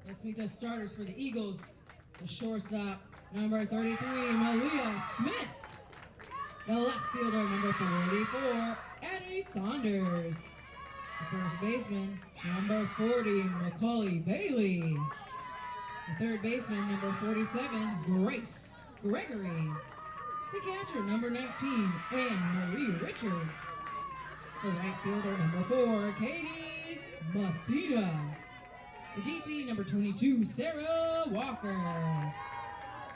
Let's meet the starters for the Eagles. The shortstop, number 33, Malia Smith. The left fielder, number 44, Addie Saunders. The first baseman, number 40, Macaulay Bailey. The third baseman, number 47, Grace Gregory. The catcher, number 19, Anne Marie Richards. The right fielder, number 4, Katie Mathita. The DP, number 22, Sarah Walker.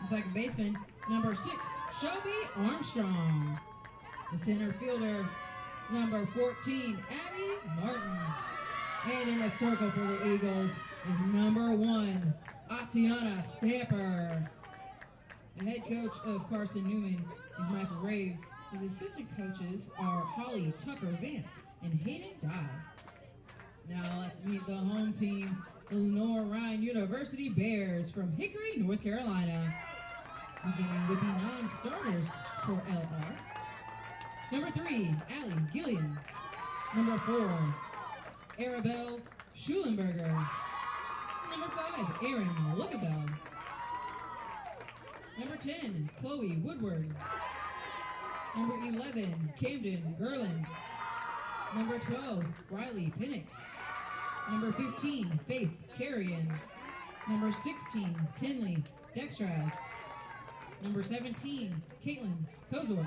The second baseman, number 6, Shelby Armstrong. The center fielder, number 14, Abby Martin. And in the circle for the Eagles is number 1, Atiana Stamper. The head coach of Carson-Newman is Michael Graves. His assistant coaches are Holly Tucker Vance and Hayden Dye. Now let's meet the home team, the Lenoir-Rhyne University Bears from Hickory, North Carolina. Beginning with the non-starters for LR. Number 3, Allie Gillian. Number 4, Arabelle Schulenberger. Number 5, Erin Lookabell. Number 10, Chloe Woodward. Number 11, Camden Gerland. Number 12, Riley Penix. Number 15, Faith Carrion. Number 16, Kinley Dextraz. Number 17, Caitlin Kozor.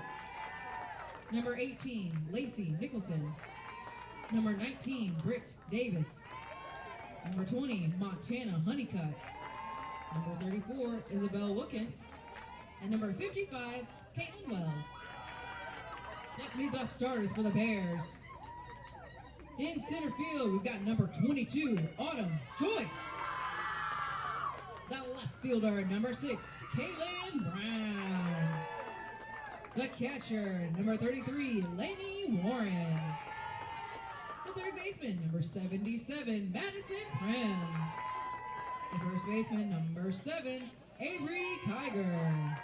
Number 18, Lacey Nicholson. Number 19, Britt Davis. Number 20, Montana Honeycutt. Number 34, Isabel Wilkins. And number 55, Caitlin Wells. Let's meet the starters for the Bears. In center field, we've got number 22, Autumn Joyce. The left fielder, number 6, Kaylin Brown. The catcher, number 33, Lainey Warren. The third baseman, number 77, Madison Prim. The first baseman, number 7, Avery Kiger.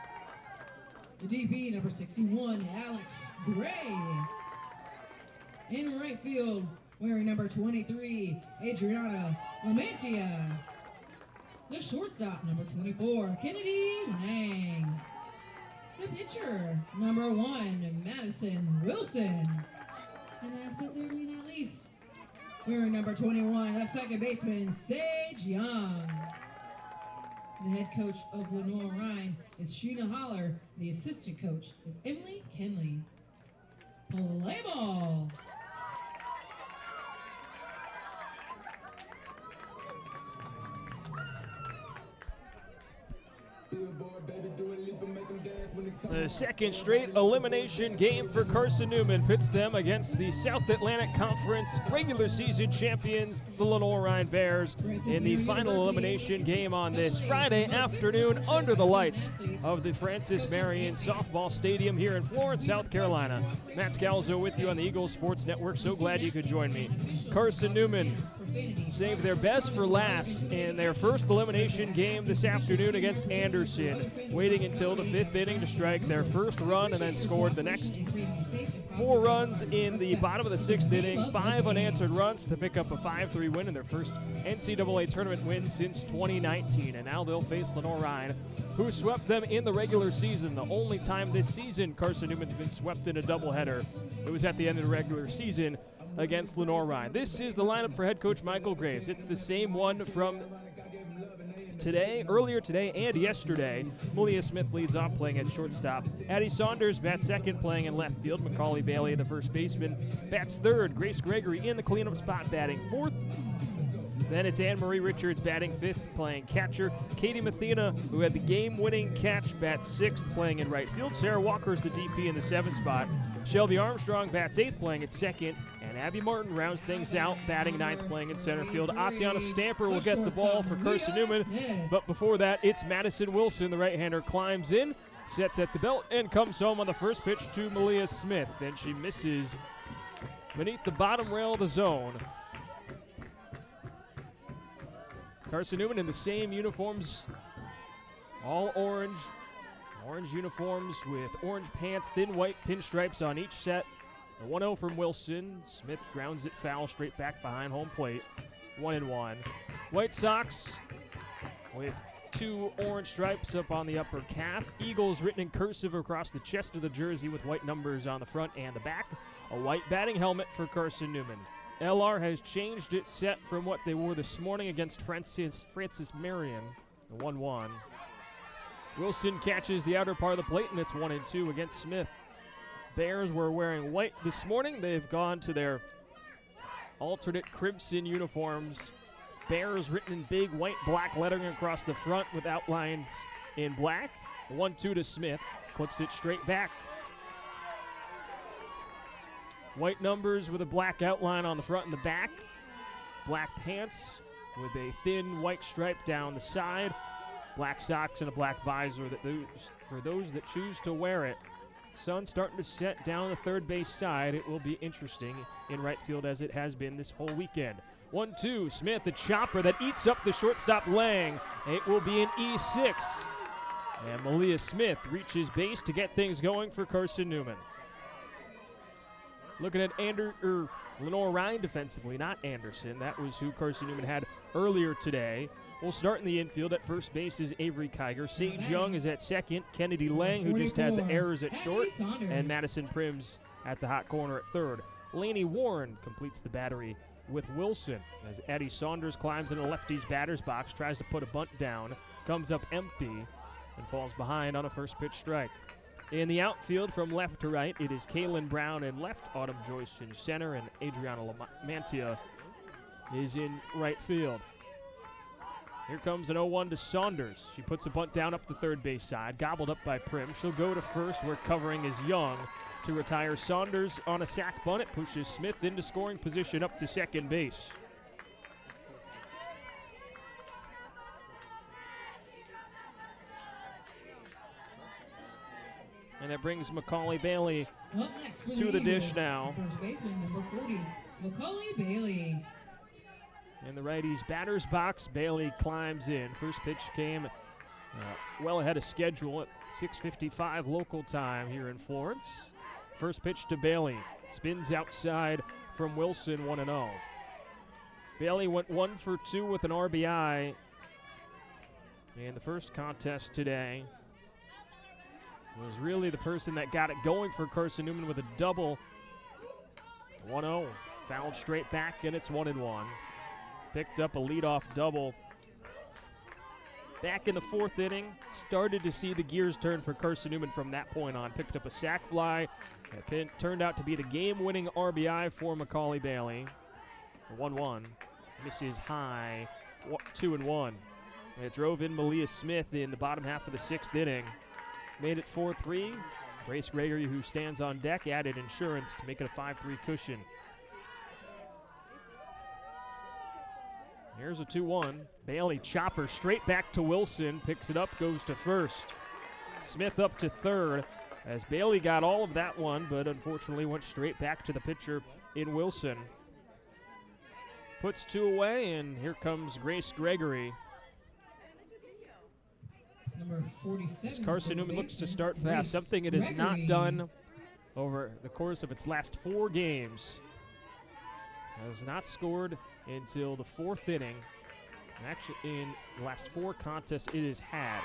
The DP, number 61, Alex Gray. In right field, wearing number 23, Adriana Lamantia. The shortstop, number 24, Kennedy Lang. The pitcher, number 1, Madison Wilson. And last but certainly not least, wearing number 21, the second baseman, Sage Young. The head coach of Lenoir-Rhyne is Sheena Holler. The assistant coach is Emily Kenley. Play ball! The second straight elimination game for Carson-Newman pits them against the South Atlantic Conference regular season champions, the Lenoir-Rhyne Bears, in the final elimination game on this Friday afternoon under the lights of the Francis Marion Softball Stadium here in Florence, South Carolina. Matt Scalzo with you on the Eagles Sports Network. So glad you could join me. Carson-Newman saved their best for last in their first elimination game this afternoon against Anderson, waiting until the 5th inning to strike their first run and then scored the next 4 runs in the bottom of the 6th inning, 5 unanswered runs to pick up a 5-3 win in their first NCAA tournament win since 2019. And now they'll face Lenoir-Rhyne, who swept them in the regular season. The only time this season Carson-Newman's been swept in a doubleheader, it was at the end of the regular season against Lenoir-Rhyne. This is the lineup for head coach Michael Graves. It's the same one from today, earlier today, and yesterday. Malia Smith leads off playing at shortstop. Addie Saunders bats second, playing in left field. Macaulay Bailey, the first baseman, bats third. Grace Gregory in the cleanup spot, batting fourth. Then it's Anne Marie Richards batting fifth, playing catcher. Katie Mathina, who had the game-winning catch, bats sixth, playing in right field. Sarah Walker is the DP in the seventh spot. Shelby Armstrong bats eighth, playing at second. And Abby Martin rounds things out, batting ninth, playing in center field. Atiana Stamper will get the ball for Carson-Newman. But before that, it's Madison Wilson. The right-hander climbs in, sets at the belt, and comes home on the first pitch to Malia Smith. Then she misses beneath the bottom rail of the zone. Carson-Newman in the same uniforms, all orange. Orange uniforms with orange pants, thin white pinstripes on each set. The 1-0 from Wilson. Smith grounds it foul straight back behind home plate. 1-1. White socks with 2 orange stripes up on the upper calf. Eagles written in cursive across the chest of the jersey with white numbers on the front and the back. A white batting helmet for Carson-Newman. LR has changed its set from what they wore this morning against Francis Marion, the 1-1. Wilson catches the outer part of the plate, and it's 1-2 against Smith. Bears were wearing white this morning. They've gone to their alternate crimson uniforms. Bears written in big white-black lettering across the front with outlines in black. 1-2 to Smith. Clips it straight back. White numbers with a black outline on the front and the back. Black pants with a thin white stripe down the side. Black socks and a black visor for those that choose to wear it. Sun starting to set down the third base side. It will be interesting in right field as it has been this whole weekend. 1-2, Smith, the chopper that eats up the shortstop Lang. It will be an E6. And Malia Smith reaches base to get things going for Carson-Newman. Looking at Lenoir-Rhyne defensively, not Anderson. That was who Carson-Newman had earlier today. We'll start in the infield. At first base is Avery Kiger. Sage Young is at second. Kennedy Lang, who just had the errors at short. And Madison Prims at the hot corner at third. Laney Warren completes the battery with Wilson as Eddie Saunders climbs into lefty's batter's box, tries to put a bunt down, comes up empty, and falls behind on a first pitch strike. In the outfield from left to right, it is Kaylin Brown in left, Autumn Joyce in center, and Adriana Lamantia is in right field. Here comes an 0-1 to Saunders. She puts a bunt down up the third base side, gobbled up by Prim. She'll go to first where covering is Young to retire Saunders on a sac bunt. It pushes Smith into scoring position up to second base. And that brings Macaulay Bailey to the dish now. First baseman, number 40, Macaulay Bailey. In the righty's batter's box, Bailey climbs in. First pitch came well ahead of schedule at 6:55 local time here in Florence. First pitch to Bailey. Spins outside from Wilson, 1-0. Bailey went 1 for 2 with an RBI in the first contest today. Was really the person that got it going for Carson-Newman with a double. 1-0. Fouled straight back, and it's 1-1. Picked up a leadoff double. Back in the fourth inning, started to see the gears turn for Carson-Newman from that point on. Picked up a sac fly. It turned out to be the game-winning RBI for Macaulay Bailey. 1-1. Misses high. 2-1. It drove in Malia Smith in the bottom half of the sixth inning. Made it 4-3. Grace Gregory, who stands on deck, added insurance to make it a 5-3 cushion. Here's a 2-1. Bailey chopper straight back to Wilson. Picks it up, goes to first. Smith up to third as Bailey got all of that one, but unfortunately went straight back to the pitcher in Wilson. Puts 2 away, and here comes Grace Gregory. Number 47. As Carson-Newman looks to start fast, something it has not done over the course of its last 4 games. Has not scored until the fourth inning. And actually, in the last 4 contests it has had.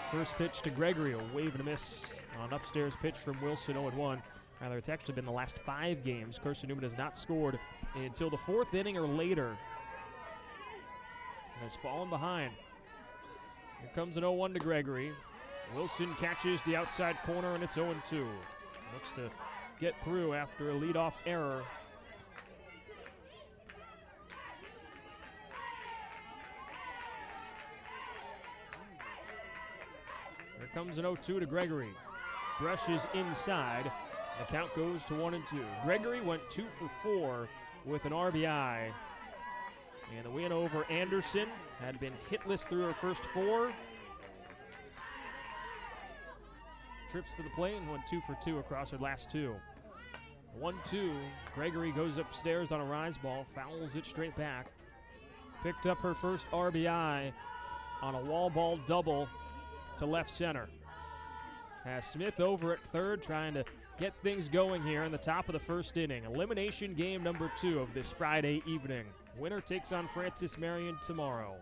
First pitch to Gregory, a wave and a miss on an upstairs pitch from Wilson, 0-1. Rather, it's actually been the last 5 games. Carson-Newman has not scored until the fourth inning or later. And has fallen behind. Here comes an 0-1 to Gregory. Wilson catches the outside corner, and it's 0-2. Looks to get through after a leadoff error. Here comes an 0-2 to Gregory. Brushes inside. The count goes to 1-2. Gregory went 2 for 4 with an RBI. And the win over Anderson had been hitless through her first 4. Trips to the plate and went 2 for 2 across her last 2. 1-2. Gregory goes upstairs on a rise ball, fouls it straight back. Picked up her first RBI on a wall ball double to left center. Has Smith over at third, trying to get things going here in the top of the first inning. Elimination game number 2 of this Friday evening. Winner takes on Francis Marion tomorrow.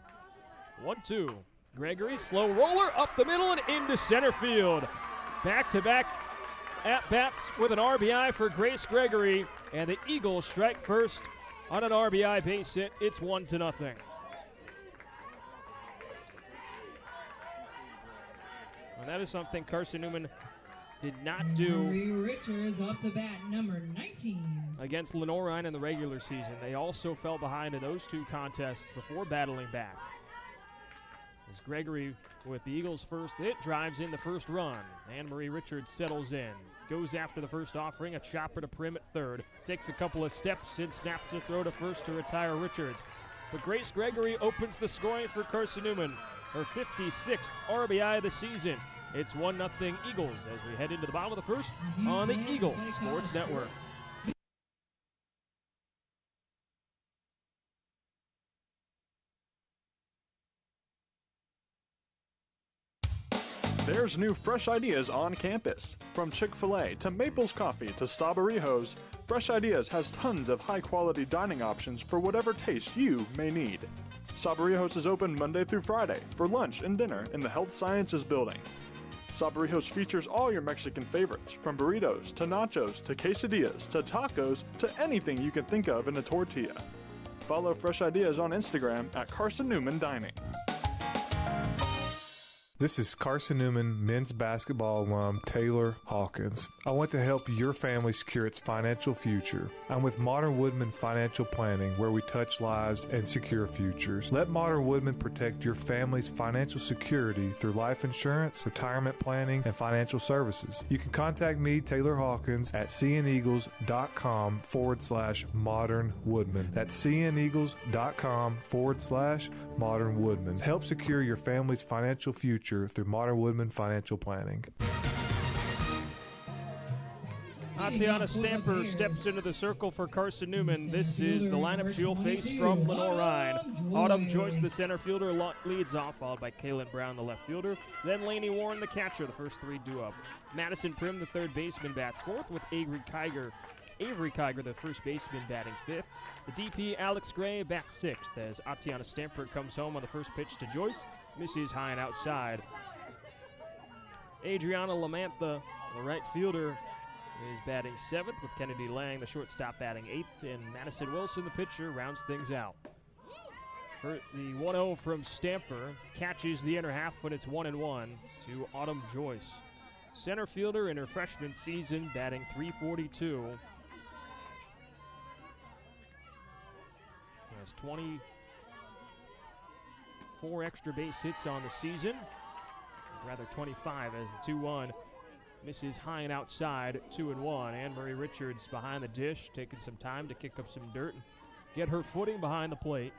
1-2. Gregory, slow roller up the middle and into center field. Back-to-back at-bats with an RBI for Grace Gregory, and the Eagles strike first on an RBI base hit. It's 1-0. And that is something Carson-Newman did not do Marie Richards up to bat, number 19. Against Lenoir-Rhyne in the regular season. They also fell behind in those 2 contests before battling back. As Gregory, with the Eagles' first hit, drives in the first run. Anne-Marie Richards settles in. Goes after the first offering, a chopper to Prim at third. Takes a couple of steps and snaps a throw to first to retire Richards. But Grace Gregory opens the scoring for Carson-Newman. Her 56th RBI of the season. It's 1-0 Eagles as we head into the bottom of the first on the Eagle Sports Network. There's new fresh ideas on campus. From Chick-fil-A to Maples Coffee to Sabarijos, Fresh Ideas has tons of high-quality dining options for whatever taste you may need. Sabarijos is open Monday through Friday for lunch and dinner in the Health Sciences Building. Sabarijos features all your Mexican favorites, from burritos to nachos to quesadillas to tacos to anything you can think of in a tortilla. Follow Fresh Ideas on Instagram at Carson-Newman Dining. This is Carson-Newman men's basketball alum Taylor Hawkins. I want to help your family secure its financial future. I'm with Modern Woodman Financial Planning, where we touch lives and secure futures. Let Modern Woodman protect your family's financial security through life insurance, retirement planning, and financial services. You can contact me, Taylor Hawkins, at cneagles.com/Modern Woodman. That's cneagles.com/Modern Woodman. Help secure your family's financial future through Modern Woodman Financial Planning. Tatiana Stamper steps into the circle for Carson-Newman. This is the lineup she'll face from Lenoir-Rhyne. Autumn Joyce, the center fielder, leads off, followed by Kaylin Brown, the left fielder. Then Lainey Warren, the catcher. The first 3 do up. Madison Prim, the third baseman, bats fourth, with Avery Kiger, the first baseman, batting fifth. The DP, Alex Gray, bats sixth, as Tatiana Stamper comes home on the first pitch to Joyce. Misses high and outside. Adriana Lamantha, the right fielder, is batting seventh, with Kennedy Lang, the shortstop, batting eighth, and Madison Wilson, the pitcher, rounds things out. For the 1-0 from Stamper, catches the inner half when it's 1-1 to Autumn Joyce. Center fielder in her freshman season, batting .342. Has 24 extra base hits on the season, rather 25, as the 2-1 misses high and outside, 2-1. Anne-Marie Richards behind the dish, taking some time to kick up some dirt and get her footing behind the plate.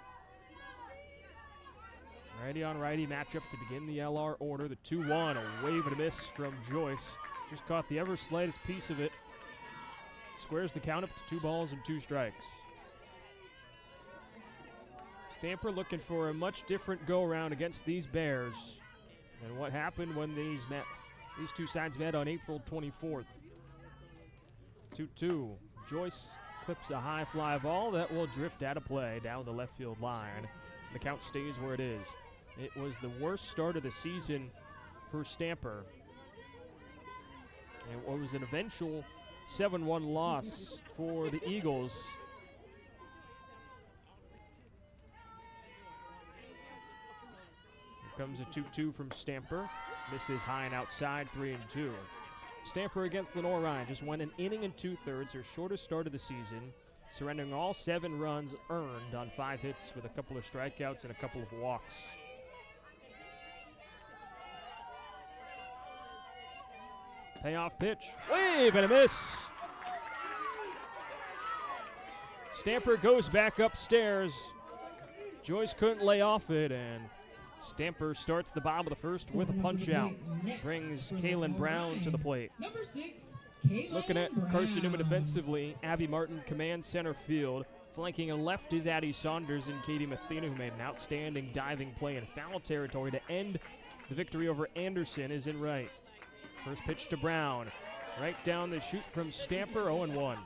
Righty on righty matchup to begin the LR order. The 2-1, a wave and a miss from Joyce. Just caught the ever slightest piece of it. Squares the count up to 2 balls and 2 strikes. Stamper looking for a much different go-around against these Bears than what happened when these two sides met on April 24th. 2-2. Joyce clips a high fly ball that will drift out of play down the left field line. The count stays where it is. It was the worst start of the season for Stamper. And what was an eventual 7-1 loss for the Eagles. Here comes a 2-2 from Stamper. This is high and outside, 3-2. Stamper against Lenoir-Rhyne just went an inning and 2/3, her shortest start of the season, surrendering all 7 runs earned on 5 hits with a couple of strikeouts and a couple of walks. Payoff pitch, wave and a miss. Stamper goes back upstairs. Joyce couldn't lay off it, and Stamper starts the bottom of the first with a punch out. Brings Kaylin Brown to the plate. Number 6, Kaylin Looking at Brown. Carson-Newman defensively, Abby Martin commands center field. Flanking and left is Addie Saunders and Katie Mathena, who made an outstanding diving play in foul territory to end the victory over Anderson, is in right. First pitch to Brown. Right down the chute from Stamper, 0-1.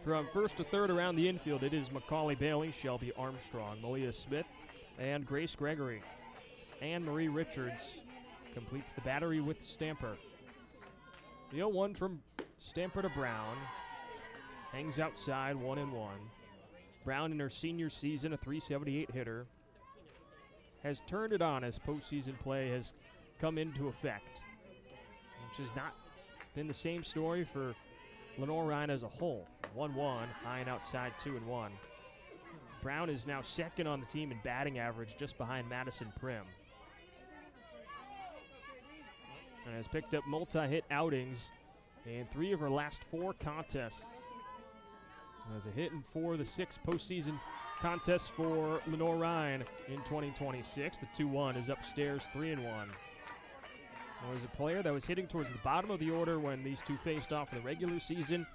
From first to third around the infield, it is Macaulay Bailey, Shelby Armstrong, Malia Smith, and Grace Gregory. Anne-Marie Richards completes the battery with Stamper. The 0-1 from Stamper to Brown. Hangs outside, 1-1. Brown in her senior season, a .378 hitter, has turned it on as postseason play has come into effect, which has not been the same story for Lenoir-Rhyne as a whole. 1-1, high and outside, 2-1. Brown is now second on the team in batting average, just behind Madison Prim, and has picked up multi-hit outings in 3 of her last 4 contests. As a hit in 4 of the 6 postseason contests for Lenoir-Rhyne in 2026. The 2-1 is upstairs, 3-1. Was a player that was hitting towards the bottom of the order when these two faced off in the regular season.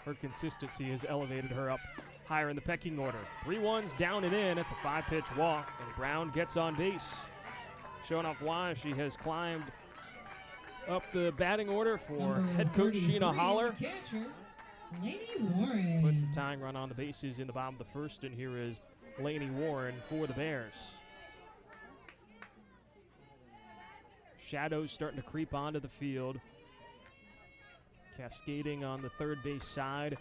Her consistency has elevated her up higher in the pecking order. 3-1s down and in. It's a 5-pitch walk, and Brown gets on base, showing off why she has climbed up the batting order for head coach Sheena Holler. Catcher, Lainey Warren. Puts the tying run on the bases in the bottom of the first, and here is Lainey Warren for the Bears. Shadows starting to creep onto the field, cascading on the third base side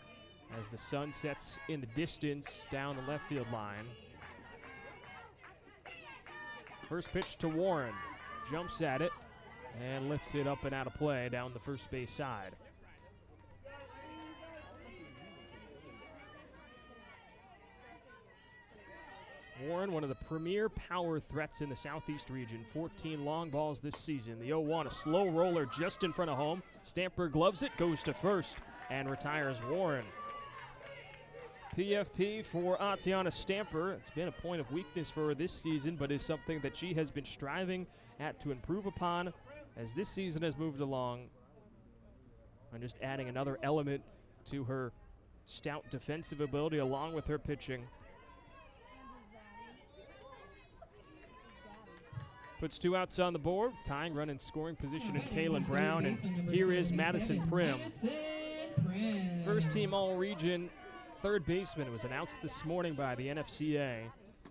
as the sun sets in the distance down the left field line. First pitch to Warren, jumps at it and lifts it up and out of play down the first base side. Warren, one of the premier power threats in the Southeast region. 14 long balls this season. The 0-1, a slow roller just in front of home. Stamper gloves it, goes to first, and retires Warren. PFP for Atiana Stamper. It's been a point of weakness for her this season, but is something that she has been striving at to improve upon as this season has moved along. And just adding another element to her stout defensive ability along with her pitching. Puts 2 outs on the board. Tying run in scoring position in Kaylin Brown. And here is Madison Prim. First team All-Region third baseman. It was announced this morning by the NFCA.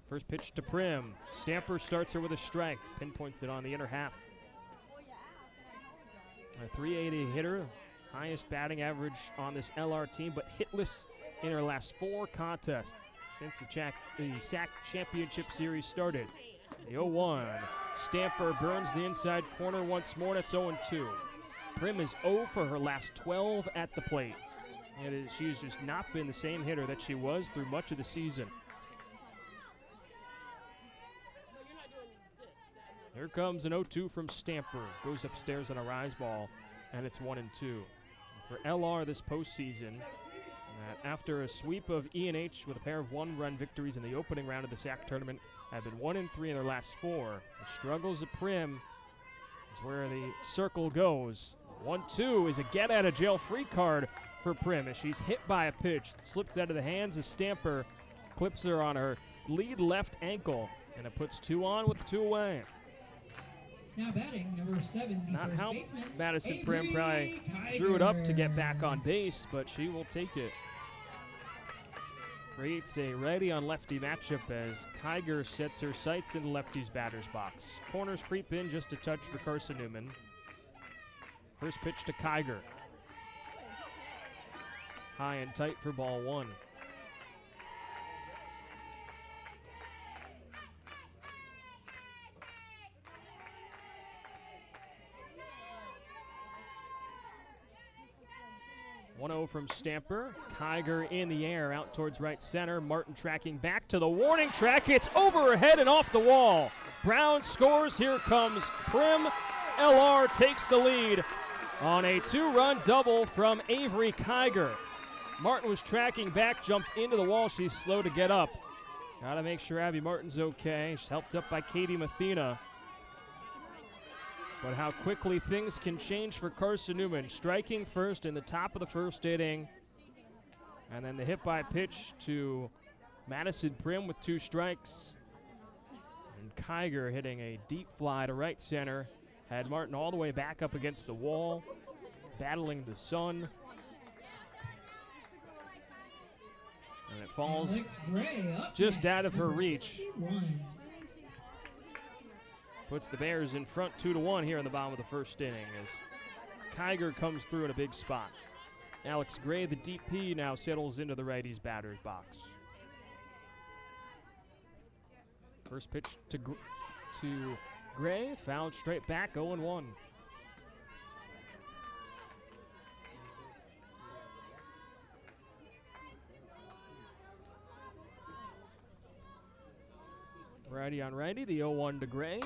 First pitch to Prim. Stamper starts her with a strike. Pinpoints it on the inner half. A .380 hitter. Highest batting average on this LR team, but hitless in her last 4 contests since the SAC Championship Series started. The 0-1. Stamper burns the inside corner once more, and it's 0-2. Prim is 0 for her last 12 at the plate. And she has just not been the same hitter that she was through much of the season. Here comes an 0-2 from Stamper. Goes upstairs on a rise ball, and it's 1-2. For LR this postseason, after a sweep of E&H with a pair of 1-run victories in the opening round of the SAC tournament, have been 1-3 in their last 4. The struggles of Prim is where the circle goes. 1-2 is a get-out-of-jail-free card for Prim as she's hit by a pitch that slips out of the hands of Stamper, clips her on her lead left ankle, and it puts 2 on with 2 away. Now batting, number 7, the Not first how baseman, Madison Prim probably drew it up to get back on base, but she will take it. Creates a righty on lefty matchup as Kiger sets her sights in the lefty's batter's box. Corners creep in just a touch for Carson-Newman. First pitch to Kiger. High and tight for ball 1. From Stamper. Kiger in the air out towards right center. Martin tracking back to the warning track. It's over her head and off the wall. Brown scores. Here comes Prim. LR takes the lead on a 2-run double from Avery Kiger. Martin was tracking back, jumped into the wall. She's slow to get up. Got to make sure Abby Martin's okay. She's helped up by Katie Mathena. But how quickly things can change for Carson-Newman. Striking first in the top of the first inning. And then the hit by pitch to Madison Prim with 2 strikes. And Kiger hitting a deep fly to right center. Had Martin all the way back up against the wall. battling the sun. And it falls just out of her reach. 61. Puts the Bears in front 2-1 here in the bottom of the first inning as Kiger comes through in a big spot. Alex Gray, the DP, now settles into the righty's batter's box. First pitch to Gray, fouled straight back, 0-1. Righty on righty, the 0-1 to Gray.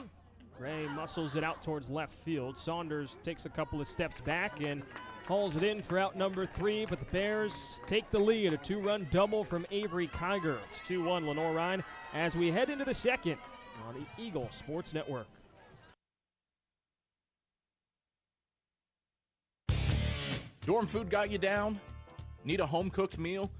Gray muscles it out towards left field. Saunders takes a couple of steps back and hauls it in for out number 3, but the Bears take the lead. A 2-run double from Avery Kiger. It's 2-1 Lenoir-Rhyne as we head into the second on the Eagle Sports Network. Dorm food got you down? Need a home-cooked meal?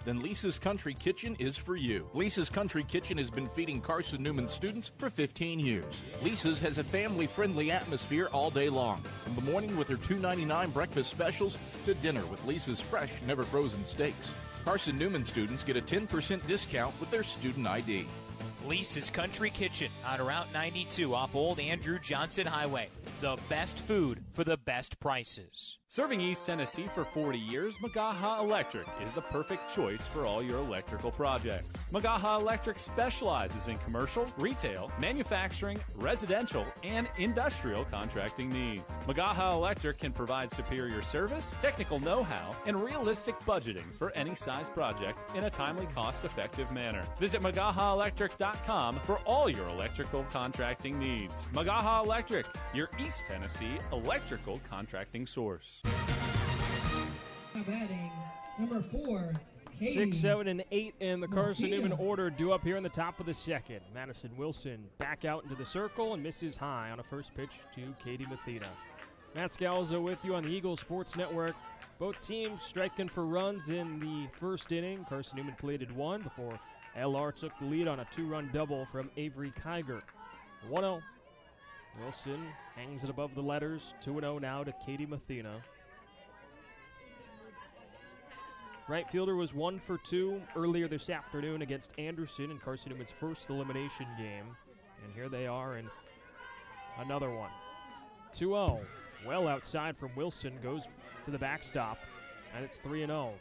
Then Lisa's Country Kitchen is for you. Lisa's Country Kitchen has been feeding Carson-Newman students for 15 years. Lisa's has a family-friendly atmosphere all day long, from the morning with her $2.99 breakfast specials to dinner with Lisa's fresh, never-frozen steaks. Carson-Newman students get a 10% discount with their student ID. Lisa's Country Kitchen on Route 92 off Old Andrew Johnson Highway. The best food for the best prices. Serving East Tennessee for 40 years, Magaha Electric is the perfect choice for all your electrical projects. Magaha Electric specializes in commercial, retail, manufacturing, residential, and industrial contracting needs. Magaha Electric can provide superior service, technical know-how, and realistic budgeting for any size project in a timely, cost-effective manner. Visit MagahaElectric.com for all your electrical contracting needs. Magaha Electric, your East Tennessee electrical contracting source. Batting number 4, Katie. 6, 7, and 8 in the Carson-Newman order due up here in the top of the second. Madison Wilson back out into the circle and misses high on a first pitch to Katie Mathena. Matt Scalzo with you on the Eagle Sports Network. Both teams striking for runs in the first inning. Carson-Newman plated 1 before LR took the lead on a 2-run double from Avery Kiger. 1-0. Wilson hangs it above the letters. 2-0 now to Katie Mathena. Right fielder was 1 for 2 earlier this afternoon against Anderson in Carson-Newman's first elimination game. And here they are in another one. 2-0. Well outside from Wilson, goes to the backstop, and it's 3-0.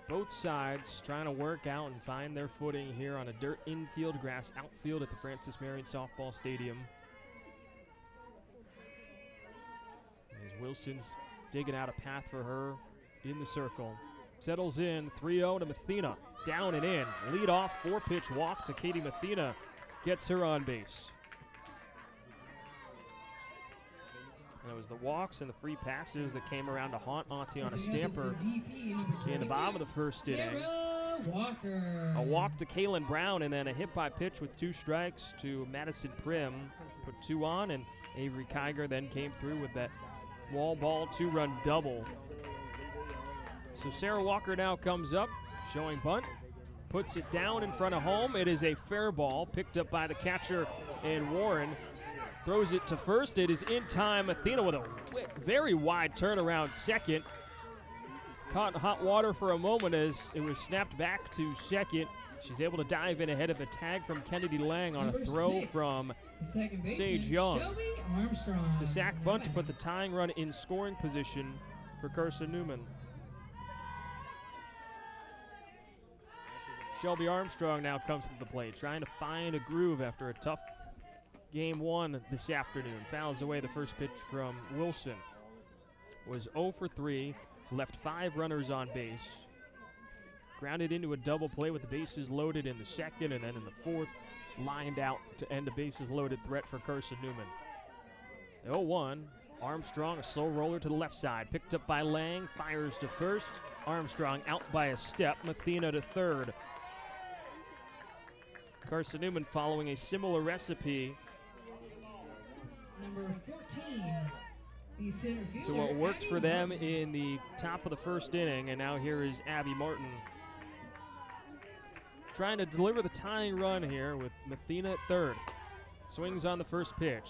Both sides trying to work out and find their footing here on a dirt infield, grass outfield at the Francis Marion Softball Stadium. As Wilson's digging out a path for her in the circle. Settles in, 3-0 to Mathena. Down and in. Lead off, 4-pitch walk to Katie Mathena. Gets her on base. And it was the walks and the free passes that came around to haunt Atiana Stamper in the bottom of the first inning. A walk to Kaylin Brown and then a hit by pitch with 2 strikes to Madison Prim. Put 2 on, and Avery Kiger then came through with that wall ball 2-run double. So Sarah Walker now comes up, showing bunt, puts it down in front of home. It is a fair ball picked up by the catcher and Warren. Throws it to first. It is in time. Athena with a very wide turnaround second. Caught in hot water for a moment as it was snapped back to second. She's able to dive in ahead of a tag from Kennedy Lang on a throw from Sage Young. It's a sack bunt to put the tying run in scoring position for Carson-Newman. Shelby Armstrong now comes to the plate, trying to find a groove after a tough Game 1 this afternoon. Fouls away the first pitch from Wilson. Was 0 for 3, left 5 runners on base. Grounded into a double play with the bases loaded in the second, and then in the fourth, lined out to end a bases loaded threat for Carson-Newman. 0-1, Armstrong, a slow roller to the left side, picked up by Lang, fires to first. Armstrong out by a step, Mathena to third. Carson-Newman following a similar recipe Number 14, the center fielder, to what worked Abby for them Martin. in the top of the first inning, and now here is Abby Martin trying to deliver the tying run here with Mathena at third. Swings on the first pitch.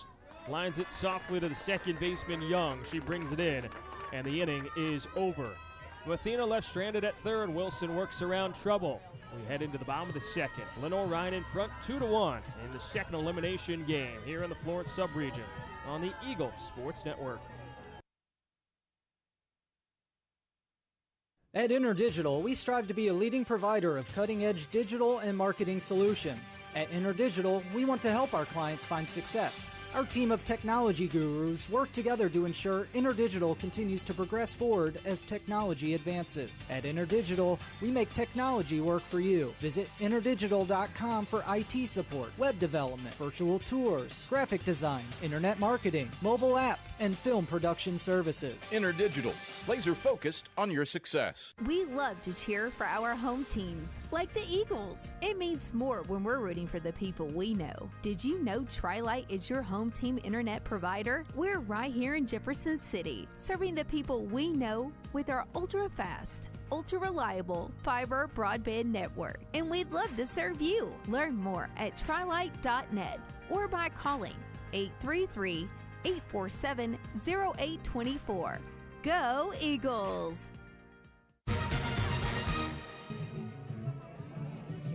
Lines it softly to the second baseman, Young. She brings it in, and the inning is over. Mathena left stranded at third. Wilson works around trouble. We head into the bottom of the second. Lenoir-Rhyne in front 2-1 in the second elimination game here in the Florence sub-region on the Eagle Sports Network. At InterDigital, we strive to be a leading provider of cutting-edge digital and marketing solutions. At InterDigital, we want to help our clients find success. Our team of technology gurus work together to ensure InterDigital continues to progress forward as technology advances. At InterDigital, we make technology work for you. Visit interdigital.com for IT support, web development, virtual tours, graphic design, internet marketing, mobile app, and film production services. InterDigital, laser focused on your success. We love to cheer for our home teams, like the Eagles. It means more when we're rooting for the people we know. Did you know Tri-Lite is your home team internet provider? We're right here in Jefferson City, serving the people we know with our ultra-fast, ultra-reliable fiber broadband network. And we'd love to serve you. Learn more at trilite.net or by calling 833-847-0824. Go Eagles!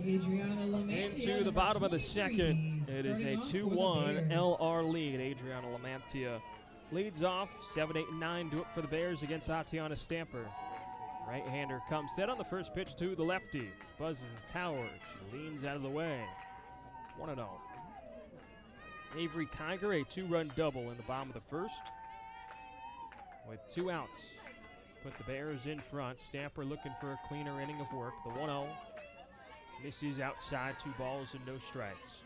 Into the bottom of the second, it is a 2-1 LR lead. Adriana Lamantia leads off. 7, 8, and 9 do it for the Bears against Tatiana Stamper. Right-hander comes set on the first pitch to the lefty. Buzzes the tower. She leans out of the way. 1-0. Avery Kiger, a 2-run double in the bottom of the first. With 2 outs. Put the Bears in front. Stamper looking for a cleaner inning of work. The 1-0. Misses outside, 2 balls and no strikes.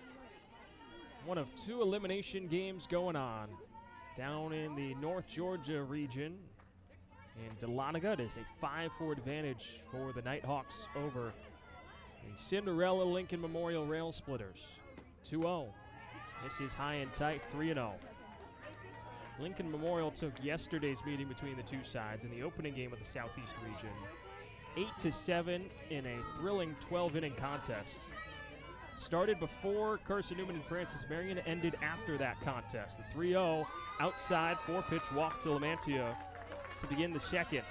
One of 2 elimination games going on down in the North Georgia region. And Dahlonega, it is a 5-4 advantage for the Nighthawks over the Cinderella Lincoln Memorial Rail Splitters. 2-0. This is high and tight, 3-0. Lincoln Memorial took yesterday's meeting between the two sides in the opening game of the Southeast region 8-7 in a thrilling 12-inning contest. Started before Carson-Newman and Francis Marion, ended after that contest. The 3-0 outside 4-pitch walk to Lamantia to begin the second.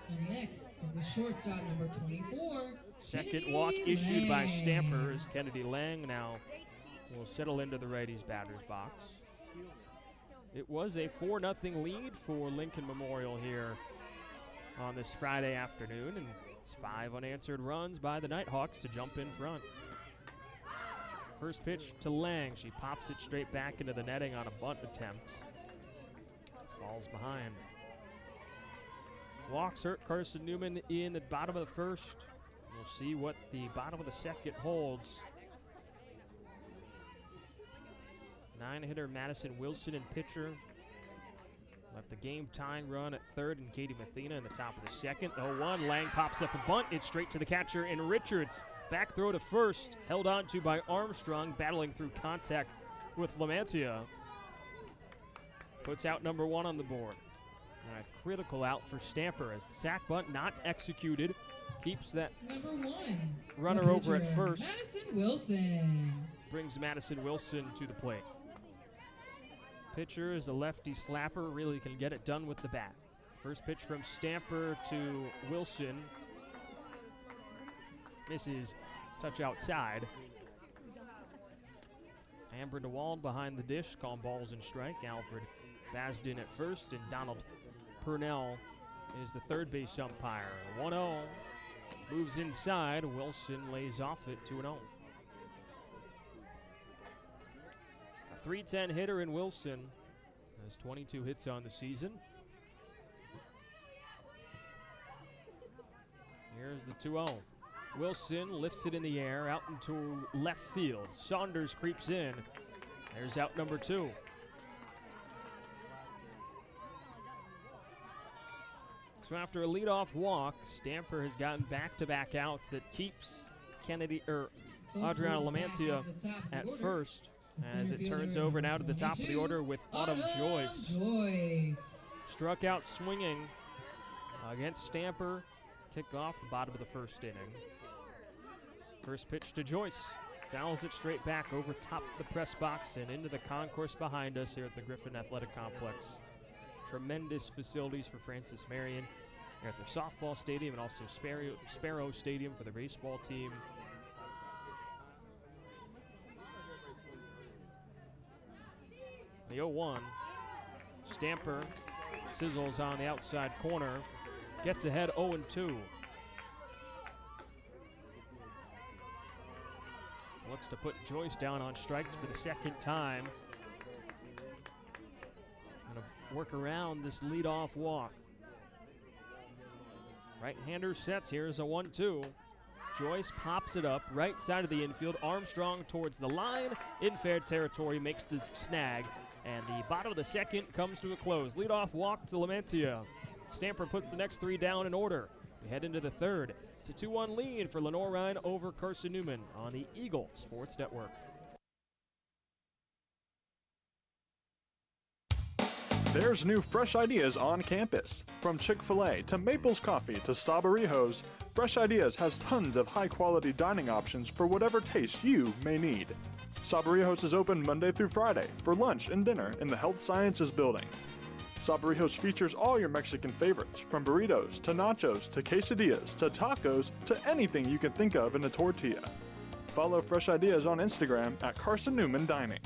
And next is the shortstop, number 24. Second Kennedy walk issued by Lang. Stamper as Kennedy Lang now will settle into the righty's batter's box. It was a 4-0 lead for Lincoln Memorial here on this Friday afternoon, and it's 5 unanswered runs by the Nighthawks to jump in front. First pitch to Lang. She pops it straight back into the netting on a bunt attempt. Falls behind. Walks hurt Carson-Newman in the bottom of the first. We'll see what the bottom of the second holds. 9-hitter Madison Wilson and pitcher. Left the game tying run at third, and Katie Mathena in the top of the second. 0-1, Lang pops up a bunt. It's straight to the catcher, and Richards. Back throw to first, held on to by Armstrong, battling through contact with Lamantia. Puts out number 1 on the board. And a critical out for Stamper as the sack bunt not executed. Keeps that Number 1. runner over at first. Madison Wilson. Brings Madison Wilson to the plate. Pitcher is a lefty slapper, really can get it done with the bat. First pitch from Stamper to Wilson. Misses, touch outside. Amber DeWald behind the dish, calling balls and strike. Alfred Basden at first, and Donald Purnell is the third base umpire. 1-0, moves inside. Wilson lays off it, 2-0. A 310 hitter in Wilson, has 22 hits on the season. Here's the 2-0. Wilson lifts it in the air, out into left field. Saunders creeps in. There's out number 2. So after a leadoff walk, Stamper has gotten back-to-back outs that keeps Adriana Lamantia at first, as it turns over now to the top of the order with Autumn Joyce. Struck out swinging against Stamper. Kick off the bottom of the first inning. First pitch to Joyce. Fouls it straight back over top the press box and into the concourse behind us here at the Griffin Athletic Complex. Tremendous facilities for Francis Marion here at their softball stadium and also Sparrow Stadium for the baseball team. The 0-1. Stamper sizzles on the outside corner. Gets ahead 0-2. Looks to put Joyce down on strikes for the second time. Gonna work around this leadoff walk. Right-hander sets. Here's a 1-2. Joyce pops it up right side of the infield. Armstrong towards the line. In fair territory makes the snag. And the bottom of the second comes to a close. Leadoff walk to Lamentia. Stamper puts the next three down in order. We head into the third. It's a 2-1 lead for Lenoir-Rhyne over Carson-Newman on the Eagle Sports Network. There's new fresh ideas on campus. From Chick-fil-A to Maples Coffee to Sabarijos, Fresh Ideas has tons of high-quality dining options for whatever taste you may need. Sabarijos is open Monday through Friday for lunch and dinner in the Health Sciences Building. Sabarijos features all your Mexican favorites, from burritos to nachos to quesadillas to tacos to anything you can think of in a tortilla. Follow Fresh Ideas on Instagram at Carson-Newman Dining.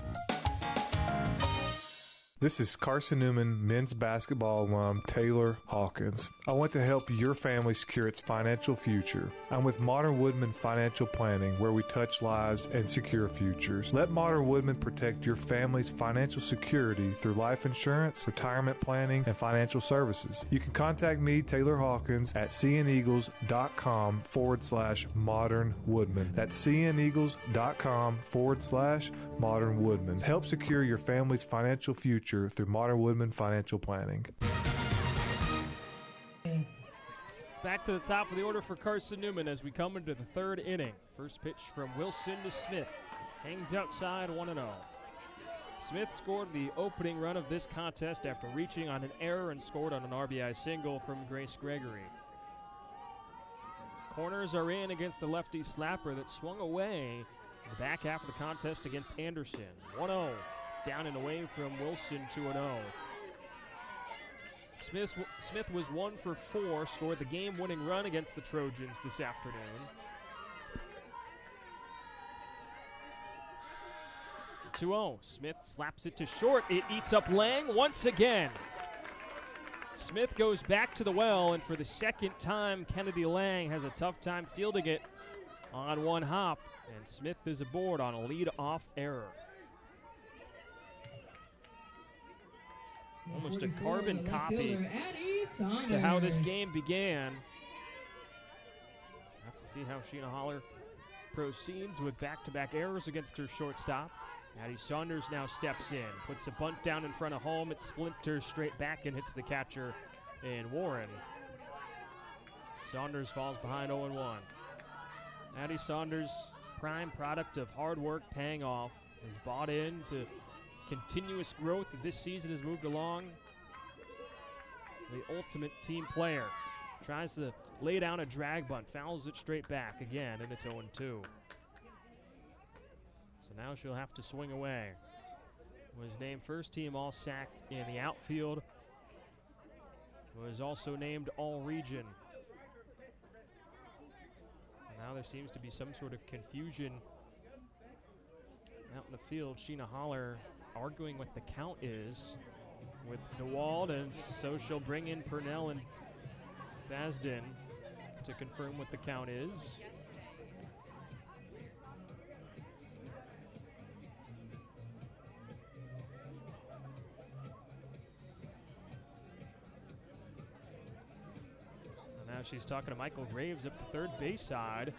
This is Carson-Newman men's basketball alum Taylor Hawkins. I want to help your family secure its financial future. I'm with Modern Woodman Financial Planning, where we touch lives and secure futures. Let Modern Woodman protect your family's financial security through life insurance, retirement planning, and financial services. You can contact me, Taylor Hawkins, at cneagles.com/Modern Woodman. That's cneagles.com/Modern Woodman. Help secure your family's financial future through Modern Woodman Financial Planning. Back to the top of the order for Carson-Newman as we come into the third inning. First pitch from Wilson to Smith. Hangs outside 1-0. Smith scored the opening run of this contest after reaching on an error and scored on an RBI single from Grace Gregory. Corners are in against the lefty slapper that swung away in the back half of the contest against Anderson. 1-0. Down and away from Wilson, 2-0. Smith was 1 for 4, scored the game-winning run against the Trojans this afternoon. 2-0. Smith slaps it to short. It eats up Lang once again. Smith goes back to the well, and for the second time, Kennedy Lang has a tough time fielding it on one hop, and Smith is aboard on a lead-off error. Almost a carbon copy to how this game began. Have to see how Sheena Holler proceeds with back-to-back errors against her shortstop. Addie Saunders now steps in, puts a bunt down in front of home. It splinters straight back and hits the catcher in Warren. Saunders falls behind 0-1. Addie Saunders, prime product of hard work paying off, has bought into continuous growth that this season has moved along. The ultimate team player. Tries to lay down a drag bunt, fouls it straight back again, and it's 0-2. So now she'll have to swing away. Was named first team All-SAC in the outfield. Was also named All-Region. Now there seems to be some sort of confusion out in the field. Sheena Holler arguing what the count is with DeWald, and so she'll bring in Purnell and Basden to confirm what the count is. And now she's talking to Michael Graves up the third base side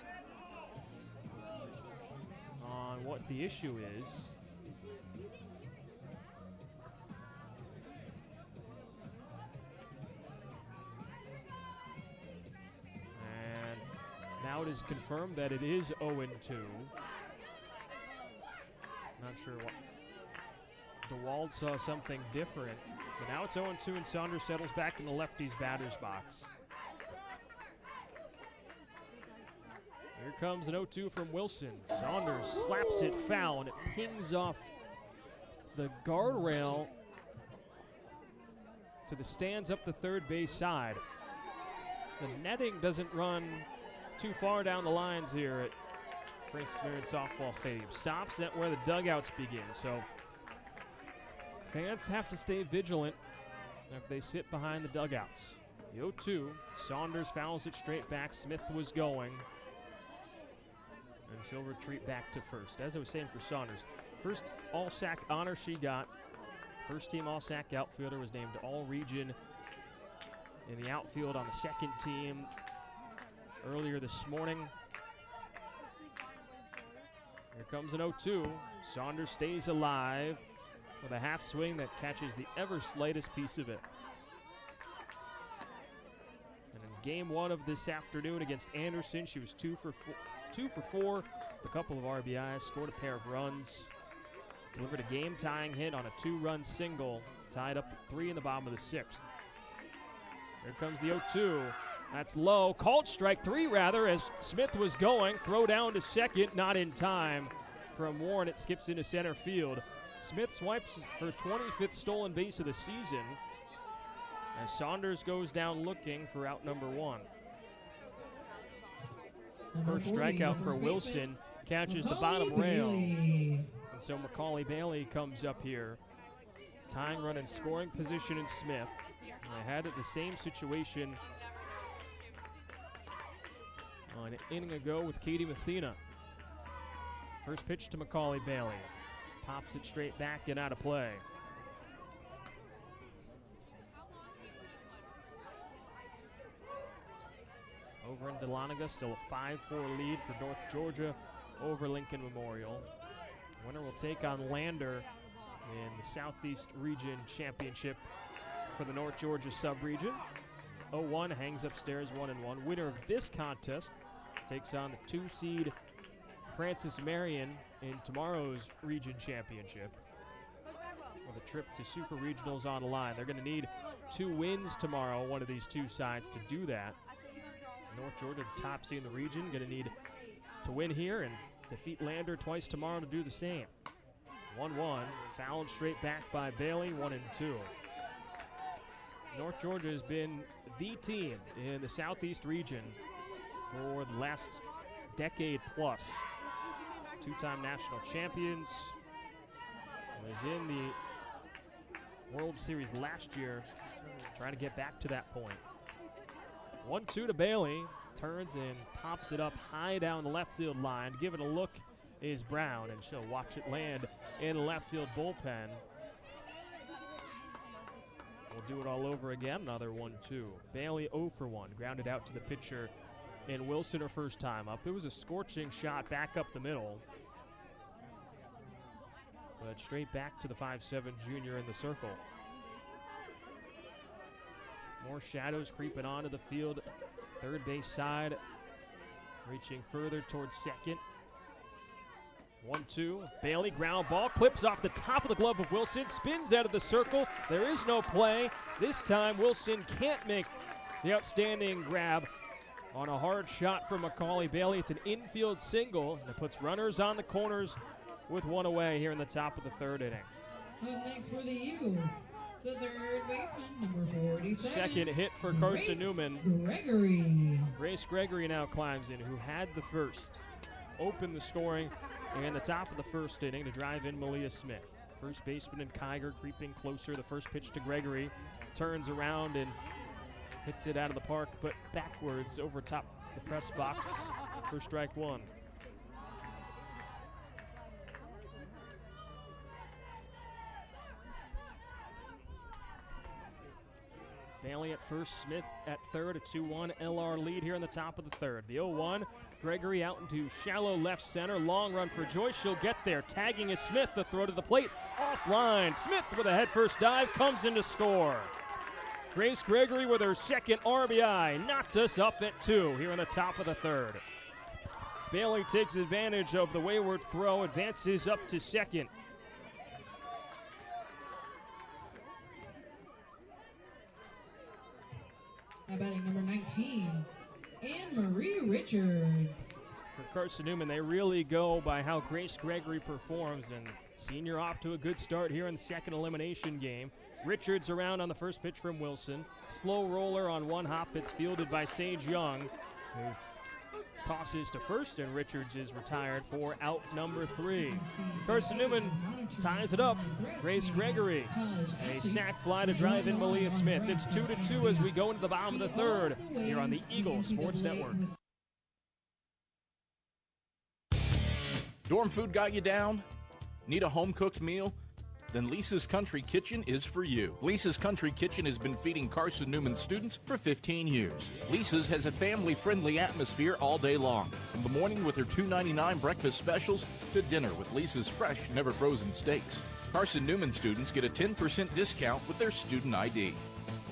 on what the issue is. Now it is confirmed that it is 0-2. Not sure what. DeWald saw something different. But now it's 0-2 and Saunders settles back in the lefty's batter's box. Here comes an 0-2 from Wilson. Saunders slaps it foul, and it pings off the guardrail to the stands up the third base side. The netting doesn't run too far down the lines here at Francis-Marion Softball Stadium. Stops at where the dugouts begin, so fans have to stay vigilant if they sit behind the dugouts. The 0-2, Saunders fouls it straight back. Smith was going, and she'll retreat back to first. As I was saying for Saunders, first All-SAC honor she got. First team All-SAC outfielder, was named All-Region in the outfield on the second team earlier this morning. Here comes an 0-2. Saunders stays alive with a half swing that catches the ever slightest piece of it. And in game one of this afternoon against Anderson, she was 2 for 4, with a couple of RBIs, scored a pair of runs, delivered a game-tying hit on a 2-run single, tied up at 3 in the bottom of the 6th. Here comes the 0-2. That's low. Called strike 3, rather, as Smith was going. Throw down to second, not in time from Warren. It skips into center field. Smith swipes her 25th stolen base of the season as Saunders goes down looking for out number 1. First strikeout for Wilson, catches the bottom rail. And so Macaulay Bailey comes up here. Tying run in scoring position in Smith. And they had it the same situation an inning ago with Katie Mathena. First pitch to Macaulay Bailey. Pops it straight back and out of play. Over in Dahlonega, still a 5-4 lead for North Georgia over Lincoln Memorial. Winner will take on Lander in the Southeast Region Championship for the North Georgia sub-region. 0-1 hangs upstairs 1-1. Winner of this contest takes on the 2-seed Francis-Marion in tomorrow's region championship, with a trip to Super Regionals on the line. They're going to need 2 wins tomorrow, one of these 2 sides, to do that. North Georgia, the top seed in the region, going to need to win here and defeat Lander twice tomorrow to do the same. 1-1, fouled straight back by Bailey, 1-2. North Georgia has been the team in the Southeast region for the last decade plus. 2-time national champions. Was in the World Series last year, trying to get back to that point. 1-2 to Bailey, turns and pops it up high down the left field line. Give it a look is Brown, and she'll watch it land in the left field bullpen. We'll do it all over again, another 1-2. Bailey 0 for 1, grounded out to the pitcher in Wilson her first time up. It was a scorching shot back up the middle, but straight back to the 5'7" junior in the circle. More shadows creeping onto the field. Third base side, reaching further towards second. 1-2, Bailey, ground ball, clips off the top of the glove of Wilson, spins out of the circle. There is no play. This time Wilson can't make the outstanding grab on a hard shot from Macaulay Bailey. It's an infield single, and it puts runners on the corners with 1 away here in the top of the 3rd inning. Up next for the Eagles, the third baseman, number 47. Second hit for Carson-Newman. Grace Gregory now climbs in, who had the first. Opened the scoring in the top of the 1st inning to drive in Malia Smith. First baseman and Kiger creeping closer. The first pitch to Gregory. Turns around and hits it out of the park, but backwards over top the press box for strike 1. Bailey at first, Smith at third, a 2-1 LR lead here in the top of the 3rd. The 0-1, Gregory out into shallow left center, long run for Joyce, she'll get there. Tagging is Smith, the throw to the plate, offline. Smith with a head first dive, comes in to score. Grace Gregory with her second RBI, knots us up at 2 here in the top of the 3rd. Bailey takes advantage of the wayward throw, advances up to second. Now batting number 19, Anne-Marie Richards. For Carson-Newman, they really go by how Grace Gregory performs, and senior off to a good start here in the second elimination game. Richards around on the first pitch from Wilson. Slow roller on one hop. It's fielded by Sage Young, who tosses to first, and Richards is retired for out number 3. Carson-Newman ties it up. Grace Gregory, a sac fly to drive in Malia Smith. It's 2-2 as we go into the bottom of the third here on the Eagle Sports Network. Dorm food got you down? Need a home-cooked meal? Then Lisa's Country Kitchen is for you. Lisa's Country Kitchen has been feeding Carson-Newman students for 15 years. Lisa's has a family-friendly atmosphere all day long, from the morning with their $2.99 breakfast specials to dinner with Lisa's fresh, never-frozen steaks. Carson-Newman students get a 10% discount with their student ID.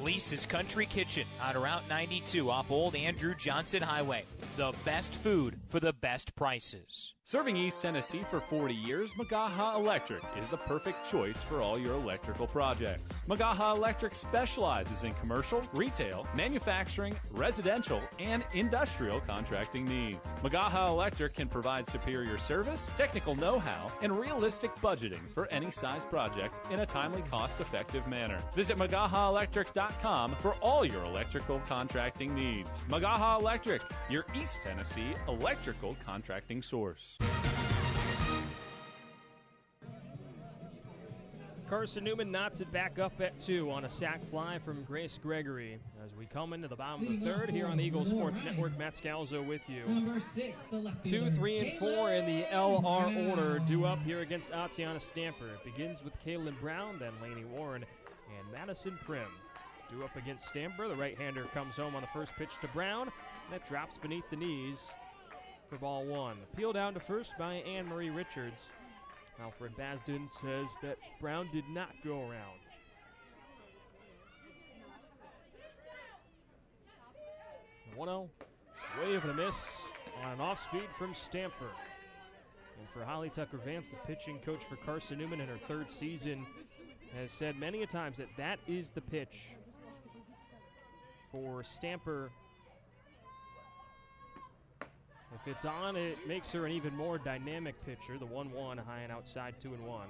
Lisa's Country Kitchen on Route 92 off Old Andrew Johnson Highway. The best food for the best prices. Serving East Tennessee for 40 years, Magaha Electric is the perfect choice for all your electrical projects. Magaha Electric specializes in commercial, retail, manufacturing, residential, and industrial contracting needs. Magaha Electric can provide superior service, technical know-how, and realistic budgeting for any size project in a timely, cost-effective manner. Visit MagahaElectric.com for all your electrical contracting needs. Magaha Electric, your East Tennessee electrical contracting source. Carson-Newman knots it back up at 2 on a sac fly from Grace Gregory. As we come into the bottom of the third here on the Eagle Sports Network, Matt Scalzo with you. Number 6, the left 2, 3, and 4 in the LR order due up here against Atiana Stamper. It begins with Kaylin Brown, then Laney Warren, and Madison Prim. Due up against Stamper, the right-hander comes home on the first pitch to Brown. That drops beneath the knees for ball 1. Appeal down to first by Anne-Marie Richards. Alfred Basden says that Brown did not go around. 1-0, wave and a miss on an off-speed from Stamper. And for Holly Tucker-Vance, the pitching coach for Carson-Newman in her 3rd season, has said many a times that that is the pitch for Stamper. If it's on, it makes her an even more dynamic pitcher. The 1-1 high and outside, 2-1.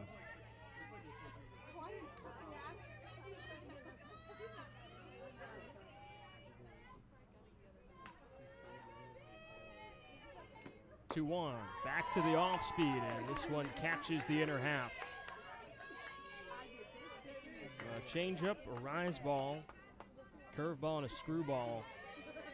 Back to the off speed, and this one catches the inner half. A changeup, a rise ball, curveball, and a screwball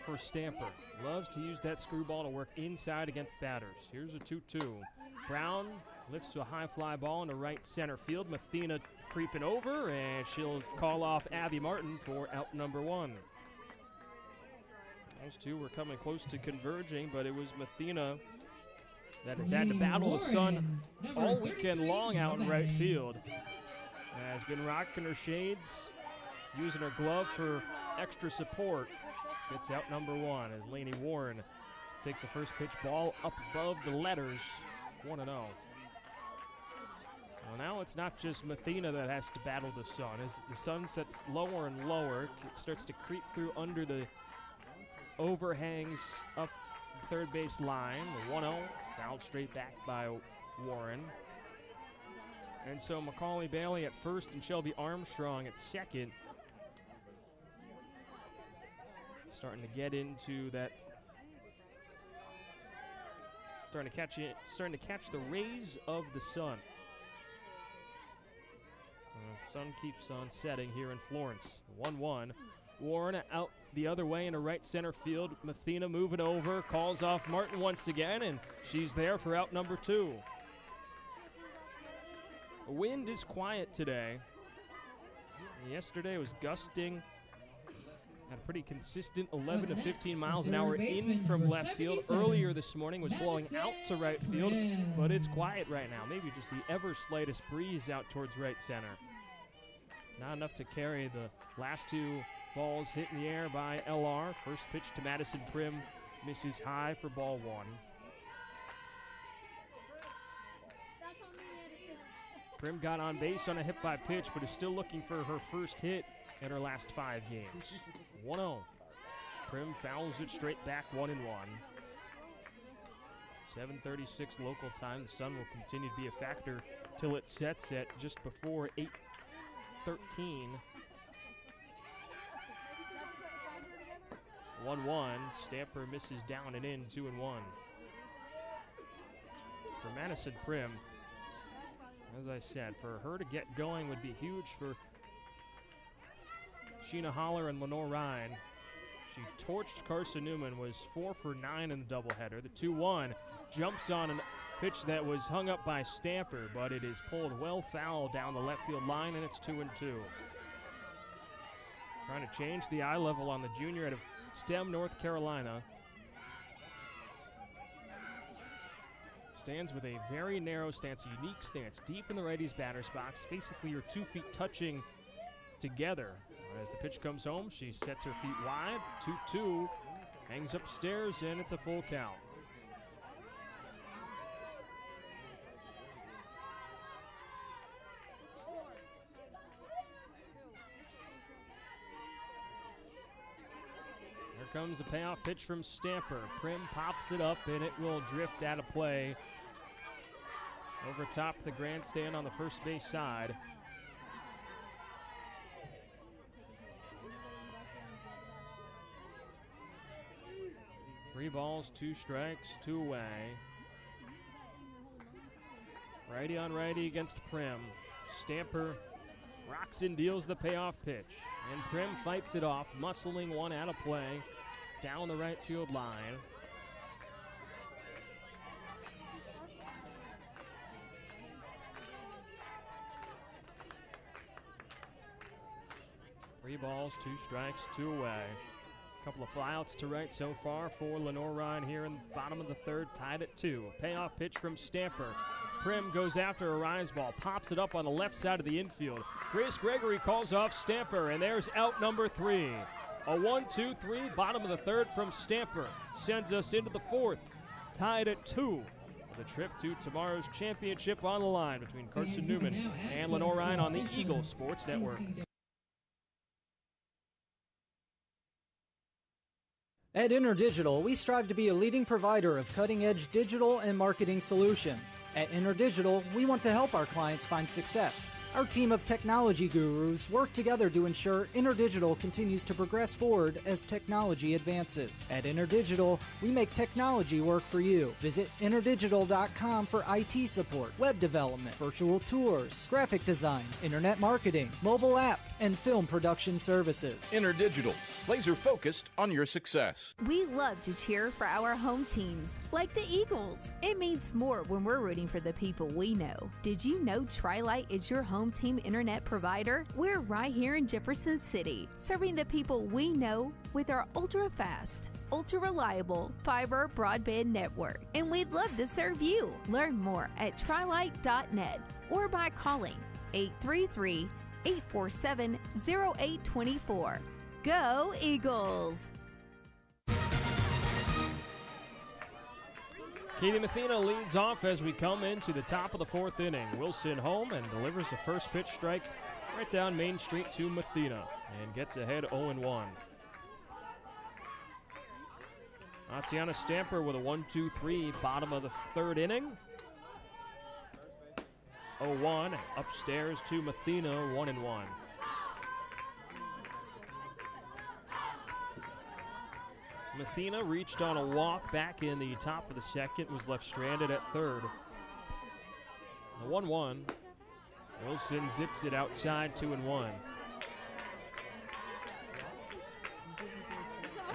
for Stamper. Loves to use that screwball to work inside against batters. Here's a 2-2. Brown lifts to a high fly ball into right center field. Mathena creeping over, and she'll call off Abby Martin for out number 1. Those two were coming close to converging, but it was Mathena that has had to battle the sun all weekend long out in right field. Has been rocking her shades, using her glove for extra support. Gets out number 1 as Laney Warren takes a first pitch ball up above the letters, 1-0. Well, now it's not just Mathena that has to battle the sun. As the sun sets lower and lower, it starts to creep through under the overhangs up the third base line. The 1-0, fouled straight back by Warren. And so Macaulay Bailey at first and Shelby Armstrong at second. Starting to get into that, starting to catch the rays of the sun. The sun keeps on setting here in Florence. 1-1. Warren out the other way into right center field. Mathena moving over, calls off Martin once again, and she's there for out number 2. The wind is quiet today. Yesterday was gusting at a pretty consistent 11 to 15 miles an hour in from left field. Earlier this morning was blowing out to right field, but it's quiet right now. Maybe just the ever slightest breeze out towards right center. Not enough to carry the last 2 balls hit in the air by LR. First pitch to Madison Prim misses high for ball 1. Prim got on base on a hit by pitch, but is still looking for her first hit in her last 5 games. 1-0. Prim fouls it straight back, 1-1. 7:36 local time. The sun will continue to be a factor till it sets at just before 8:13. 1-1. Stamper misses down and in, 2-1. For Madison Prim, as I said, for her to get going would be huge for Sheena Holler and Lenoir-Rhyne. She torched Carson-Newman, was 4 for 9 in the doubleheader. The 2-1 jumps on a pitch that was hung up by Stamper, but it is pulled well foul down the left field line, and it's 2-2. Trying to change the eye level on the junior out of Stem, North Carolina. Stands with a very narrow stance, a unique stance, deep in the righty's batter's box. Basically, your 2 feet touching together. As the pitch comes home, she sets her feet wide, 2-2, hangs upstairs, and it's a full count. Here comes a payoff pitch from Stamper. Prim pops it up, and it will drift out of play over top of the grandstand on the first base side. 3 balls, 2 strikes, 2 away. Righty on righty against Prim. Stamper rocks and deals the payoff pitch. And Prim fights it off, muscling one out of play down the right field line. Three balls, 2 strikes, 2 away. Couple of flyouts to right so far for Lenoir-Rhyne here in the bottom of the third, tied at 2. A payoff pitch from Stamper. Prim goes after a rise ball, pops it up on the left side of the infield. Grace Gregory calls off Stamper, and there's out number 3. A 1-2-3, bottom of the third from Stamper sends us into the fourth, tied at 2. The trip to tomorrow's championship on the line between Carson-Newman and Lenoir-Rhyne on the Eagle Sports Network. At InterDigital, we strive to be a leading provider of cutting-edge digital and marketing solutions. At InterDigital, we want to help our clients find success. Our team of technology gurus work together to ensure InterDigital continues to progress forward as technology advances. At InterDigital, we make technology work for you. Visit interdigital.com for IT support, web development, virtual tours, graphic design, internet marketing, mobile app, and film production services. InterDigital, laser focused on your success. We love to cheer for our home teams, like the Eagles. It means more when we're rooting for the people we know. Did you know Tri-Lite is your home team internet provider? We're right here in Jefferson City, serving the people we know with our ultra-fast, ultra-reliable fiber broadband network. And we'd love to serve you. Learn more at trilite.net or by calling 833-847-0824. Go Eagles! Katie Mathena leads off as we come into the top of the fourth inning. Wilson home and delivers the first pitch strike right down Main Street to Mathena and gets ahead 0-1. Tatiana Stamper with a 1-2-3 bottom of the third inning. 0-1 upstairs to Mathena, 1-1. Mathena reached on a walk back in the top of the second, was left stranded at third. The 1-1. Wilson zips it outside, 2-1.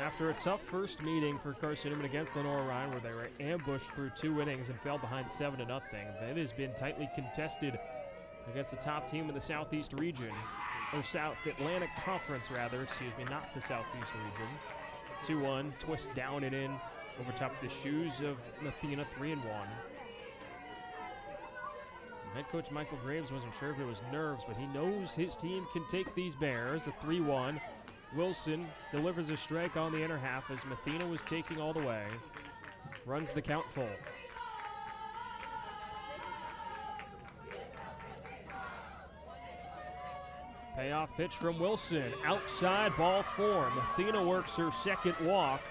After a tough first meeting for Carson-Newman against Lenoir-Rhyne, where they were ambushed through 2 innings and fell behind 7-0, it has been tightly contested against the top team in the Southeast region, or South Atlantic Conference rather, excuse me, not the Southeast region. 2-1, twist down and in over top of the shoes of Mathena, 3-1. Head coach Michael Graves wasn't sure if it was nerves, but he knows his team can take these Bears. A 3-1. Wilson delivers a strike on the inner half as Mathena was taking all the way. Runs the count full. Payoff pitch from Wilson. Outside, ball 4. Mathena works her second walk.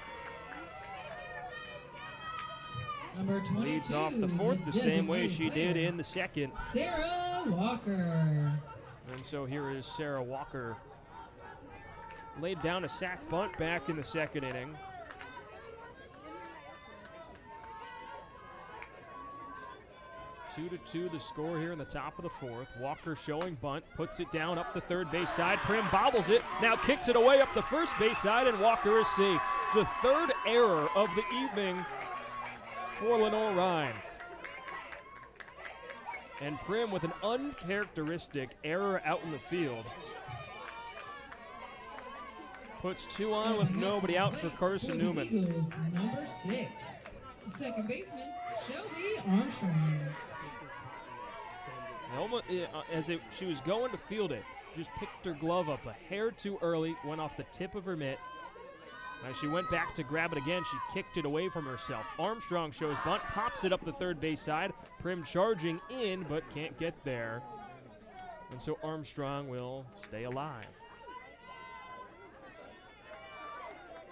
Number 22. Leads off the fourth the same way she did in the second. Sarah Walker. And so here is Sarah Walker. Laid down a sack bunt back in the second inning. 2-2 the score here in the top of the fourth. Walker showing bunt, puts it down up the third base side. Prim bobbles it, now kicks it away up the first base side, and Walker is safe. The third error of the evening for Lenoir-Rhyne. And Prim with an uncharacteristic error out in the field. Puts 2 on with nobody out for Carson-Newman. Eagles, number 6. The second baseman, Shelby Armstrong. She was going to field it, just picked her glove up a hair too early, went off the tip of her mitt. As she went back to grab it again, she kicked it away from herself. Armstrong shows bunt, pops it up the third base side. Prim charging in, but can't get there. And so Armstrong will stay alive.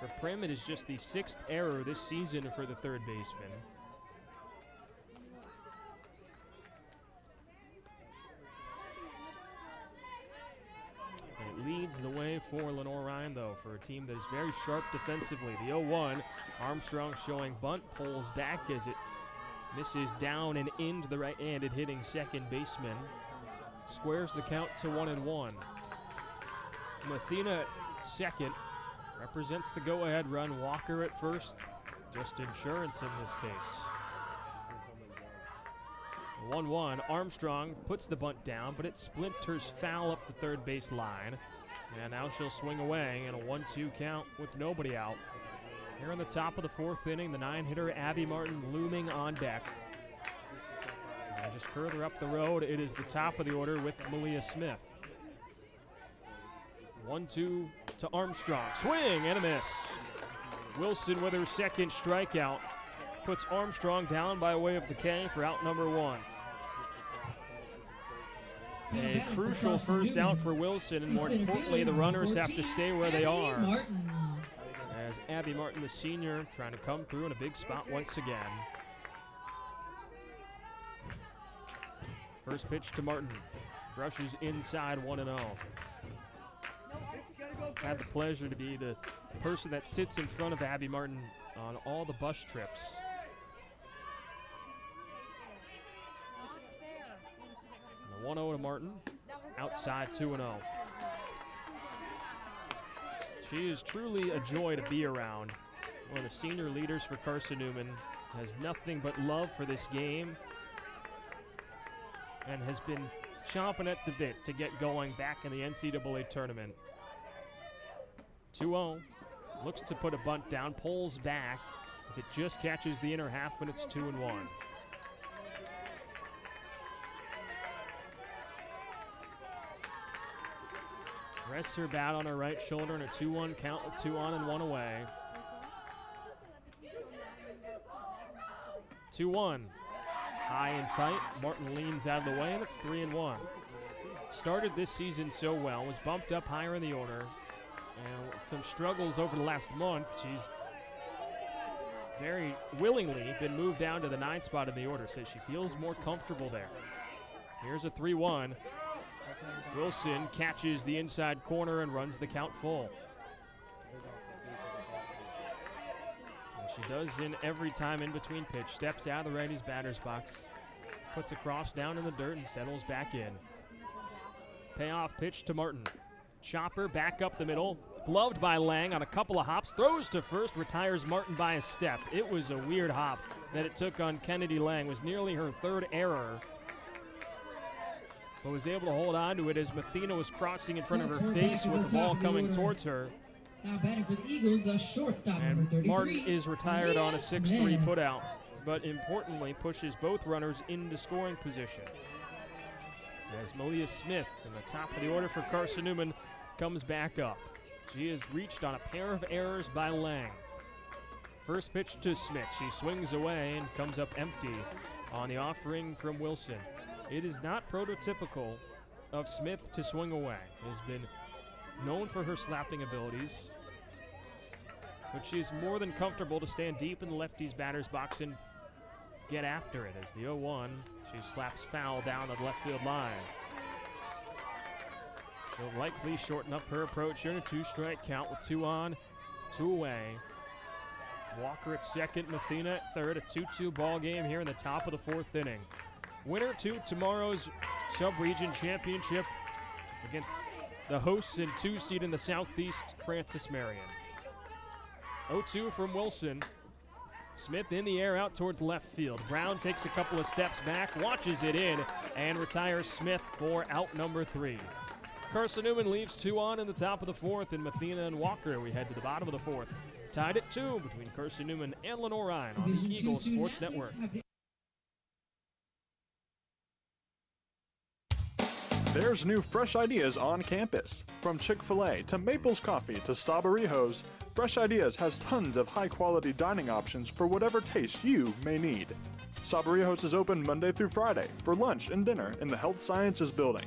For Prim, it is just the 6th error this season for the third baseman. It leads the way for Lenoir-Rhyne, though, for a team that is very sharp defensively. The 0-1, Armstrong showing bunt, pulls back as it misses down and into the right-handed hitting second baseman. Squares the count to 1-1. Mathena at second represents the go-ahead run. Walker at first, just insurance in this case. 1-1, Armstrong puts the bunt down, but it splinters foul up the third base line. And now she'll swing away in a 1-2 count with nobody out. Here in the top of the fourth inning, the 9-hitter Abby Martin looming on deck. And just further up the road, it is the top of the order with Malia Smith. 1-2 to Armstrong. Swing and a miss. Wilson with her second strikeout puts Armstrong down by way of the K for out number 1. A crucial first out for Wilson, and more importantly, the runners have to stay where they are. As Abby Martin, the senior, trying to come through in a big spot once again. First pitch to Martin. Brushes inside 1-0. Had the pleasure to be the person that sits in front of Abby Martin on all the bus trips. And the 1-0 to Martin, outside 2-0. She is truly a joy to be around. One of the senior leaders for Carson-Newman, has nothing but love for this game and has been chomping at the bit to get going back in the NCAA tournament. 2-0, looks to put a bunt down, pulls back as it just catches the inner half when it's 2-1. Rests her bat on her right shoulder in a 2-1 count with 2 on and 1 away. 2-1, high and tight. Martin leans out of the way, and it's 3-1. Started this season so well, was bumped up higher in the order, and with some struggles over the last month, she's very willingly been moved down to the 9th spot in the order. Says she feels more comfortable there. Here's a 3-1. Wilson catches the inside corner and runs the count full. And she does in every time in between pitch. Steps out of the righty's batter's box, puts a cross down in the dirt and settles back in. Payoff pitch to Martin. Chopper back up the middle, gloved by Lang on a couple of hops, throws to first, retires Martin by a step. It was a weird hop that it took on Kennedy Lang. It was nearly her 3rd error, but was able to hold on to it as Mathena was crossing in front of her face with the ball coming towards her. Now batting for the Eagles, the shortstop, and number 33. Martin is retired on a 6-3 putout, but importantly pushes both runners into scoring position. As Malia Smith in the top of the order for Carson-Newman comes back up. She has reached on a pair of errors by Lang. First pitch to Smith. She swings away and comes up empty on the offering from Wilson. It is not prototypical of Smith to swing away. Has been known for her slapping abilities, but she's more than comfortable to stand deep in the lefty's batter's box and get after it as the 0-1. She slaps foul down the left field line. She'll likely shorten up her approach here in a 2-strike count with 2 on, 2 away. Walker at second, Mathena at third. A 2-2 ball game here in the top of the 4th inning. Winner to tomorrow's sub-region championship against the hosts and 2 seed in the Southeast, Francis Marion. 0-2 from Wilson. Smith in the air out towards left field. Brown takes a couple of steps back, watches it in, and retires Smith for out number 3. Carson-Newman leaves 2 on in the top of the 4th, and Mathena and Walker, we head to the bottom of the 4th. Tied at 2 between Carson-Newman and Lenoir-Rhyne on the Eagle Sports Network. There's new fresh ideas on campus. From Chick-fil-A to Maples Coffee to Sabarijos, Fresh Ideas has tons of high-quality dining options for whatever taste you may need. Sabarijos is open Monday through Friday for lunch and dinner in the Health Sciences Building.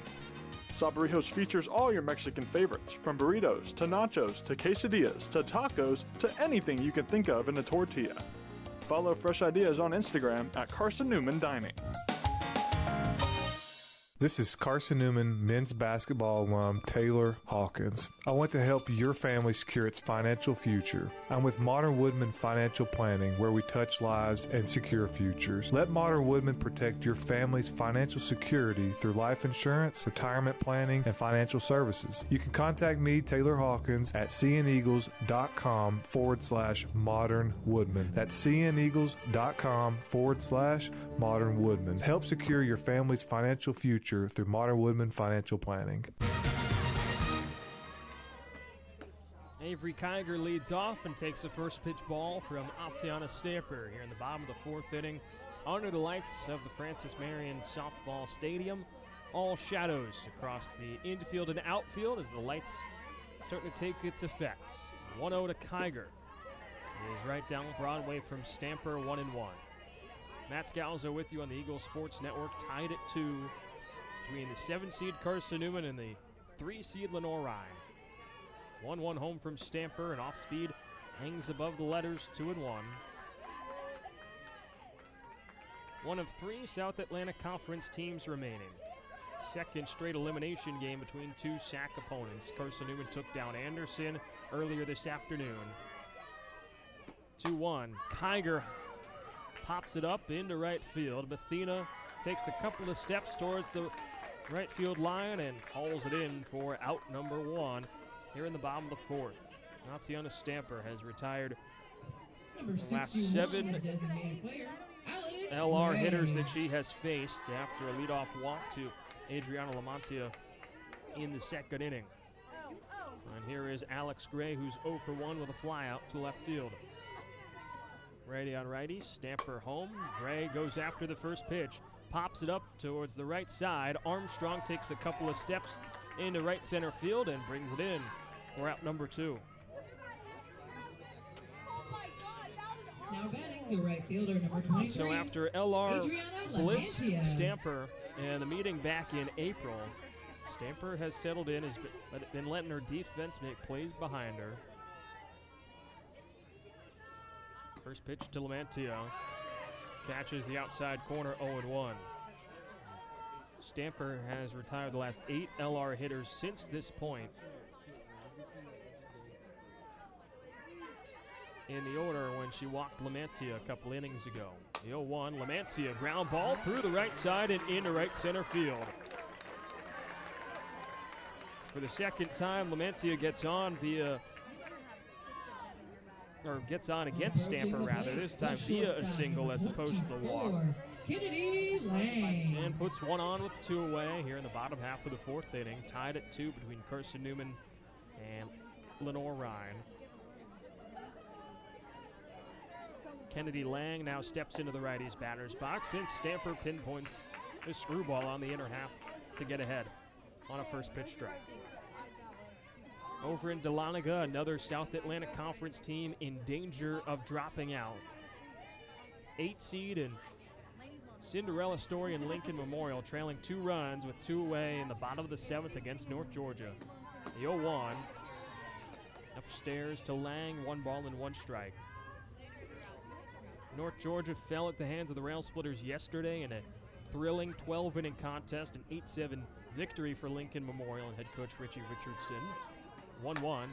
Sabarijos features all your Mexican favorites, from burritos to nachos to quesadillas to tacos to anything you can think of in a tortilla. Follow Fresh Ideas on Instagram at Carson-Newman Dining. This is Carson-Newman men's basketball alum Taylor Hawkins. I want to help your family secure its financial future. I'm with Modern Woodman Financial Planning, where we touch lives and secure futures. Let Modern Woodman protect your family's financial security through life insurance, retirement planning, and financial services. You can contact me, Taylor Hawkins, at cneagles.com/Modern Woodman. That's cneagles.com/Modern Woodman. Help secure your family's financial future through Modern Woodman Financial Planning. Avery Kiger leads off and takes the first pitch ball from Atiana Stamper here in the bottom of the 4th inning. Under the lights of the Francis Marion Softball Stadium, all shadows across the infield and outfield as the lights starting to take its effect. 1-0 to Kiger. He is right down Broadway from Stamper, 1-1. Matt Scalzo with you on the Eagle Sports Network, tied at 2 between the 7-seed Carson-Newman and the 3-seed Lenoir-Rhyne. 1-1 home from Stamper, and off speed hangs above the letters, 2-1. One of 3 South Atlantic Conference teams remaining. Second straight elimination game between 2 SAC opponents. Carson-Newman took down Anderson earlier this afternoon. 2-1. Kiger pops it up into right field. Mathena takes a couple of steps towards the right field line and hauls it in for out number 1 here in the bottom of the 4th. Atiana Stamper has retired the last 7 LR hitters that she has faced after a leadoff walk to Adriana Lamantia in the 2nd inning. And here is Alex Gray, who's 0 for 1 with a fly out to left field. Righty on righty, Stamper home. Gray goes after the first pitch, pops it up towards the right side. Armstrong takes a couple of steps into right center field and brings it in for out number 2. Now batting the right fielder, number 23. So after LR Adriana blitzed Lamantia. Stamper and the meeting back in April, Stamper has settled in, has been letting her defense make plays behind her. First pitch to Lamantia. Catches the outside corner, 0-1. Stamper has retired the last 8 LR hitters since this point. In the order when she walked Lamantia a couple innings ago. The 0-1, Lamantia ground ball through the right side and into right center field. For the second time, Lamantia gets on against Stamper rather, this time via a single as opposed to the walk. Kennedy Lang. And puts 1 on with 2 away here in the bottom half of the 4th inning, tied at 2 between Carson-Newman and Lenoir-Rhyne. Kennedy Lang now steps into the righty's batter's box, and Stamper pinpoints a screwball on the inner half to get ahead on a first pitch strike. Over in Dahlonega, another South Atlantic Conference team in danger of dropping out. 8 seed and Cinderella Story and Lincoln Memorial trailing 2 runs with 2 away in the bottom of the 7th against North Georgia. The 0-1 upstairs to Lang, 1 ball and 1 strike. North Georgia fell at the hands of the Rail Splitters yesterday in a thrilling 12-inning contest, an 8-7 victory for Lincoln Memorial and head coach Richie Richardson. 1-1.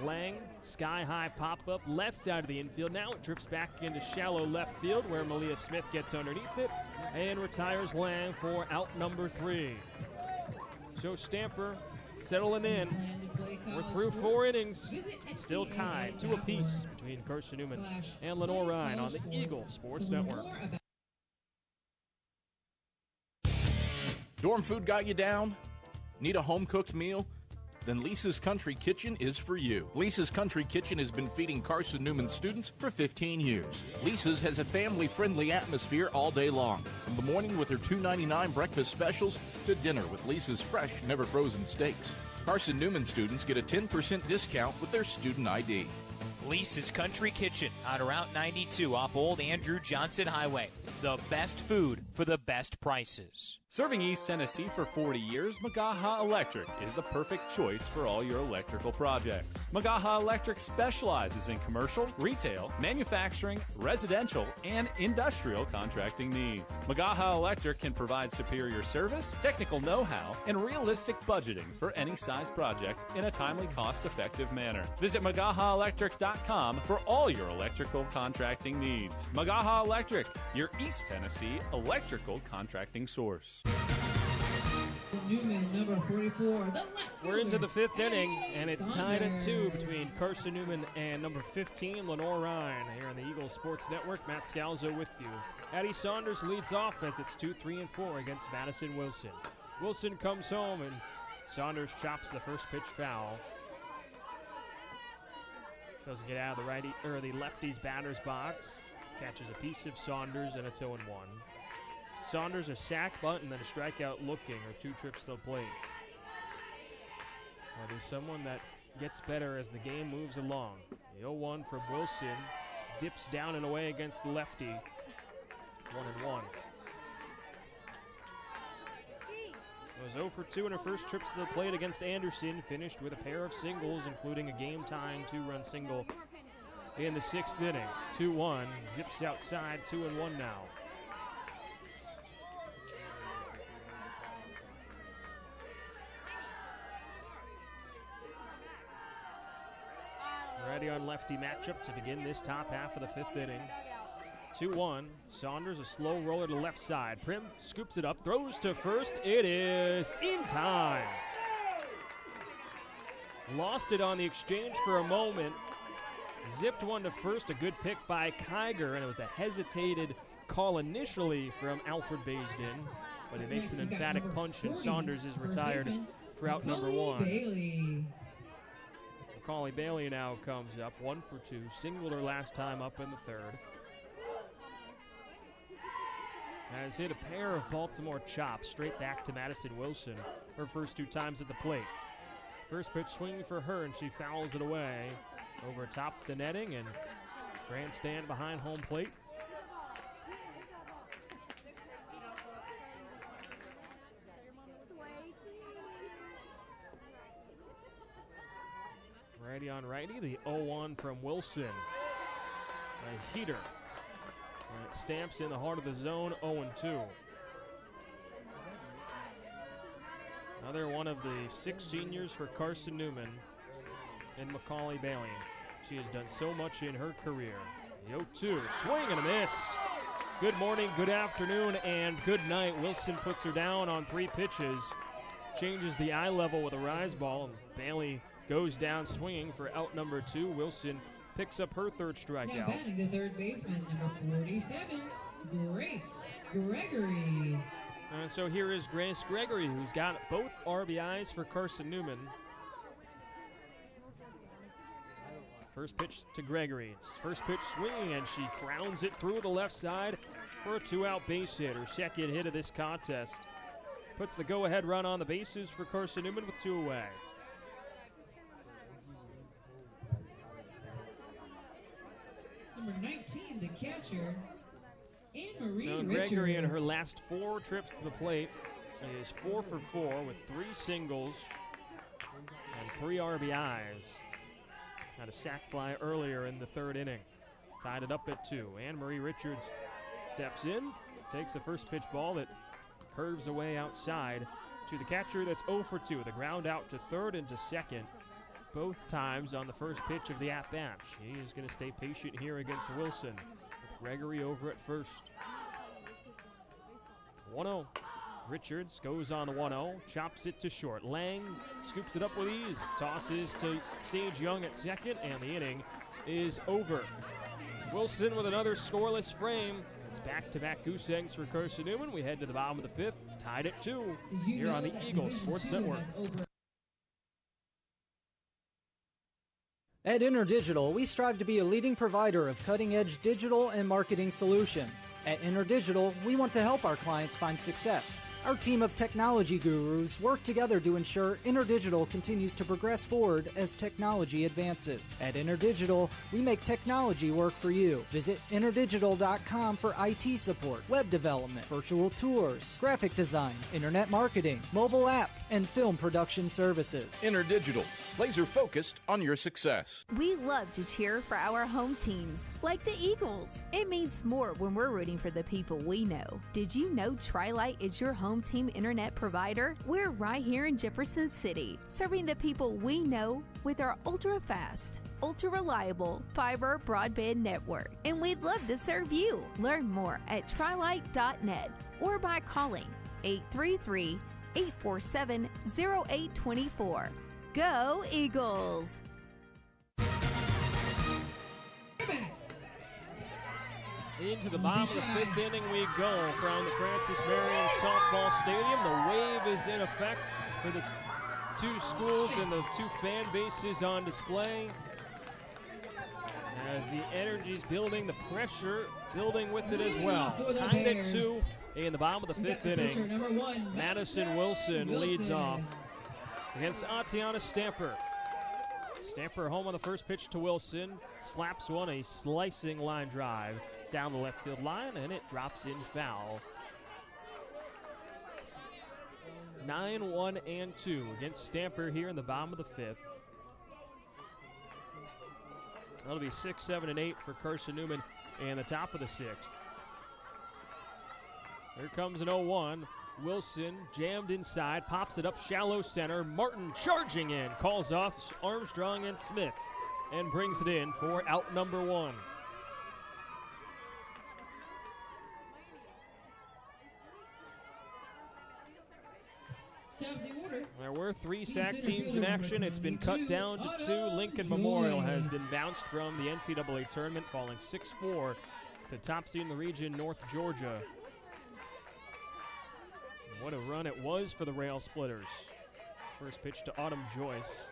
Lang, sky-high pop-up, left side of the infield. Now it drifts back into shallow left field where Malia Smith gets underneath it and retires Lang for out number 3. So Stamper settling in. We're through 4 innings. Still tied 2 apiece between Carson-Newman and Lenoir-Rhyne on the Eagle Sports Network. Dorm food got you down? Need a home-cooked meal? Then Lisa's Country Kitchen is for you. Lisa's Country Kitchen has been feeding Carson-Newman students for 15 years. Lisa's has a family-friendly atmosphere all day long, from the morning with their $2.99 breakfast specials to dinner with Lisa's fresh, never-frozen steaks. Carson-Newman students get a 10% discount with their student ID. Lisa's Country Kitchen on Route 92 off Old Andrew Johnson Highway. The best food for the best prices. Serving East Tennessee for 40 years, Magaha Electric is the perfect choice for all your electrical projects. Magaha Electric specializes in commercial, retail, manufacturing, residential, and industrial contracting needs. Magaha Electric can provide superior service, technical know-how, and realistic budgeting for any size project in a timely, cost-effective manner. Visit MagahaElectric.com for all your electrical contracting needs. Magaha Electric, your East Tennessee electrical contracting source. Newman, number 44, the left We're into the 5th inning, and it's tied at 2 between Carson-Newman and number 15, Lenoir-Rhyne. Here on the Eagle Sports Network, Matt Scalzo with you. Addie Saunders leads off as it's 2-3-4 against Madison Wilson. Wilson comes home, and Saunders chops the first pitch foul. Doesn't get out of the lefty's batter's box. Catches a piece of Saunders, and it's 0-1. Saunders a sack bunt and then a strikeout looking, or 2 trips to the plate. Well, there's someone that gets better as the game moves along. The 0-1 from Wilson dips down and away against the lefty. 1-1. Was 0 for 2 in her first trips to the plate against Anderson. Finished with a pair of singles, including a game-tying 2-run single in the 6th inning. 2-1, zips outside, 2-1 now. Ready on lefty matchup to begin this top half of the 5th inning. 2-1, Saunders a slow roller to left side. Prim scoops it up, throws to first. It is in time. Lost it on the exchange for a moment. Zipped one to first, a good pick by Kiger, and it was a hesitated call initially from Alfred Baisden, but he makes an emphatic punch, and Saunders is retired for out number 1. Macaulay Bailey now comes up, 1 for 2, singled her last time up in the 3rd. Has hit a pair of Baltimore chops straight back to Madison Wilson, her first 2 times at the plate. First pitch swinging for her, and she fouls it away over top the netting and grandstand behind home plate. Righty on righty, the 0-1 from Wilson. A heater. And it stamps in the heart of the zone, 0-2. Another one of the 6 seniors for Carson-Newman in Macaulay Bailey. She has done so much in her career. The 0-2, swing and a miss. Good morning, good afternoon, and good night. Wilson puts her down on 3 pitches. Changes the eye level with a rise ball, and Bailey goes down swinging for out number 2. Wilson picks up her 3rd strikeout. Now batting the 3rd baseman, number 47, Grace Gregory. And so here is Grace Gregory, who's got both RBIs for Carson-Newman. First pitch to Gregory. First pitch swinging, and she crowns it through the left side for a 2-out base hit. Her 2nd hit of this contest. Puts the go-ahead run on the bases for Carson-Newman with 2 away. Number 19, the catcher, Anne-Marie So Richards. Gregory in her last 4 trips to the plate is 4 for 4 with 3 singles and 3 RBIs. Had a sac fly earlier in the 3rd inning. tied it up at 2. Anne-Marie Richards steps in, takes the first pitch ball that curves away outside to the catcher. That's 0 for 2. The ground out to third and to second, both times on the first pitch of the at-bat. She is going to stay patient here against Wilson, with Gregory over at first. 1-0. Richards goes on the 1-0, chops it to short. Lang scoops it up with ease, tosses to Sage Young at second, and the inning is over. Wilson with another scoreless frame. It's back-to-back goose eggs for Carson-Newman. We head to the bottom of the 5th, tied at 2 here on the Eagles Sports Network. At InterDigital, we strive to be a leading provider of cutting-edge digital and marketing solutions. At InterDigital, we want to help our clients find success. Our team of technology gurus work together to ensure InterDigital continues to progress forward as technology advances. At InterDigital, we make technology work for you. Visit interdigital.com for IT support, web development, virtual tours, graphic design, internet marketing, mobile app, and film production services. InterDigital, laser focused on your success. We love to cheer for our home teams, like the Eagles. It means more when we're rooting for the people we know. Did you know Tri-Lite is your home team internet provider? We're right here in Jefferson City, serving the people we know with our ultra-fast, ultra-reliable fiber broadband network. And we'd love to serve you. Learn more at trilite.net or by calling 833-847-0824. Go Eagles! Into the bottom of the 5th inning we go from the Francis Marion Softball Stadium. The wave is in effect for the two schools and the two fan bases on display. As the energy's building, the pressure building with it as well. Tied at 2 in the bottom of the 5th inning. Madison Wilson leads off against Atiana Stamper. Stamper home on the first pitch to Wilson. Slaps one, a slicing line drive down the left field line, and it drops in foul. 9-1-2 against Stamper here in the bottom of the 5th. That'll be 6, 7, and 8 for Carson-Newman and the top of the 6th. Here comes an 0-1. Wilson jammed inside, pops it up shallow center. Martin charging in, calls off Armstrong and Smith, and brings it in for out number 1. There were 3 SAC teams in action. It's been cut down to 2. Lincoln Memorial has been bounced from the NCAA tournament, falling 6-4 to top seed in the region, North Georgia. What a run it was for the Rail Splitters. First pitch to Autumn Joyce.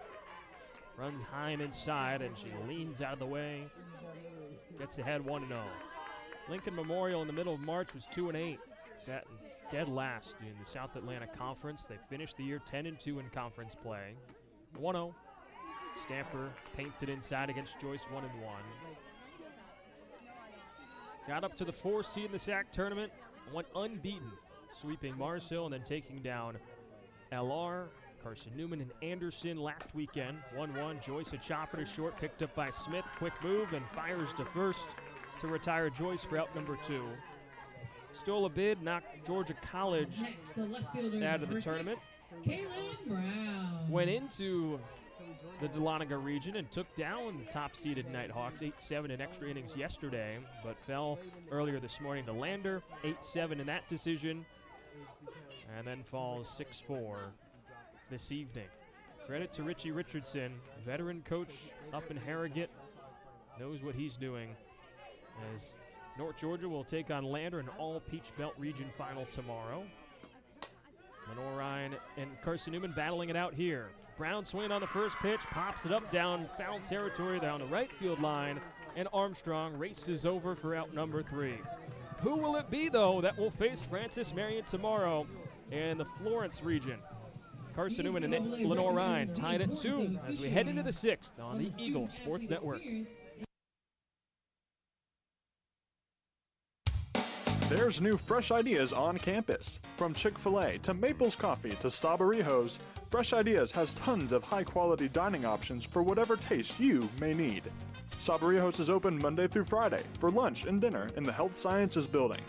Runs high and inside, and she leans out of the way. Gets ahead 1-0. Lincoln Memorial in the middle of March was 2-8. Sat dead last in the South Atlantic Conference. They finished the year 10-2 in conference play. 1-0. Stamper paints it inside against Joyce 1-1. Got up to the 4 seed in the SAC tournament. Went unbeaten, sweeping Mars Hill and then taking down LR, Carson-Newman, and Anderson last weekend. 1-1. Joyce a chopper to short, picked up by Smith. Quick move and fires to first to retire Joyce for out number 2. Stole a bid, knocked Georgia College out of the tournament. Kaylin Brown went into the Dahlonega region and took down the top-seeded Nighthawks 8-7 in extra innings yesterday, but fell earlier this morning to Lander, 8-7 in that decision, and then falls 6-4 this evening. Credit to Richie Richardson, veteran coach up in Harrogate, knows what he's doing, as North Georgia will take on Lander in all Peach Belt region final tomorrow. Lenoir-Rhyne and Carson-Newman battling it out here. Brown swinging on the first pitch, pops it up down foul territory down the right field line, and Armstrong races over for out number 3. Who will it be, though, that will face Francis Marion tomorrow in the Florence region? Carson-Newman and Lenoir-Rhyne tied at 2 as we head into the 6th on the Eagle Sports Network. There's new fresh ideas on campus. From Chick-fil-A to Maples Coffee to Sabarijos, Fresh Ideas has tons of high-quality dining options for whatever taste you may need. Sabarijos is open Monday through Friday for lunch and dinner in the Health Sciences Building.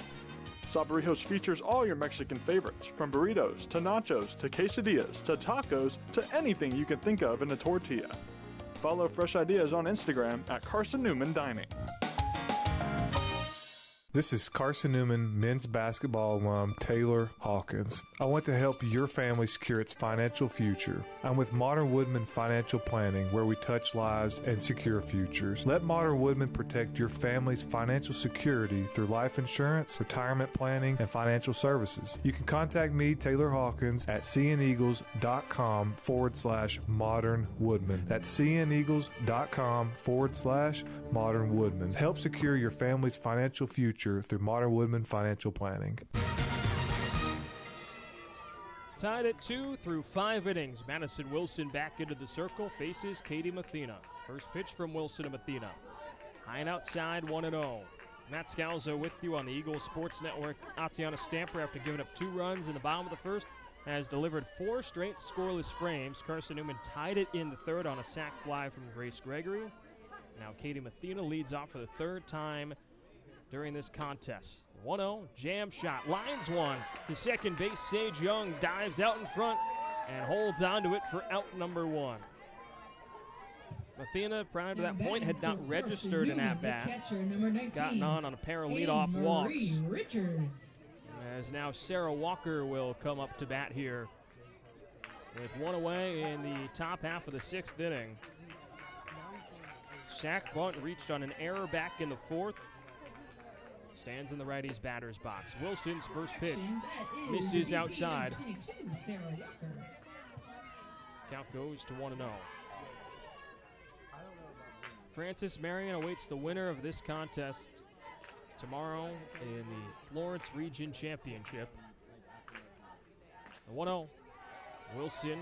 Sabarijos features all your Mexican favorites, from burritos to nachos to quesadillas to tacos to anything you can think of in a tortilla. Follow Fresh Ideas on Instagram at Carson-Newman Dining. This is Carson-Newman men's basketball alum Taylor Hawkins. I want to help your family secure its financial future. I'm with Modern Woodman Financial Planning, where we touch lives and secure futures. Let Modern Woodman protect your family's financial security through life insurance, retirement planning, and financial services. You can contact me, Taylor Hawkins, at cneagles.com/Modern Woodman. That's cneagles.com/Modern Woodman. Help secure your family's financial future through Modern Woodman Financial Planning. Tied at 2 through 5 innings. Madison Wilson back into the circle, faces Katie Mathena. First pitch from Wilson to Mathena. High and outside, 1-0. Matt Scalzo with you on the Eagles Sports Network. Atiana Stamper, after giving up 2 runs in the bottom of the first, has delivered 4 straight scoreless frames. Carson-Newman tied it in the third on a sac fly from Grace Gregory. Now Katie Mathena leads off for the third time during this contest. 1-0, jam shot, lines one to second base. Sage Young dives out in front and holds on to it for out number 1. Mathena, prior to that point, had not registered an at-bat. Gotten on a pair of leadoff walks. As now Sarah Walker will come up to bat here with 1 away in the top half of the 6th inning. Sack bunt reached on an error back in the 4th. Stands in the righty's batter's box. Wilson's first pitch misses outside. Count goes to 1-0. Francis Marion awaits the winner of this contest tomorrow in the Florence Region Championship. 1-0. Wilson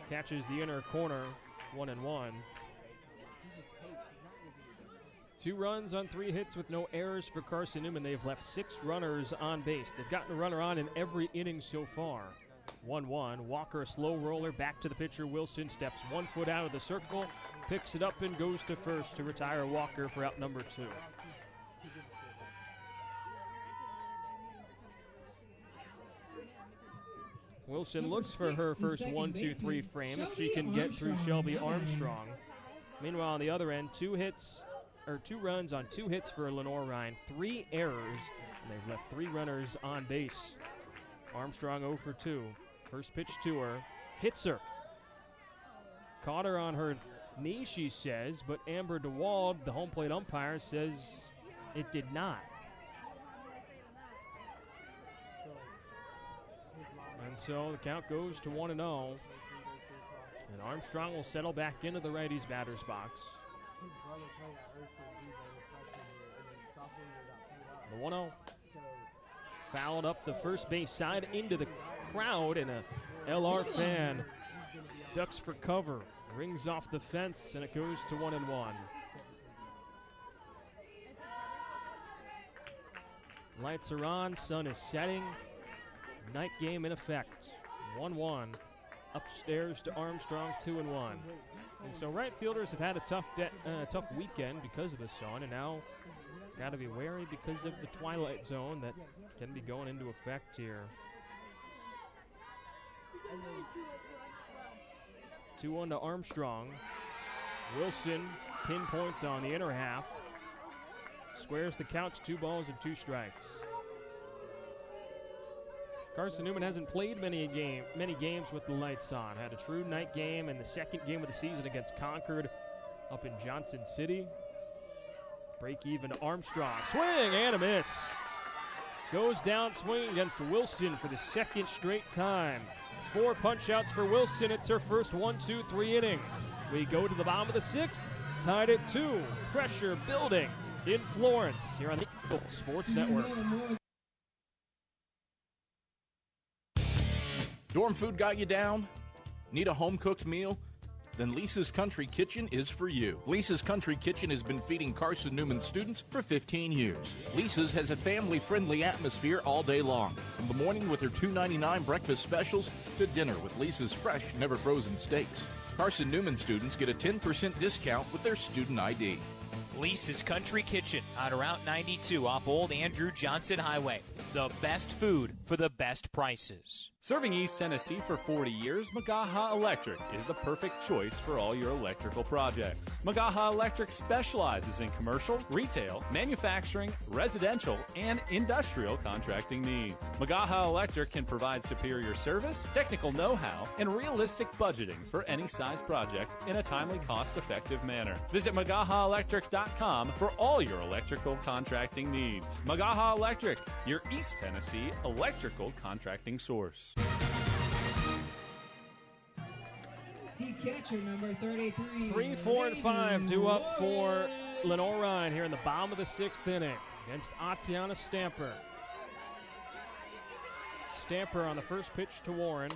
catches the inner corner, 1-1. 2 runs on 3 hits with no errors for Carson-Newman. They've left 6 runners on base. They've gotten a runner on in every inning so far. 1-1. Walker, a slow roller, back to the pitcher. Wilson steps 1 foot out of the circle, picks it up and goes to first to retire Walker for out number 2. Wilson looks for her first 1-2-3 frame if she can get through Shelby Armstrong. Meanwhile, on the other end, 2 runs on 2 hits for Lenoir-Rhyne, 3 errors, and they've left 3 runners on base. Armstrong 0 for 2. First pitch to her, hits her. Caught her on her knee, she says, but Amber DeWald, the home plate umpire, says it did not. And so the count goes to 1-0. And Armstrong will settle back into the righty's batter's box. The 1-0. Fouled up the first base side into the crowd, and a LR fan ducks for cover. Rings off the fence, and it goes to 1-1. Lights are on, sun is setting. Night game in effect. 1-1. Upstairs to Armstrong, 2-1. And so right fielders have had a tough weekend because of the sun, and now got to be wary because of the twilight zone that can be going into effect here. 2-1 to Armstrong. Wilson pinpoints on the inner half. Squares the count to 2 balls and 2 strikes. Carson-Newman hasn't played many games with the lights on. Had a true night game in the second game of the season against Concord up in Johnson City. Break even to Armstrong. Swing and a miss. Goes down swinging against Wilson for the second straight time. 4 punch-outs for Wilson. It's her first 1-2-3 inning. We go to the bottom of the 6th. Tied at 2. Pressure building in Florence here on the Eagles Sports Network. Dorm food got you down? Need a home-cooked meal? then Lisa's Country Kitchen is for you. Lisa's Country Kitchen has been feeding Carson-Newman students for 15 years. Lisa's has a family-friendly atmosphere all day long, from the morning with their $2.99 breakfast specials to dinner with Lisa's fresh, never-frozen steaks. Carson-Newman students get a 10% discount with their student ID. Lisa's Country Kitchen on Route 92 off Old Andrew Johnson Highway. The best food for the best prices. Serving East Tennessee for 40 years, Magaha Electric is the perfect choice for all your electrical projects. Magaha Electric specializes in commercial, retail, manufacturing, residential, and industrial contracting needs. Magaha Electric can provide superior service, technical know-how, and realistic budgeting for any size project in a timely, cost-effective manner. Visit MagahaElectric.com for all your electrical contracting needs. Magaha Electric, your East Tennessee electrical contracting source. The catcher, number 33. 3, 4, and 5 due up for Lenoir-Rhyne here in the bottom of the 6th inning against Atiana Stamper. Stamper on the first pitch to Warren.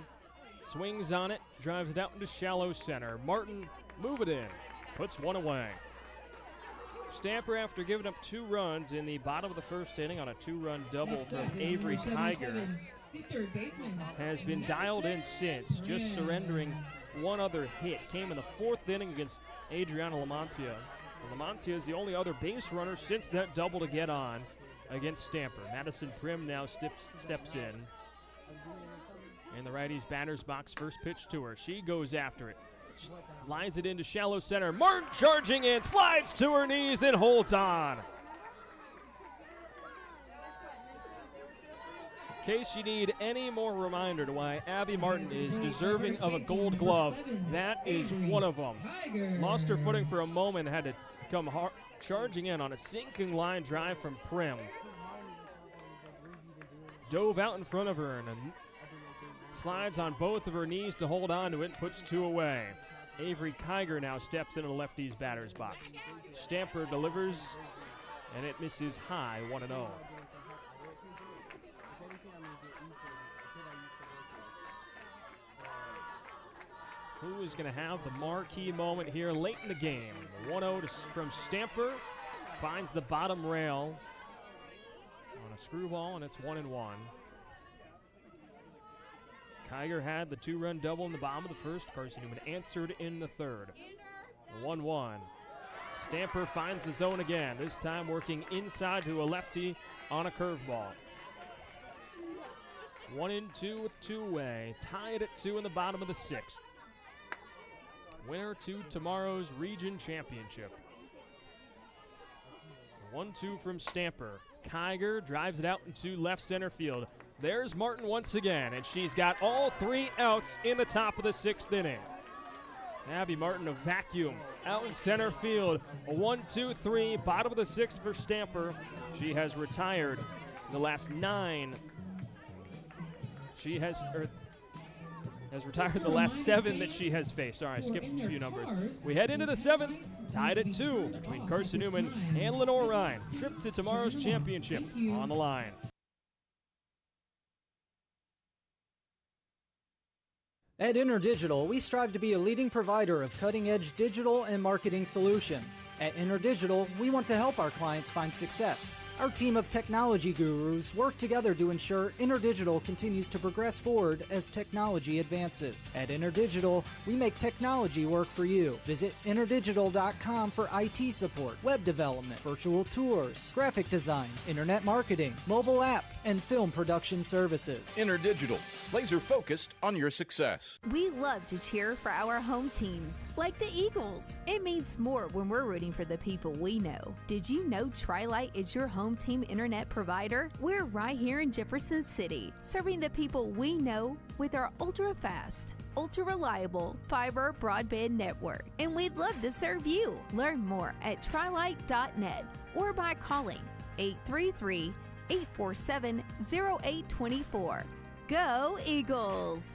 Swings on it, drives it out into shallow center. Martin move it in, puts one away. Stamper, after giving up 2 runs in the bottom of the 1st inning on a 2-run double from Avery Kiger, has been dialed in since, just surrendering one other hit. Came in the 4th inning against Adriana Lamontia. Lamontia is the only other base runner since that double to get on against Stamper. Madison Prim now steps in the righty's batter's box. First pitch to her. She goes after it. Lines it into shallow center. Martin charging in, slides to her knees and holds on. In case you need any more reminder to why Abby Martin is deserving of a gold glove, that is one of them. Lost her footing for a moment, had to come charging in on a sinking line drive from Prim. Dove out in front of her and slides on both of her knees to hold on to it, puts 2 away. Avery Kiger now steps into the lefty's batter's box. Stamper delivers, and it misses high, 1-0. Who is going to have the marquee moment here late in the game? 1-0 from Stamper, finds the bottom rail on a screwball, and it's 1-1. Kiger had the 2-run double in the bottom of the 1st. Carson-Newman answered in the 3rd. 1-1. Stamper finds the zone again, this time working inside to a lefty on a curveball. 1-2 with 2 away. Tied at 2 in the bottom of the 6th. Winner to tomorrow's region championship. 1-2 from Stamper. Kiger drives it out into left center field. There's Martin once again, and she's got all 3 outs in the top of the 6th inning. Abby Martin, a vacuum out in center field. A 1-2-3, bottom of the 6th for Stamper. She has retired the last 9. She has retired the last 7 that she has faced. Sorry, I skipped a few numbers. We head into the 7th, tied at 2 between Carson-Newman and Lenoir-Rhyne. Trip to tomorrow's championship on the line. At InterDigital, we strive to be a leading provider of cutting-edge digital and marketing solutions. At InterDigital, we want to help our clients find success. Our team of technology gurus work together to ensure InterDigital continues to progress forward as technology advances. At InterDigital, we make technology work for you. Visit interdigital.com for IT support, web development, virtual tours, graphic design, internet marketing, mobile app, and film production services. InterDigital, laser focused on your success. We love to cheer for our home teams, like the Eagles. It means more when we're rooting for the people we know. Did you know Tri-Lite is your home team internet provider? We're right here in Jefferson City, serving the people we know with our ultra-fast, ultra-reliable fiber broadband network. And we'd love to serve you. Learn more at trilite.net or by calling 833-847-0824. Go Eagles!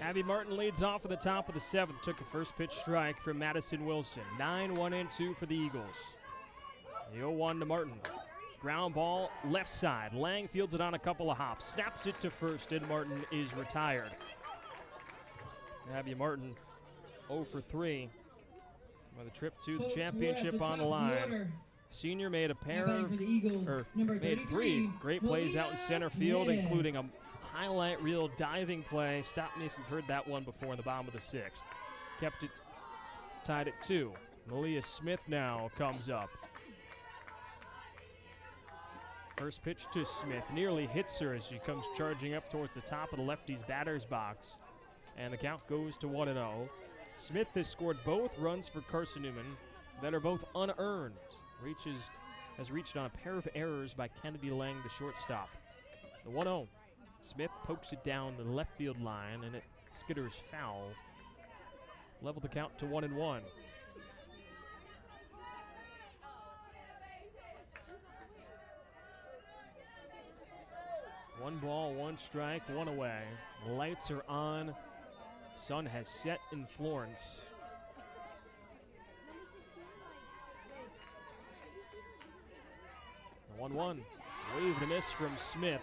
Abby Martin leads off at the top of the 7th. Took a first pitch strike from Madison Wilson. 9-1-2 for the Eagles. The 0-1 to Martin. Ground ball left side. Lang fields it on a couple of hops. Snaps it to first, and Martin is retired. Abby Martin 0 for 3 with a trip to the Folks, championship we're at on the the top of the line. order. Senior made a pair Batting of, for the Eagles, number made 33, three great plays out in center field, Smith. including a highlight reel diving play. Stop me if you've heard that one before in the bottom of the 6th. Kept it tied at 2. Malia Smith now comes up. First pitch to Smith, nearly hits her as she comes charging up towards the top of the lefty's batter's box. And the count goes to 1-0. Smith has scored both runs for Carson-Newman that are both unearned. Has reached on a pair of errors by Kennedy Lang, the shortstop. The 1-0. Smith pokes it down the left field line, and it skitters foul. Level the count to 1-1. One ball, one strike, one away. Lights are on. Sun has set in Florence. 1-1. Wave and a miss from Smith.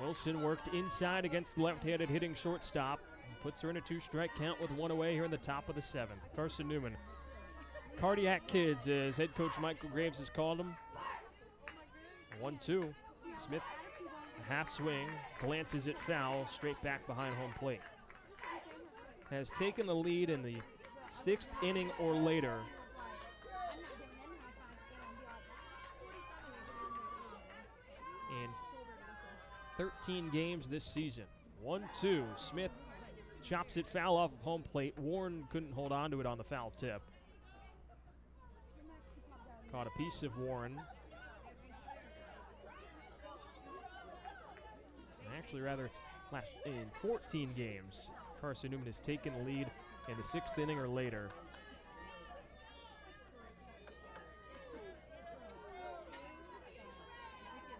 Wilson worked inside against the left-handed hitting shortstop. Puts her in a 2-strike count with 1 away here in the top of the 7th. Carson-Newman. Cardiac kids, as head coach Michael Graves has called them. 1-2. Smith, a half swing, glances at foul, straight back behind home plate. Has taken the lead in the 6th inning or later. In 13 games this season. 1-2. Smith chops it foul off of home plate. Warren couldn't hold on to it on the foul tip. Caught a piece of Warren. Actually, rather, it's in 14 games. Carson-Newman has taken the lead in the 6th inning or later.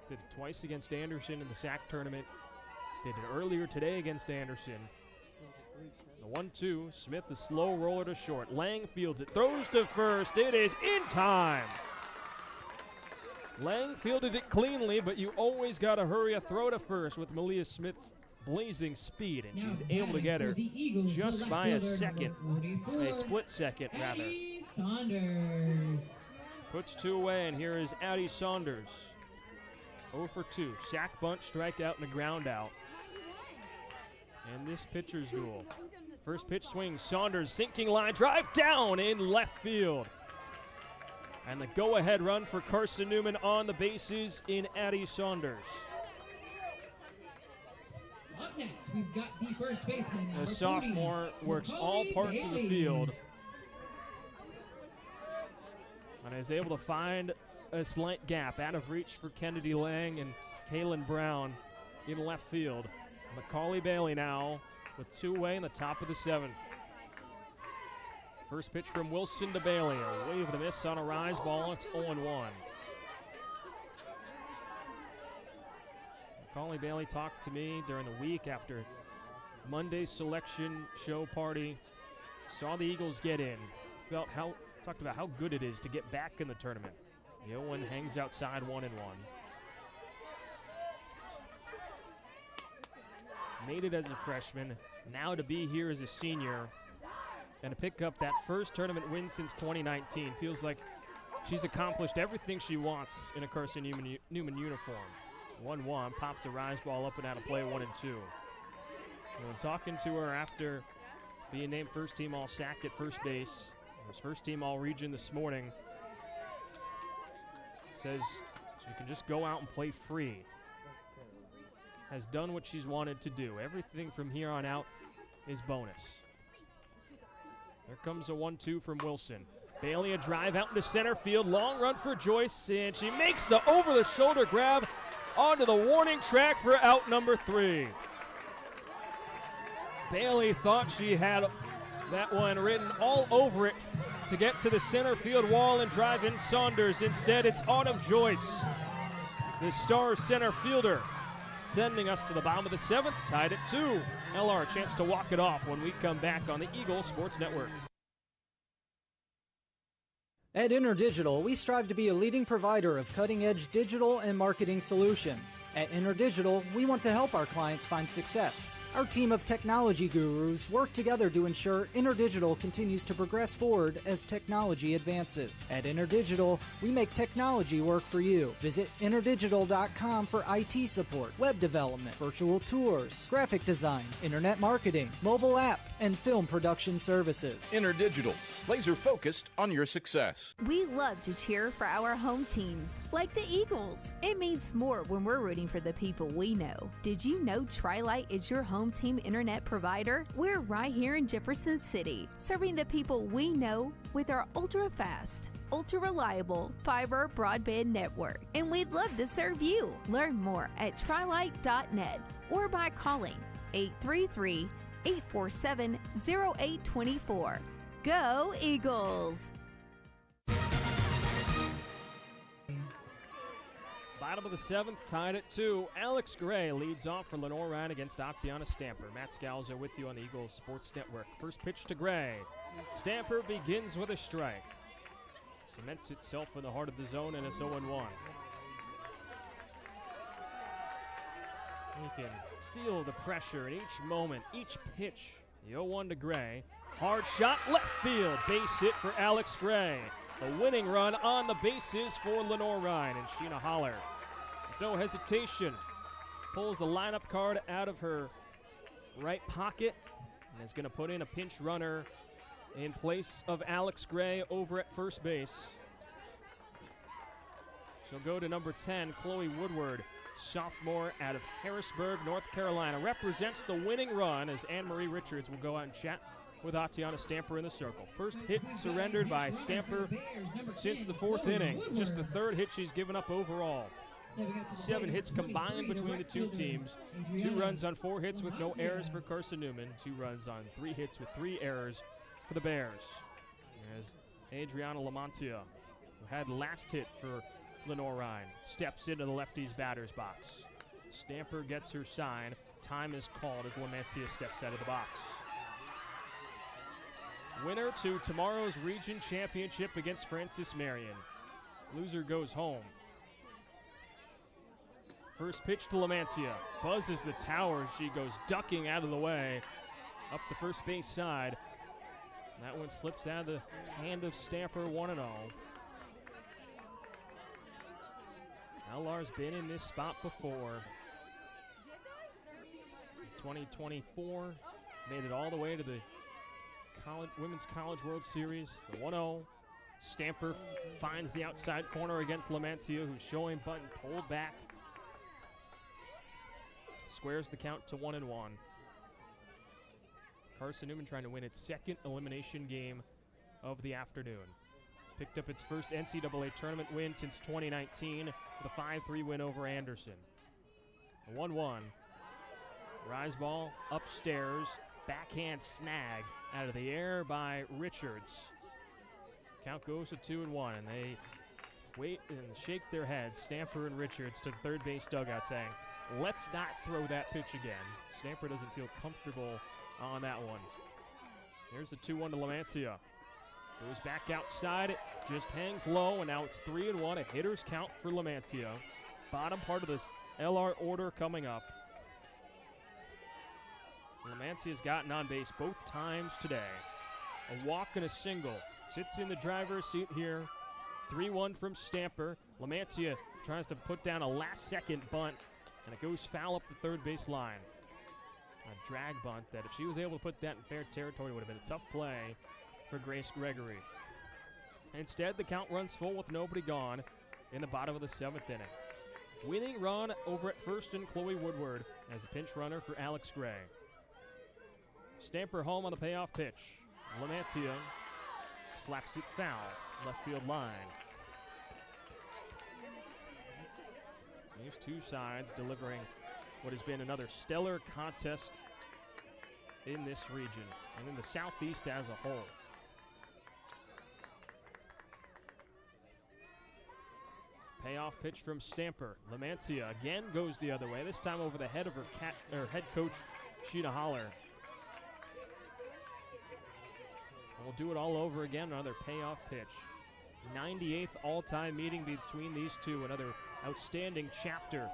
Did it twice against Anderson in the SAC tournament. Did it earlier today against Anderson. The 1-2, Smith, the slow roller to short. Lang fields it, throws to first. It is in time. Lang fielded it cleanly, but you always got to hurry a throw to first with Malia Smith's blazing speed, and she's able to get her Eagles, just by a second, 44, a split second rather. Addie Saunders. Puts 2 away, and here is Addie Saunders. 0 for 2, sack bunt, strikeout, and a ground out. And this pitcher's duel. First pitch swing, Saunders sinking line drive down in left field. And the go-ahead run for Carson-Newman on the bases in Addie Saunders. Up next, we've got the first baseman. The number sophomore 40, works all parts of the Bailey. field and is able to find a slight gap out of reach for Kennedy Lang and Kaylin Brown in left field. Macaulay Bailey now with 2 away in the top of the 7th. First pitch from Wilson to Bailey. A wave and a miss on a rise ball. It's 0-1. Macaulay Bailey talked to me during the week after Monday's selection show party. Saw the Eagles get in. Talked about how good it is to get back in the tournament. The 0-1 hangs outside 1-1. Made it as a freshman. Now to be here as a senior and to pick up that first tournament win since 2019. Feels like she's accomplished everything she wants in a Carson-Newman uniform. 1-1, pops a rise ball up and out of play, 1-2. When talking to her after being named first team All-SAC at first base, was first team All-Region this morning, says she can just go out and play free. Has done what she's wanted to do. Everything from here on out is bonus. There comes a 1-2 from Wilson. Bailey, a drive out into center field. Long run for Joyce, and she makes the over-the-shoulder grab onto the warning track for out number 3. Bailey thought she had that one written all over it to get to the center field wall and drive in Saunders. Instead, it's Autumn Joyce, the star center fielder, sending us to the bottom of the 7th, tied at 2. LR, a chance to walk it off when we come back on the Eagle Sports Network. At InterDigital, we strive to be a leading provider of cutting-edge digital and marketing solutions. At InterDigital, we want to help our clients find success. Our team of technology gurus work together to ensure InterDigital continues to progress forward as technology advances. At InterDigital, we make technology work for you. Visit interdigital.com for IT support, web development, virtual tours, graphic design, internet marketing, mobile app, and film production services. InterDigital, laser focused on your success. We love to cheer for our home teams, like the Eagles. It means more when we're rooting for the people we know. Did you know Tri-Lite is your home team internet provider? We're right here in Jefferson City, serving the people we know with our ultra-fast, ultra-reliable fiber broadband network. And we'd love to serve you. Learn more at trilite.net or by calling 833-847-0824. Go Eagles! Bottom of the seventh, tied at 2. Alex Gray leads off for Lenoir-Rhyne against Tatiana Stamper. Matt Scalzo with you on the Eagles Sports Network. First pitch to Gray. Stamper begins with a strike. Cements itself in the heart of the zone, and it's 0-1. You can feel the pressure in each moment, each pitch. The 0-1 to Gray. Hard shot, left field. Base hit for Alex Gray. A winning run on the bases for Lenoir-Rhyne, and Sheena Holler, with no hesitation, pulls the lineup card out of her right pocket and is going to put in a pinch runner in place of Alex Gray over at first base. She'll go to number 10, Chloe Woodward, sophomore out of Harrisburg, North Carolina, represents the winning run as Anne-Marie Richards will go out and chat with Tatiana Stamper in the circle. First hit surrendered by Stamper since the 4th inning. Just the 3rd hit she's given up overall. 7 hits combined between the two teams. 2 runs on 4 hits with no errors for Carson-Newman. 2 runs on 3 hits with 3 errors for the Bears. As Adriana Lamantia, who had last hit for Lenoir-Rhyne, steps into the lefty's batter's box. Stamper gets her sign. Time is called as Lamantia steps out of the box. Winner to tomorrow's region championship against Francis Marion. Loser goes home. First pitch to Lamantia. Buzzes the tower. She goes ducking out of the way up the first base side. That one slips out of the hand of Stamper, 1-0. LR's been in this spot before. 2024, made it all the way to the Women's College World Series. The 1-0. Stamper finds the outside corner against Lamantia, who's showing button pulled back. Squares the count to 1-1. Carson-Newman trying to win its 2nd elimination game of the afternoon. Picked up its first NCAA tournament win since 2019 with a 5-3 win over Anderson. 1-1. Rise ball upstairs. Backhand snag out of the air by Richards. Count goes to 2-1, and they wait and shake their heads, Stamper and Richards, to the third base dugout saying, let's not throw that pitch again. Stamper doesn't feel comfortable on that one. Here's the 2-1 to Lamantia. Goes back outside, it just hangs low, and now it's 3-1, a hitter's count for Lamantia. Bottom part of this LR order coming up. Lamantia's gotten on base both times today. A walk and a single. Sits in the driver's seat here. 3-1 from Stamper. Lamantia tries to put down a last-second bunt, and it goes foul up the third base line. A drag bunt that if she was able to put that in fair territory would have been a tough play for Grace Gregory. Instead, the count runs full with nobody gone in the bottom of the 7th inning. Winning run over at first in Chloe Woodward as the pinch runner for Alex Gray. Stamper home on the payoff pitch. Lamantia slaps it foul, left field line. These two sides delivering what has been another stellar contest in this region and in the Southeast as a whole. Payoff pitch from Stamper. Lamantia again goes the other way, this time over the head of her head coach, Sheena Holler. We'll do it all over again, another payoff pitch. 98th all-time meeting between these two, another outstanding chapter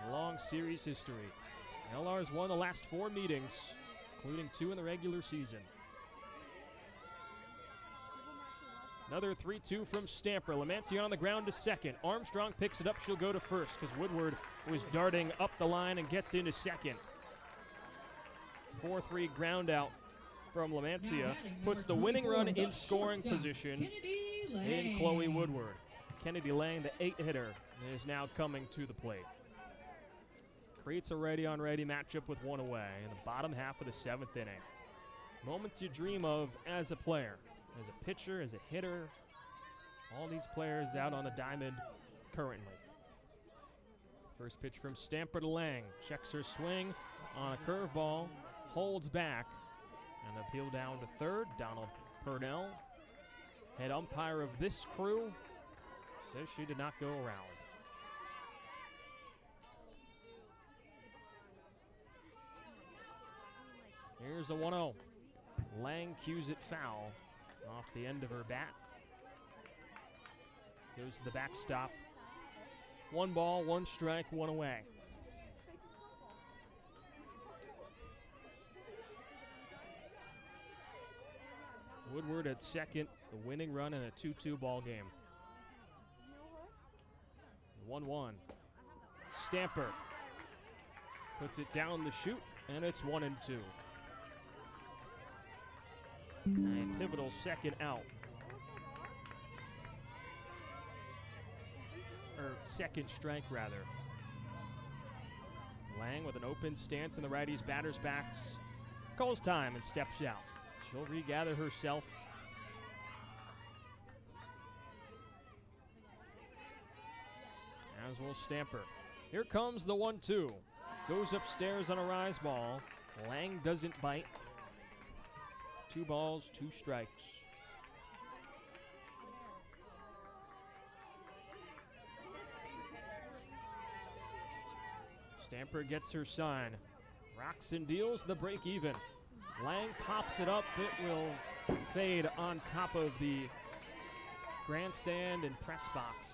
in long series history. LR's won the last 4 meetings, including 2 in the regular season. Another 3-2 from Stamper. Lamancia on the ground to second. Armstrong picks it up. She'll go to first because Woodward was darting up the line and gets into second. 4-3 ground out from Lamancia. Puts the winning run in scoring position in Chloe Woodward. Kennedy Lang, the 8-hitter, is now coming to the plate. Creates a ready-on-ready matchup with 1 away in the bottom half of the 7th inning. Moments you dream of as a player. As a pitcher, as a hitter, all these players out on the diamond currently. First pitch from Stamper to Lang. Checks her swing on a curveball, holds back, and appeal down to third. Donald Purnell, head umpire of this crew, says she did not go around. Here's a 1-0. Lang cues it foul. Off the end of her bat. Goes to the backstop. 1 ball, 1 strike, 1 away. Woodward at second, the winning run in a 2-2 ball game. 1-1. Stamper puts it down the chute, and it's 1-2. A pivotal second out. Or second strike, rather. Lang with an open stance in the righty's batter's backs. Calls time and steps out. She'll regather herself. As will Stamper. Here comes the 1-2. Goes upstairs on a rise ball. Lang doesn't bite. 2 balls, 2 strikes. Stamper gets her sign. Rocks and deals the break even. Lang pops it up. It will fade on top of the grandstand and press box.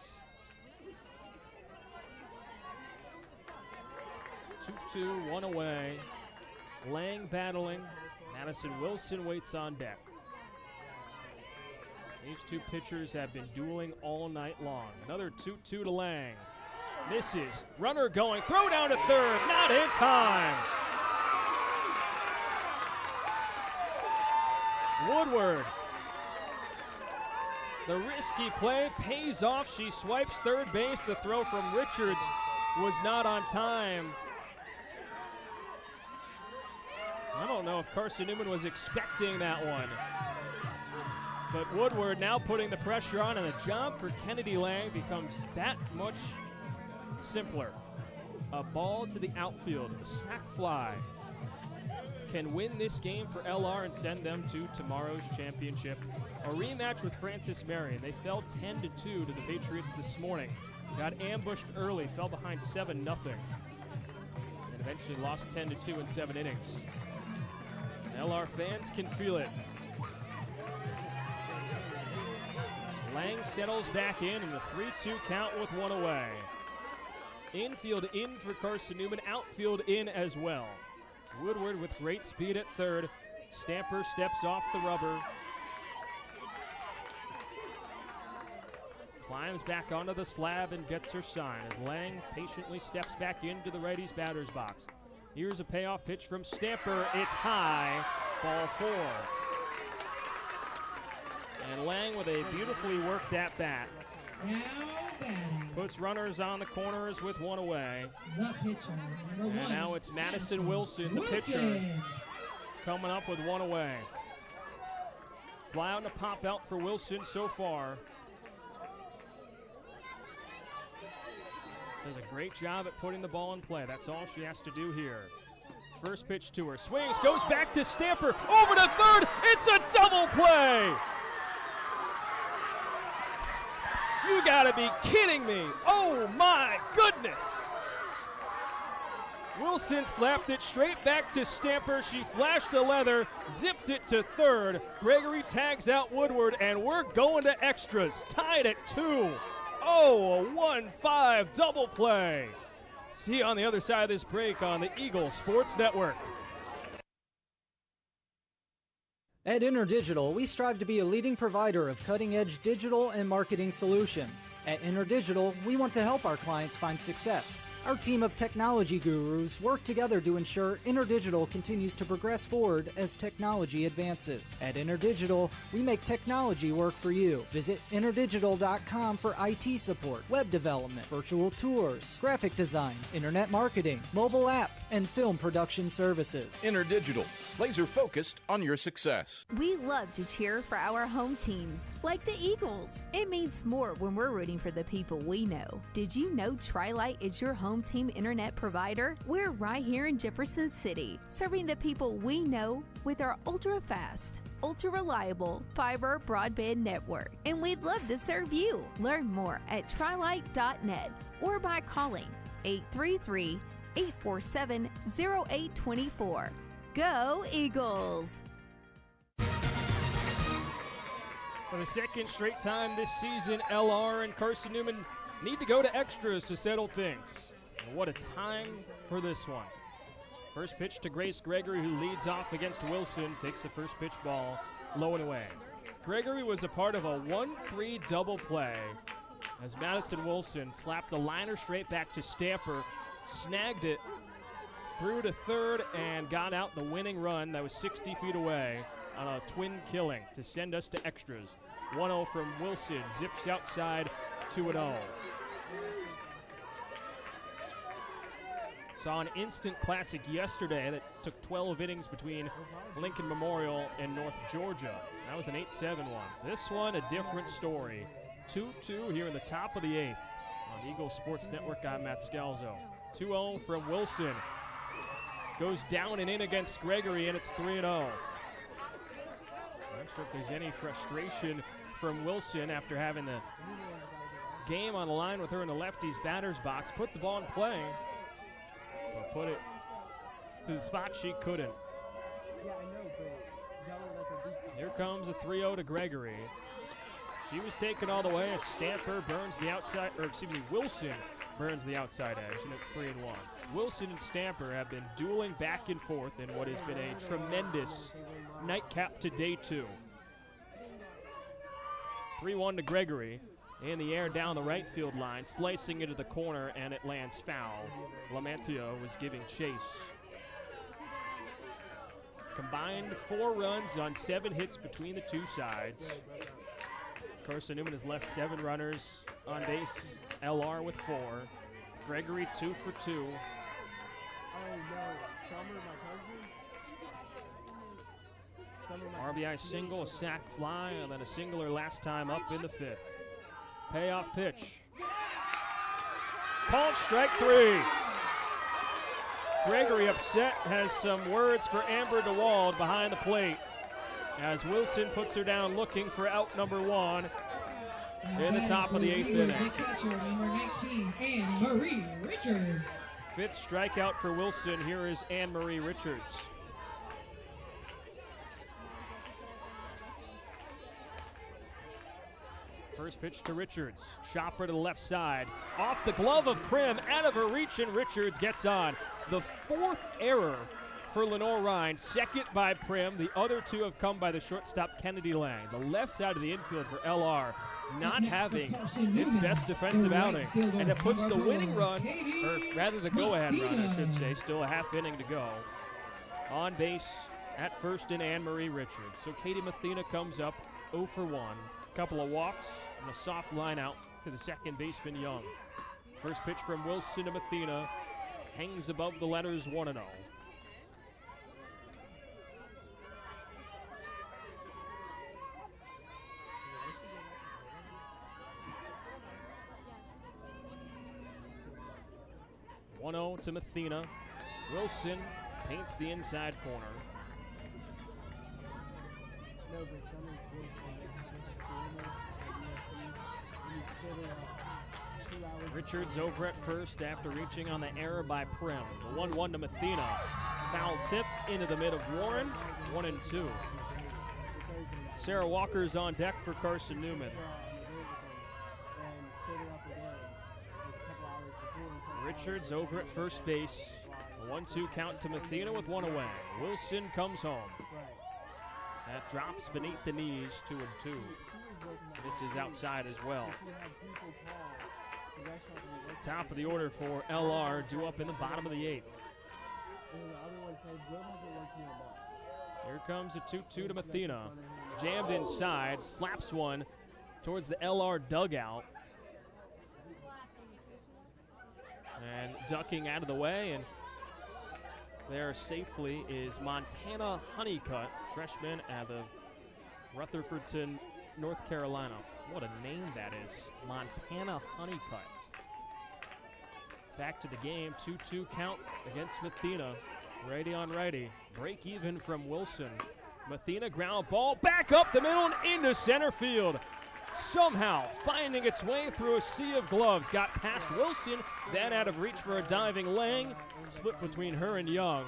2-2, 1 away. Lang battling. Madison Wilson waits on deck. These 2 pitchers have been dueling all night long. Another 2-2 to Lang. Misses. Runner going. Throw down to third. Not in time. Woodward. The risky play pays off. She swipes third base. The throw from Richards was not on time. I don't know if Carson-Newman was expecting that one. But Woodward now putting the pressure on, and the job for Kennedy Lang becomes that much simpler. A ball to the outfield, a sac fly, can win this game for LR and send them to tomorrow's championship. A rematch with Francis Marion. They fell 10-2 to the Patriots this morning. Got ambushed early, fell behind 7-0, and eventually lost 10-2 in 7 innings. LR fans can feel it. Lang settles back in a 3-2 count with 1 away. Infield in for Carson-Newman, outfield in as well. Woodward with great speed at third. Stamper steps off the rubber. Climbs back onto the slab and gets her sign as Lang patiently steps back into the righty's batter's box. Here's a payoff pitch from Stamper. It's high, ball 4. And Lang with a beautifully worked at bat. Now batting. Puts runners on the corners with 1 away. The pitcher, number 1. And now it's Madison Wilson, the pitcher, coming up with 1 away. Fly out and a pop out for Wilson so far. Does a great job at putting the ball in play. That's all she has to do here. First pitch to her. Swings, goes back to Stamper. Over to third. It's a double play. You gotta be kidding me. Oh my goodness. Wilson slapped it straight back to Stamper. She flashed a leather, zipped it to third. Gregory tags out Woodward, and we're going to extras. Tied at 2. Oh, a 1-5 double play. See you on the other side of this break on the Eagle Sports Network. At InterDigital, we strive to be a leading provider of cutting-edge digital and marketing solutions. At InterDigital, we want to help our clients find success. Our team of technology gurus work together to ensure InterDigital continues to progress forward as technology advances. At InterDigital, we make technology work for you. Visit interdigital.com for IT support, web development, virtual tours, graphic design, internet marketing, mobile app, and film production services. InterDigital, laser focused on your success. We love to cheer for our home teams, like the Eagles. It means more when we're rooting for the people we know. Did you know Tri-Lite is your home team internet provider? We're right here in Jefferson City, serving the people we know with our ultra-fast, ultra-reliable fiber broadband network. And we'd love to serve you. Learn more at trilite.net or by calling 833-847-0824. Go Eagles! For the second straight time this season, LR and Carson-Newman need to go to extras to settle things. And what a time for this one. First pitch to Grace Gregory, who leads off against Wilson, takes the first pitch ball low and away. Gregory was a part of a 1-3 double play as Madison Wilson slapped the liner straight back to Stamper, snagged it, threw to third, and got out the winning run that was 60 feet away on a twin killing to send us to extras. 1-0 from Wilson, zips outside 2-0. Saw an instant classic yesterday that took 12 innings between Lincoln Memorial and North Georgia. That was an 8-7 one. This one, a different story. 2-2 here in the top of the 8th on the Eagle Sports Network. I'm Matt Scalzo. 2-0 from Wilson. Goes down and in against Gregory, and it's 3-0. Not sure if there's any frustration from Wilson after having the game on the line with her in the lefties batter's box. Put the ball in play, but put it to the spot she couldn't. Here comes a 3-0 to Gregory. She was taken all the way as Stamper burns the outside, or excuse me, Wilson burns the outside edge, and it's 3-1. Wilson and Stamper have been dueling back and forth in what has been a tremendous nightcap to day 2. 3-1 to Gregory. In the air down the right field line, slicing into the corner, and it lands foul. Lamantia was giving chase. Combined 4 runs on 7 hits between the two sides. Carson-Newman has left 7 runners on base. LR with 4. Gregory 2 for 2. RBI single, a sac fly, and then a singler last time up in the 5th. Payoff pitch. Called strike 3. Gregory upset, has some words for Amber DeWald behind the plate as Wilson puts her down looking for out number 1 in the top of the 8th inning. The catcher, number 19, Anne-Marie Richards. 5th strikeout for Wilson. Here is Anne-Marie Richards. First pitch to Richards. Chopper to the left side. Off the glove of Prim. Out of her reach, and Richards gets on. The 4th error for Lenoir-Rhyne. 2nd by Prim. The other 2 have come by the shortstop Kennedy Lang. The left side of the infield for LR not having its best defensive outing. And it puts the winning run, or rather the go-ahead run, I should say, still a half inning to go. On base at first in Anne-Marie Richards. So Katie Mathena comes up 0 for 1. Couple of walks and a soft line out to the second baseman Young. First pitch from Wilson to Mathena. Hangs above the letters 1-0. To Mathena. Wilson paints the inside corner. Richards over at first after reaching on the error by Prim. The 1-1 to Mathena. Foul tip into the mid of Warren. 1-2. Sarah Walker's on deck for Carson-Newman. Richards over at first base. A 1-2 count to Mathena with one away. Wilson comes home. That drops beneath the knees, 2-2. This is outside as well. Top of the order for LR, due up in the bottom of the 8th. Here comes a 2-2 to Mathena. Jammed inside, slaps one towards the LR dugout. And ducking out of the way, and there safely is Montana Honeycutt, freshman out of Rutherfordton, North Carolina. What a name that is, Montana Honeycutt. Back to the game, 2-2 count against Mathena. Righty on righty, break even from Wilson. Mathena ground ball back up the middle and into center field. Somehow finding its way through a sea of gloves. Got past Wilson, then out of reach for a diving Lang. Split between her and Young,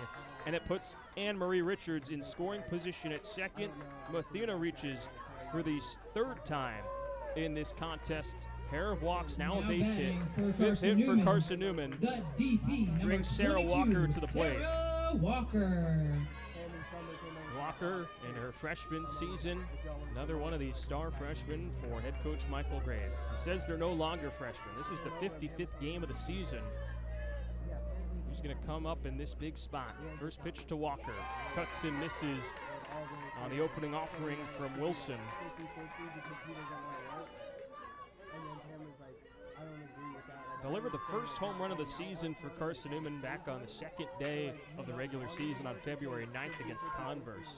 and it puts Anne-Marie Richards in scoring position at second. Mathena reaches for the third time in this contest. Pair of walks, now a base hit. Fifth hit for Carson-Newman. The DP, brings Sarah Walker to the plate. Sarah Walker. Walker in her freshman season, another one of these star freshmen for head coach Michael Graves. He says they're no longer freshmen. This is the 55th game of the season. Who's going to come up in this big spot? First pitch to Walker. Cuts and misses on the opening offering from Wilson. Delivered the first home run of the season for Carson-Newman back on the second day of the regular season on February 9th against Converse.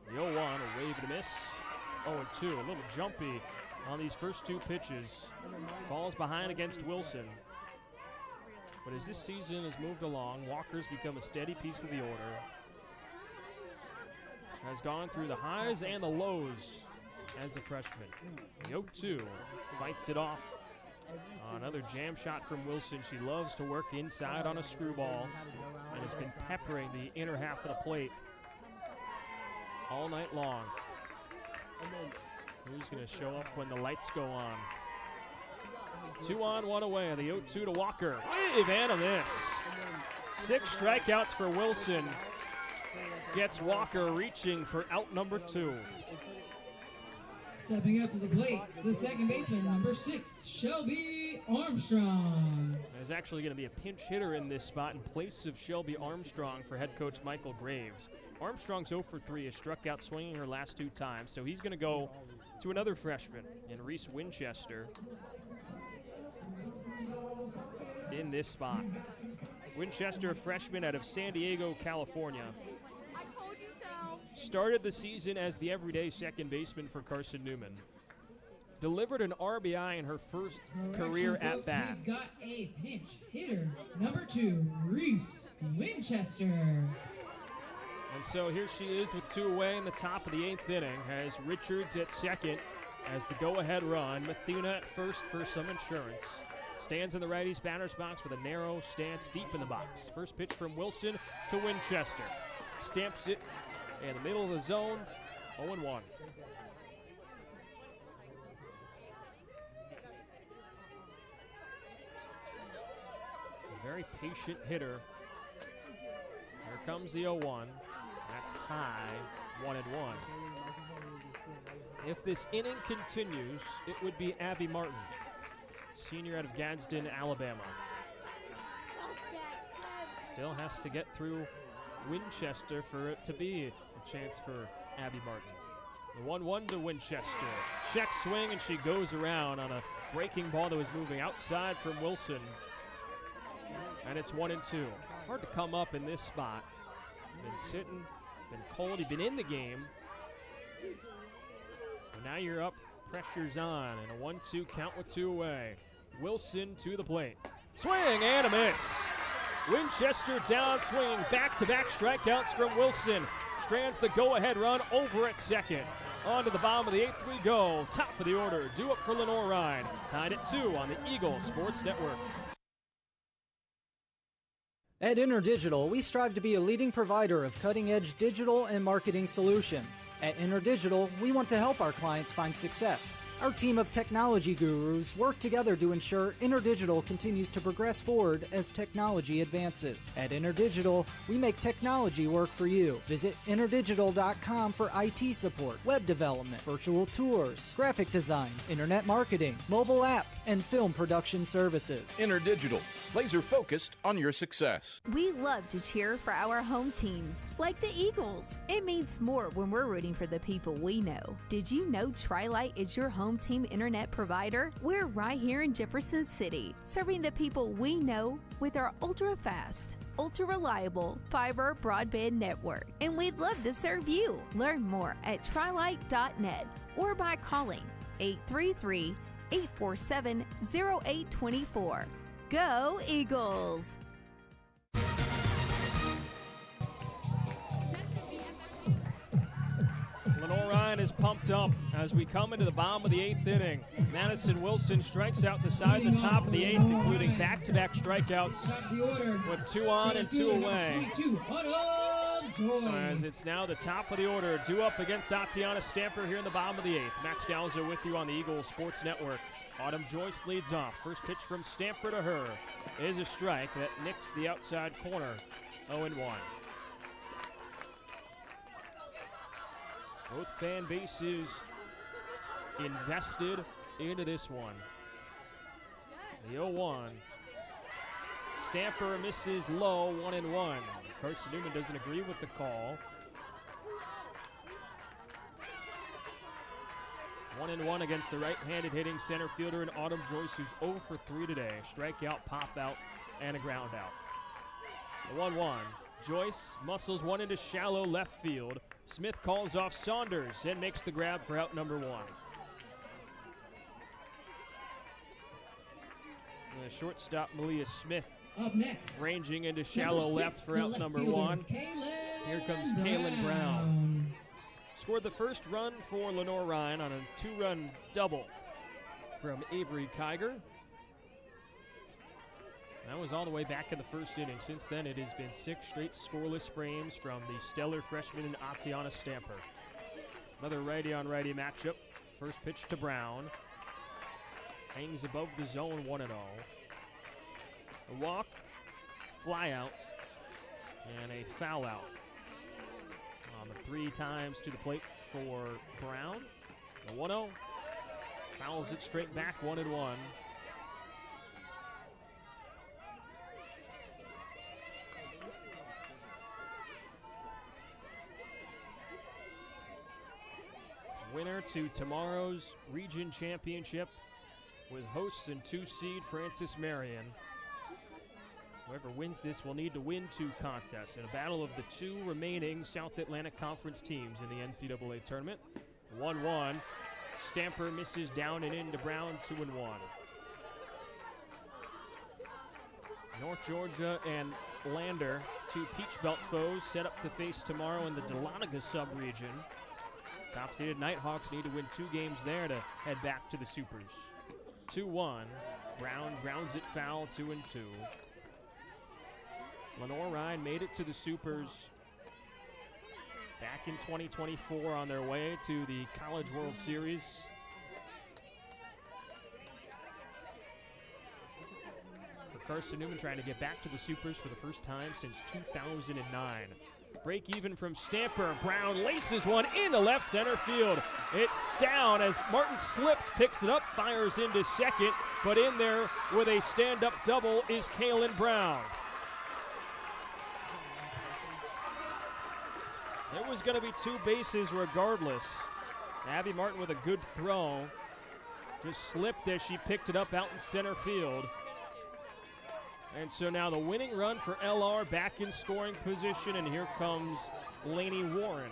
The 0-1, a wave and a miss. 0-2, a little jumpy on these first two pitches. Falls behind against Wilson. But as this season has moved along, Walker's become a steady piece of the order. Has gone through the highs and the lows as a freshman. The 0-2 fights it off. Another jam shot from Wilson. She loves to work inside on a screwball and has been peppering the inner half of the plate all night long. Who's going to show up when the lights go on? 2 on, 1 away. The 0-2 to Walker. Wave and a miss. 6 strikeouts for Wilson. Gets Walker reaching for out number 2. Stepping up to the plate, the second baseman, number 6, Shelby Armstrong. There's actually going to be a pinch hitter in this spot in place of Shelby Armstrong for head coach Michael Graves. Armstrong's 0 for 3, has struck out swinging her last 2 times, so he's going to go to another freshman in Reese Winchester in this spot. Winchester, a freshman out of San Diego, California. Started the season as the everyday second baseman for Carson-Newman. Delivered an RBI in her first career at bat. We've got a pinch hitter, number 2, Reese Winchester. And so here she is with 2 away in the top of the 8th inning. Has Richards at second as the go-ahead run. Mathena at first for some insurance. Stands in the righty's batter's box with a narrow stance deep in the box. First pitch from Wilson to Winchester. Stamps it in the middle of the zone, 0-1. A very patient hitter. Here comes the 0-1. That's high, 1-1. If this inning continues, it would be Abby Martin, senior out of Gadsden, Alabama. Still has to get through Winchester for it to be a chance for Abby Martin. The 1-1 to Winchester. Check swing, and she goes around on a breaking ball that was moving outside from Wilson. And it's 1-2. Hard to come up in this spot. Been sitting, been cold. You've been in the game. And now you're up, pressure's on, and a 1-2 count with 2 away. Wilson to the plate. Swing and a miss. Winchester down swinging, back-to-back strikeouts from Wilson. Strands the go-ahead run over at second. On to the bottom of the 8th we go. Top of the order, due up for Lenoir-Rhyne. Tied at 2 on the Eagle Sports Network. At InterDigital, we strive to be a leading provider of cutting-edge digital and marketing solutions. At InterDigital, we want to help our clients find success. Our team of technology gurus work together to ensure InterDigital continues to progress forward as technology advances. At InterDigital, we make technology work for you. Visit interdigital.com for IT support, web development, virtual tours, graphic design, internet marketing, mobile app, and film production services. InterDigital, laser focused on your success. We love to cheer for our home teams, like the Eagles. It means more when we're rooting for the people we know. Did you know Tri-Lite is your home team internet provider? We're right here in Jefferson City, serving the people we know with our ultra-fast, ultra-reliable fiber broadband network. And we'd love to serve you. Learn more at trilite.net or by calling 833-847-0824. Go Eagles! Lenoir-Rhyne is pumped up as we come into the bottom of the 8th inning. Madison Wilson strikes out the side of the top of the 8th, including back-to-back strikeouts with 2 on and 2 away. As it's now the top of the order, due up against Tatiana Stamper here in the bottom of the 8th. Matt Scalzo with you on the Eagles Sports Network. Autumn Joyce leads off. First pitch from Stamper to her is a strike that nicks the outside corner. 0-1. Both fan bases invested into this one. The 0-1. Stamper misses low, 1-1. Carson-Newman doesn't agree with the call. 1-1 against the right-handed hitting center fielder in Autumn Joyce, who's 0 for 3 today. Strikeout, pop out, and a ground out. The 1-1. Joyce muscles one into shallow left field. Smith calls off Saunders and makes the grab for out number 1. The shortstop, Malia Smith, up next, ranging into shallow left for out number 1. Here comes Kaylin Brown. Scored the first run for Lenoir-Rhyne on a 2-run double from Avery Kiger. That was all the way back in the first inning. Since then, it has been 6 straight scoreless frames from the stellar freshman Tatiana Stamper. Another righty-on-righty matchup. First pitch to Brown. Hangs above the zone, 1-0. A walk, fly out, and a foul out. On the 3 times to the plate for Brown. The 1-0. Fouls it straight back, 1-1. Winner to tomorrow's region championship with hosts and 2 seed Francis Marion. Whoever wins this will need to win 2 contests in a battle of the 2 remaining South Atlantic Conference teams in the NCAA tournament. 1-1. Stamper misses down and into Brown, 2-1. North Georgia and Lander, 2 Peach Belt foes, set up to face tomorrow in the Dahlonega sub-region. Top-seeded Nighthawks need to win 2 games there to head back to the Supers. 2-1. Brown grounds it foul, 2-2. Lenoir-Rhyne made it to the Supers back in 2024 on their way to the College World Series. For Carson-Newman trying to get back to the Supers for the first time since 2009. Break even from Stamper. Brown laces one into left center field. It's down as Martin slips, picks it up, fires into second, but in there with a stand-up double is Kaylin Brown. There was going to be 2 bases regardless. Abby Martin with a good throw. Just slipped as she picked it up out in center field. And so now the winning run for LR back in scoring position, and here comes Lainey Warren.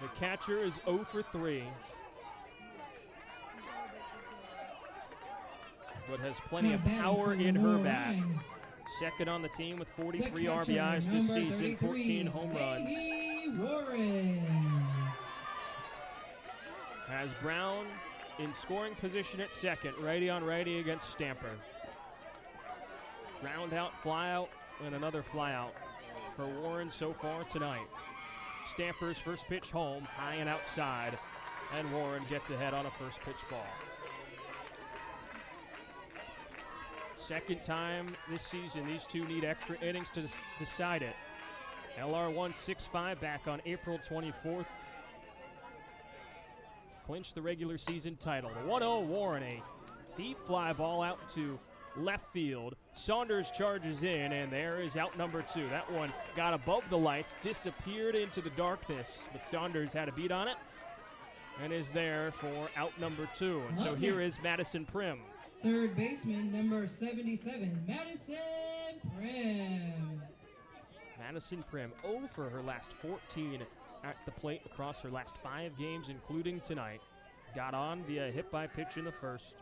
The catcher is 0 for 3. But has plenty of power in her bat. Second on the team with 43 RBIs this season, 14 home runs. Has Brown in scoring position at second, righty on righty against Stamper. Ground out, fly out, and another fly out for Warren so far tonight. Stamper's first pitch home, high and outside. And Warren gets ahead on a first pitch ball. Second time this season, these two need extra innings to decide it. LR won 6-5 back on April 24th. Clinched the regular season title. The 1-0 Warren, a deep fly ball out to left field. Saunders charges in, and there is out number 2. That one got above the lights, disappeared into the darkness, but Saunders had a beat on it and is there for out number 2. And so here is Madison Prim. Third baseman, number 77, Madison Prim. Madison Prim 0 for her last 14 at the plate across her last 5 games, including tonight. Got on via hit by pitch in the first,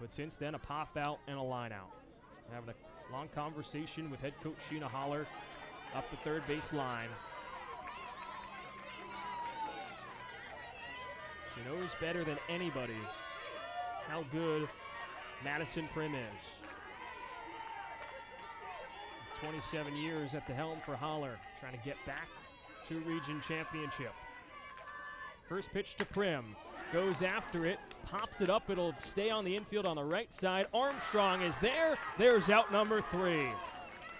but since then a pop out and a line out. Having a long conversation with head coach Sheena Holler up the third base line. She knows better than anybody how good Madison Prim is. 27 years at the helm for Holler, trying to get back to region championship. First pitch to Prim, goes after it, pops it up, it'll stay on the infield on the right side. Armstrong is there, there's out number 3.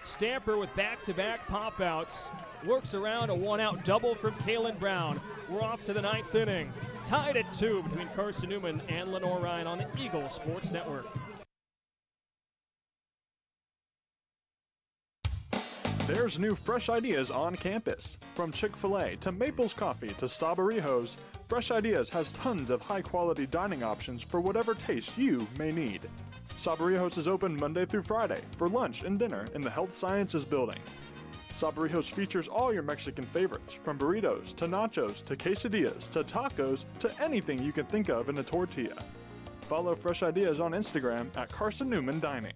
Stamper with back-to-back pop-outs, works around a one-out double from Kaylin Brown. We're off to the 9th inning, tied at 2 between Carson-Newman and Lenoir-Rhyne on the Eagle Sports Network. There's new fresh ideas on campus. From Chick-fil-A to Maples Coffee to Sabarijos, Fresh Ideas has tons of high-quality dining options for whatever taste you may need. Sabarijos is open Monday through Friday for lunch and dinner in the Health Sciences Building. Sabarijos features all your Mexican favorites, from burritos to nachos to quesadillas to tacos to anything you can think of in a tortilla. Follow Fresh Ideas on Instagram at Carson-Newman Dining.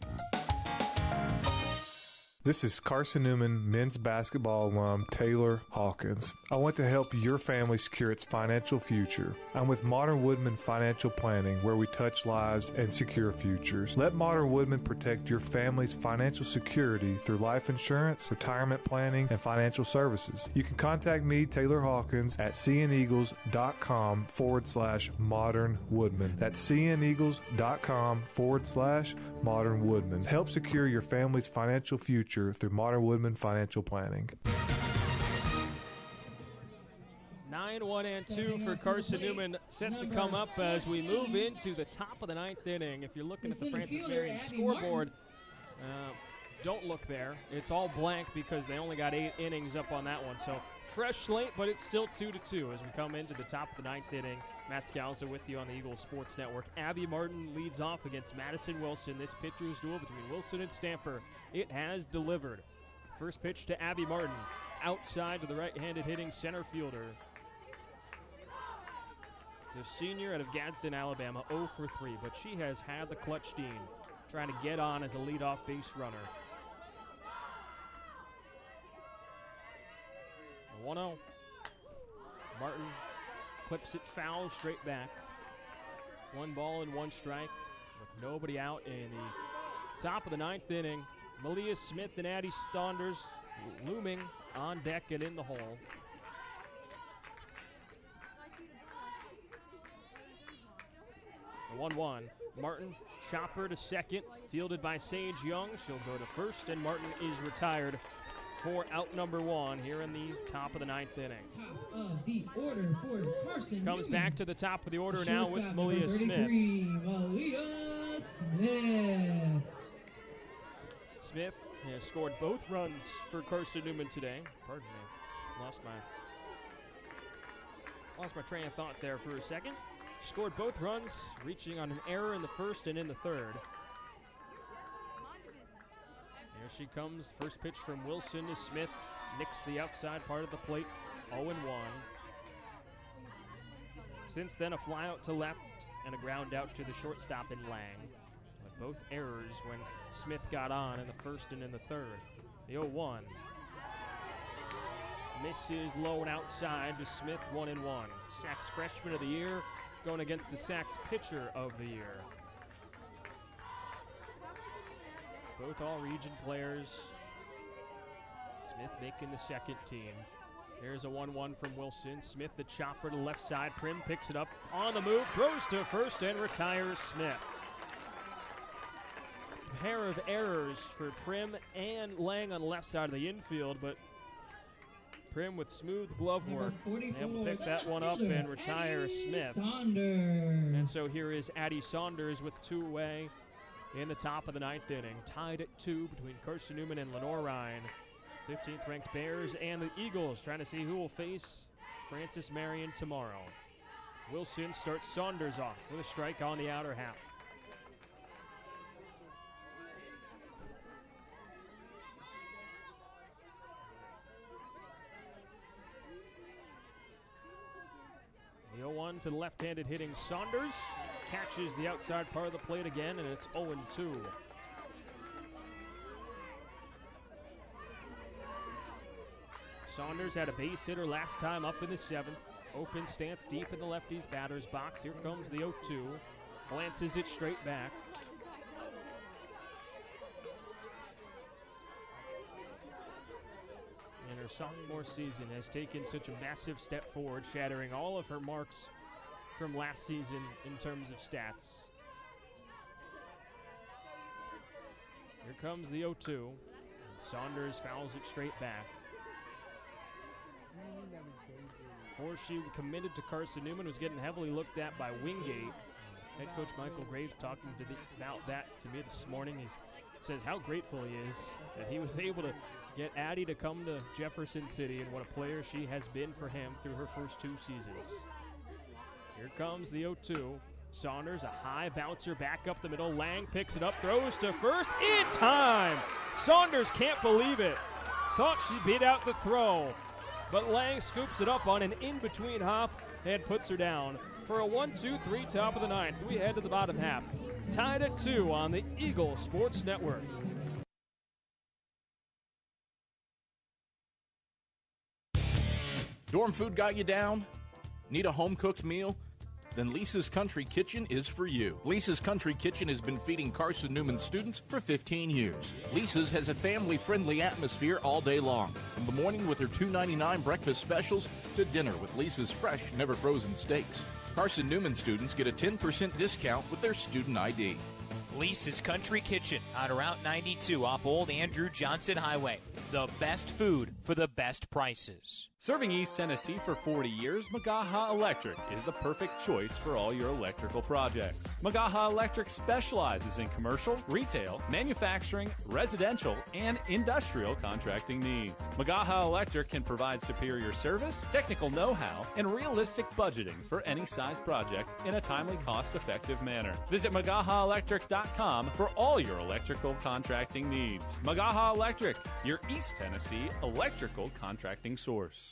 This is Carson-Newman men's basketball alum Taylor Hawkins. I want to help your family secure its financial future. I'm with Modern Woodman Financial Planning, where we touch lives and secure futures. Let Modern Woodman protect your family's financial security through life insurance, retirement planning, and financial services. You can contact me, Taylor Hawkins, at cneagles.com/Modern Woodman. That's cneagles.com/Modern Woodman. Help secure your family's financial future through Modern Woodman Financial Planning. 9-1-2 for Carson-Newman, set to come up as we move into the top of the 9th inning. If you're looking at the Francis Marion scoreboard, don't look there. It's all blank because they only got 8 innings up on that one. So fresh slate, but it's still 2-2 as we come into the top of the 9th inning. Matt Scalzo with you on the Eagle Sports Network. Abby Martin leads off against Madison Wilson. This pitcher's duel between Wilson and Stamper. It has delivered. First pitch to Abby Martin. Outside to the right-handed hitting center fielder. The senior out of Gadsden, Alabama, 0 for 3, but she has had the clutch steam, trying to get on as a leadoff base runner. 1-0. Martin clips it foul straight back. 1 ball and 1 strike with nobody out in the top of the 9th inning. Malia Smith and Addie Saunders looming on deck and in the hole. 1-1. Martin, chopper to second, fielded by Sage Young. She'll go to first, and Martin is retired for out number 1 here in the top of the 9th inning. Top of the order for Carson. Comes back to the top of the order now with Malia Smith. Malia Smith. Smith has scored both runs for Carson-Newman today. Pardon me. Lost my train of thought there for a second. Scored both runs, reaching on an error in the first and in the third. Here she comes. First pitch from Wilson to Smith. Nicks the outside part of the plate. 0-1. Since then, a fly out to left and a ground out to the shortstop in Lang. With both errors when Smith got on in the first and in the third. The 0-1. Misses low and outside to Smith, 1-1. Sacs freshman of the year going against the Sacs pitcher of the year. Both all-region players. Smith making the second team. There's a 1-1 from Wilson. Smith, the chopper to the left side. Prim picks it up on the move, throws to first and retires Smith. Pair of errors for Prim and Lang on the left side of the infield, but Prim with smooth glove work able to pick that one up and retire Smith. Saunders. And so here is Addie Saunders with 2 away in the top of the 9th inning. Tied at 2 between Carson-Newman and Lenoir-Rhyne. 15th ranked Bears and the Eagles trying to see who will face Francis Marion tomorrow. Wilson starts Saunders off with a strike on the outer half. The 0-1 to the left-handed hitting Saunders. Catches the outside part of the plate again, and it's 0-2. Saunders had a base hitter last time up in the 7th. Open stance deep in the lefty's batter's box. Here comes the 0-2. Glances it straight back. And her sophomore season has taken such a massive step forward, shattering all of her marks from last season in terms of stats. Here comes the 0-2. And Saunders fouls it straight back. Before she committed to Carson-Newman, was getting heavily looked at by Wingate. Head coach Michael Graves talking about that to me this morning. He says how grateful he is that he was able to get Addie to come to Jefferson City, and what a player she has been for him through her first 2 seasons. Here comes the 0-2. Saunders, a high bouncer back up the middle. Lang picks it up, throws to first in time. Saunders can't believe it. Thought she beat out the throw, but Lang scoops it up on an in-between hop and puts her down for a 1-2-3 top of the 9th. We head to the bottom half. Tied at 2 on the Eagle Sports Network. Dorm food got you down? Need a home-cooked meal? Then Lisa's Country Kitchen is for you. Lisa's Country Kitchen has been feeding Carson-Newman students for 15 years. Lisa's has a family-friendly atmosphere all day long, from the morning with her $2.99 breakfast specials to dinner with Lisa's fresh, never-frozen steaks. Carson-Newman students get a 10% discount with their student ID. Lisa's Country Kitchen on Route 92 off Old Andrew Johnson Highway. The best food for the best prices. Serving East Tennessee for 40 years, Magaha Electric is the perfect choice for all your electrical projects. Magaha Electric specializes in commercial, retail, manufacturing, residential, and industrial contracting needs. Magaha Electric can provide superior service, technical know-how, and realistic budgeting for any size project in a timely, cost-effective manner. Visit MagahaElectric.com for all your electrical contracting needs. Magaha Electric, your East Tennessee electrical contracting source.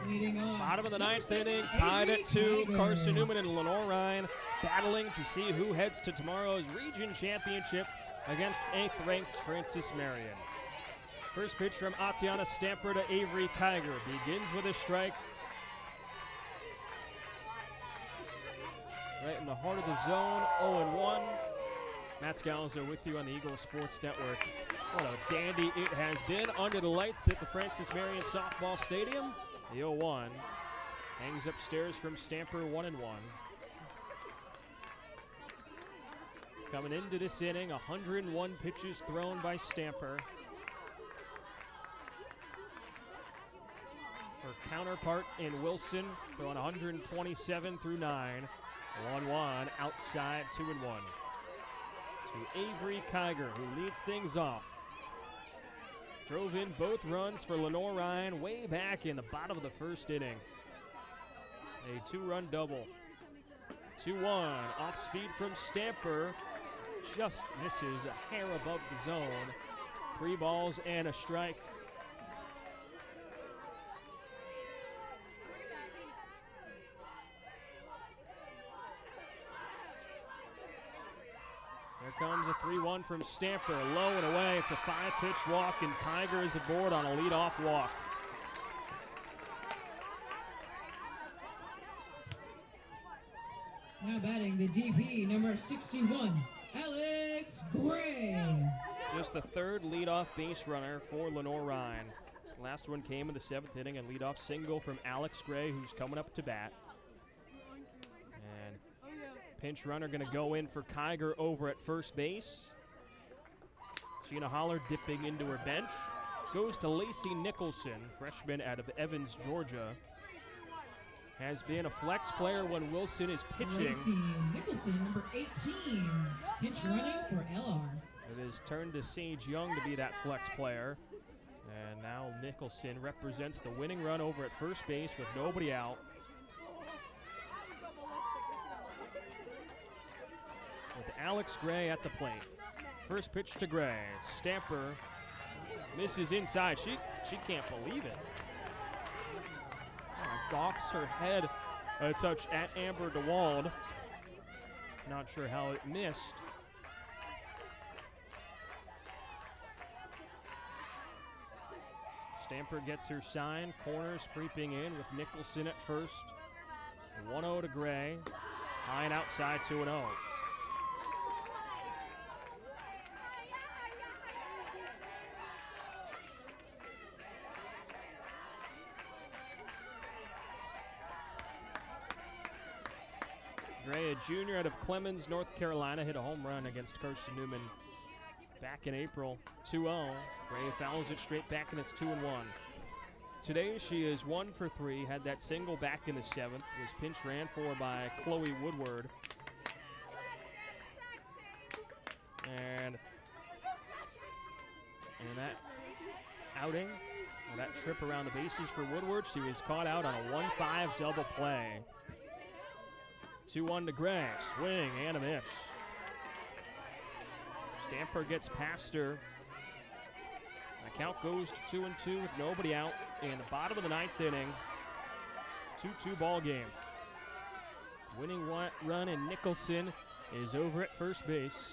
Bottom of the 9th inning, tied at 2. Carson-Newman and Lenoir-Rhyne battling to see who heads to tomorrow's region championship against 8th ranked Francis Marion. First pitch from Atiana Stamper to Avery Kiger. Begins with a strike. Right in the heart of the zone, 0-1. Matt Scalzo with you on the Eagle Sports Network. What a dandy it has been under the lights at the Francis Marion Softball Stadium. The 0-1 hangs upstairs from Stamper, 1-1. Coming into this inning, 101 pitches thrown by Stamper. Her counterpart in Wilson throwing 127 through 9. 1-1 outside, 2-1. To Avery Kiger, who leads things off. Drove in both runs for Lenoir-Rhyne way back in the bottom of the first inning. A 2-run double. 2-1 off speed from Stamper. Just misses a hair above the zone. 3 balls and a strike. Here comes a 3-1 from Stamper, low and away. It's a 5-pitch walk, and Kiger is aboard on a leadoff walk. Now batting the DP, number 61, Alex Gray. Just the third leadoff base runner for Lenoir-Rhyne. Last one came in the 7th inning, and leadoff single from Alex Gray, who's coming up to bat. And pinch runner going to go in for Kiger over at first base. Sheena Holler dipping into her bench. Goes to Lacey Nicholson, freshman out of Evans, Georgia. Has been a flex player when Wilson is pitching. Lacey Nicholson, number 18, pinch running for LR. It has turned to Sage Young to be that flex player. And now Nicholson represents the winning run over at first base with nobody out. With Alex Gray at the plate. First pitch to Gray. Stamper misses inside. She can't believe it. Gawks her head a touch at Amber DeWald. Not sure how it missed. Stamper gets her sign. Corners creeping in with Nicholson at first. 1-0 to Gray. High and outside, 2-0. Gray, a junior out of Clemens, North Carolina, hit a home run against Carson-Newman back in April. 2-0. Gray fouls it straight back, and it's 2-1. Today she is 1 for 3. Had that single back in the 7th. Was pinch ran for by Chloe Woodward. And that outing, or that trip around the bases for Woodward, she was caught out on a 1-5 double play. 2-1 to Gray. Swing and a miss. Stamper gets past her. The count goes to 2-2 with nobody out in the bottom of the 9th inning. 2-2 ball game. Winning run in Nicholson is over at first base.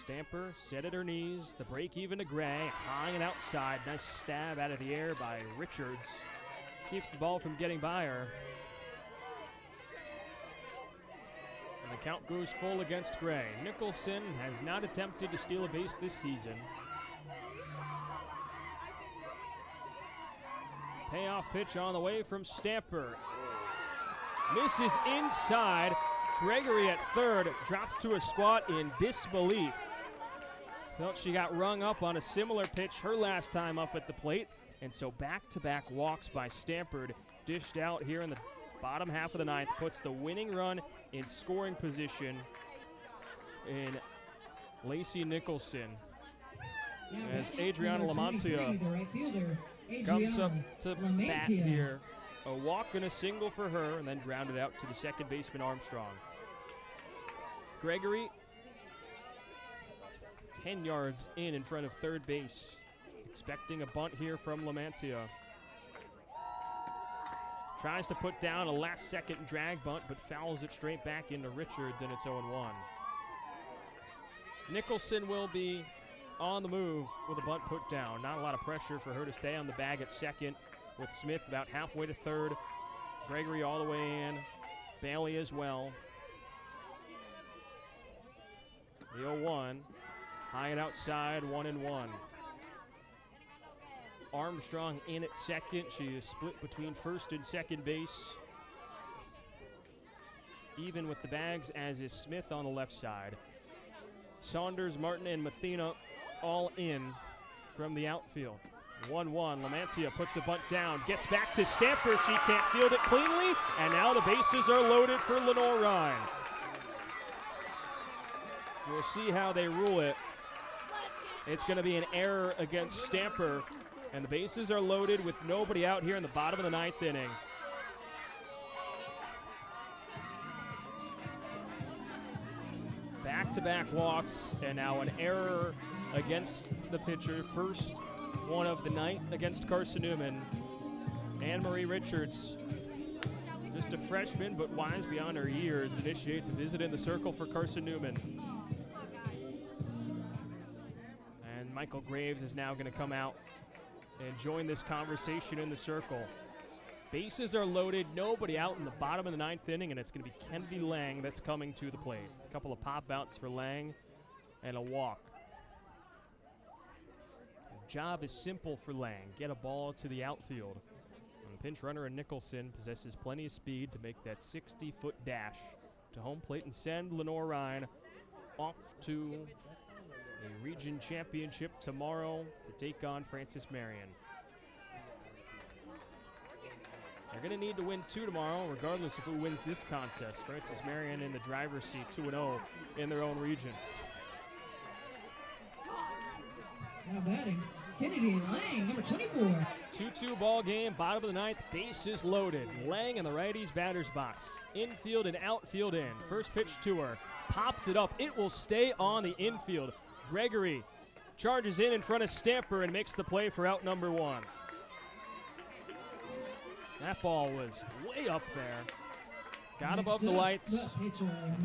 Stamper set at her knees. The break even to Gray. High and outside. Nice stab out of the air by Richards. Keeps the ball from getting by her. And the count goes full against Gray. Nicholson has not attempted to steal a base this season. Payoff pitch on the way from Stamper. Misses inside. Gregory at third drops to a squat in disbelief. Felt she got rung up on a similar pitch her last time up at the plate. And so back-to-back walks by Stamper, dished out here in the bottom half of the 9th, puts the winning run in scoring position in Lacey Nicholson. As Adriana Lamantia comes up to bat here. A walk and a single for her, and then grounded out to the second baseman Armstrong. Gregory 10 yards in front of third base, expecting a bunt here from Lamantia. Tries to put down a last-second drag bunt, but fouls it straight back into Richards, and it's 0-1. Nicholson will be on the move with a bunt put down. Not a lot of pressure for her to stay on the bag at second, with Smith about halfway to third. Gregory all the way in. Bailey as well. The 0-1. High and outside, 1-1. Armstrong in at second. She is split between first and second base. Even with the bags, as is Smith on the left side. Saunders, Martin, and Mathena all in from the outfield. 1-1. Lamantia puts a bunt down, gets back to Stamper. She can't field it cleanly, and now the bases are loaded for Lenoir-Rhyne. We'll see how they rule it. It's going to be an error against Stamper, and the bases are loaded with nobody out here in the bottom of the 9th inning. Back-to-back walks, and now an error against the pitcher. First one of the night against Carson-Newman. Anne-Marie Richards, just a freshman but wise beyond her years, initiates a visit in the circle for Carson-Newman. And Michael Graves is now going to come out and join this conversation in the circle. Bases are loaded, nobody out in the bottom of the 9th inning, and it's going to be Kennedy Lang that's coming to the plate. A couple of pop outs for Lang and a walk. job is simple for Lang. Get a ball to the outfield. And the pinch runner in Nicholson possesses plenty of speed to make that 60-foot dash to home plate and send Lenoir-Rhyne off to a region championship tomorrow to take on Francis Marion. They're going to need to win 2 tomorrow, regardless of who wins this contest. Francis Marion in the driver's seat, 2-0 in their own region. Now batting, Kennedy Lang, number 24. 2-2 ball game, bottom of the 9th, bases loaded. Lang in the righty's batter's box. Infield and outfield in. First pitch to her, pops it up. It will stay on the infield. Gregory charges in front of Stamper and makes the play for out number 1. That ball was way up there. Got above the lights.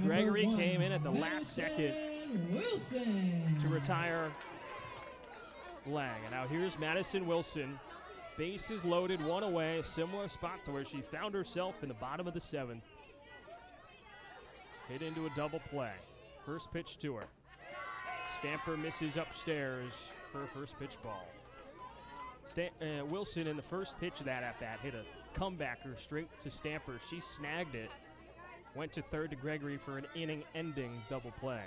Gregory came in at the last second to retire Lang. And now here's Madison Wilson. Bases loaded, 1 away. A similar spot to where she found herself in the bottom of the 7th. Hit into a double play. First pitch to her. Stamper misses upstairs for a first pitch ball. Wilson in the first pitch of that at-bat hit a comebacker straight to Stamper. She snagged it. Went to third to Gregory for an inning-ending double play.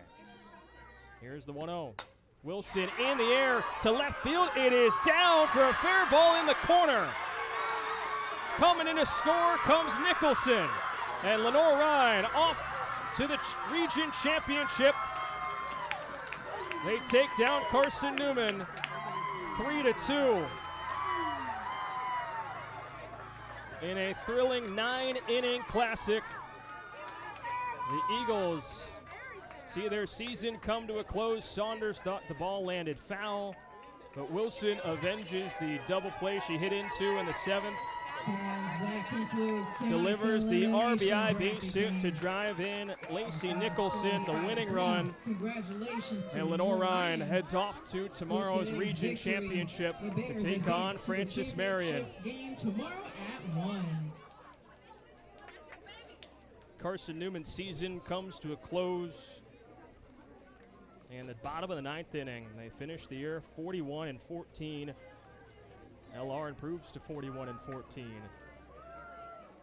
Here's the 1-0. Wilson in the air to left field. It is down for a fair ball in the corner. Coming in to score comes Nicholson. And Lenoir-Rhyne off to the region championship. They take down Carson-Newman 3-2. In a thrilling 9-inning classic, the Eagles see their season come to a close. Saunders thought the ball landed foul, but Wilson avenges the double play she hit into in the 7th. Delivers the RBI base hit to drive in Lacey Nicholson, the winning run. And Lenoir-Rhyne heads off to tomorrow's region championship to take on Francis Marion. Game tomorrow at 1. Carson-Newman's season comes to a close. And the bottom of the 9th inning, they finish the year 41-14. LR improves to 41-14.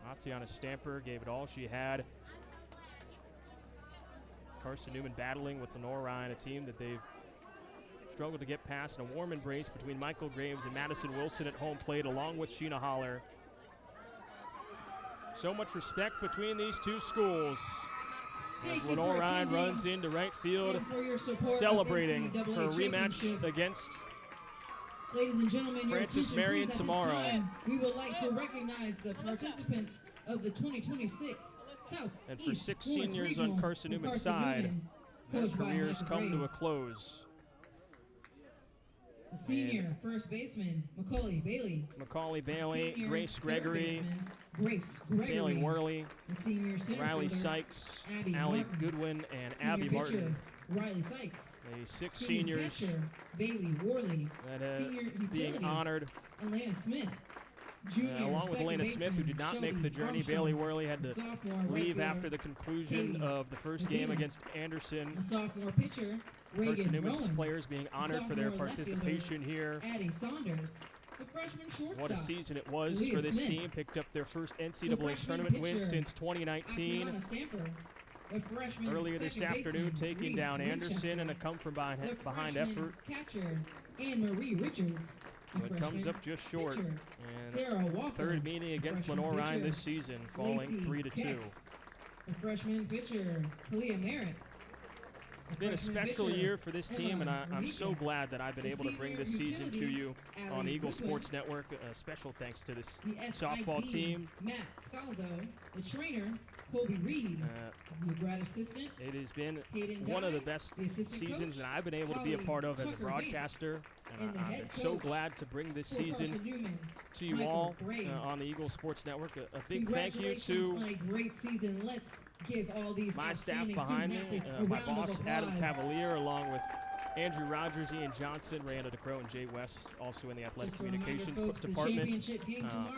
Tatiana Stamper gave it all she had. Carson-Newman battling with Lenoir-Rhyne, a team that they've struggled to get past, and a warm embrace between Michael Graves and Madison Wilson at home plate, along with Sheena Holler. So much respect between these two schools. As Lenoir-Rhyne runs into right field, celebrating for a rematch against Ladies and gentlemen, Francis Marion tomorrow. We would like to recognize the participants of the 2026 South. And for 6 seniors on Carson-Newman's side, their careers come to a close. The senior first baseman, Macaulay Bailey. Macaulay Bailey, Grace Gregory, Bailey Worley, the senior Riley Sykes, Allie Goodwin, and Abby Martin. Riley Sykes. The 6 seniors Bailey Worley, that being honored. Elena Smith, junior, along with Elena Smith, who did not make the journey. Bailey Worley had to leave after the conclusion of the first game against Anderson. Sophomore pitcher, Carson-Newman's players being honored for their participation here. Addie Saunders, the freshman shortstop. What a season it was for this team. Picked up their first NCAA tournament win since 2019. Earlier this afternoon, taking down Anderson in a come from behind effort. Catcher, Anne-Marie Richards. But comes up just short. And third meeting against Lenoir-Rhyne this season, falling 3-2. The freshman pitcher, Kalia Merritt. It's been a special year for this team, and I'm so glad that I've been able to bring this season to you on Eagle Sports Network. A special thanks to this softball team. Matt Scalzo, the trainer, Colby Reed, the grad assistant. It has been one of the best seasons that I've been able to be a part of as a broadcaster, and I've been so glad to bring this season to you all on the Eagle Sports Network. A big thank you to a great season. Let's give all these my staff behind me, my boss Adam Cavalier, along with Andrew Rogers, Ian Johnson, Randa DeCrow, and Jay West, also in the athletic communications department.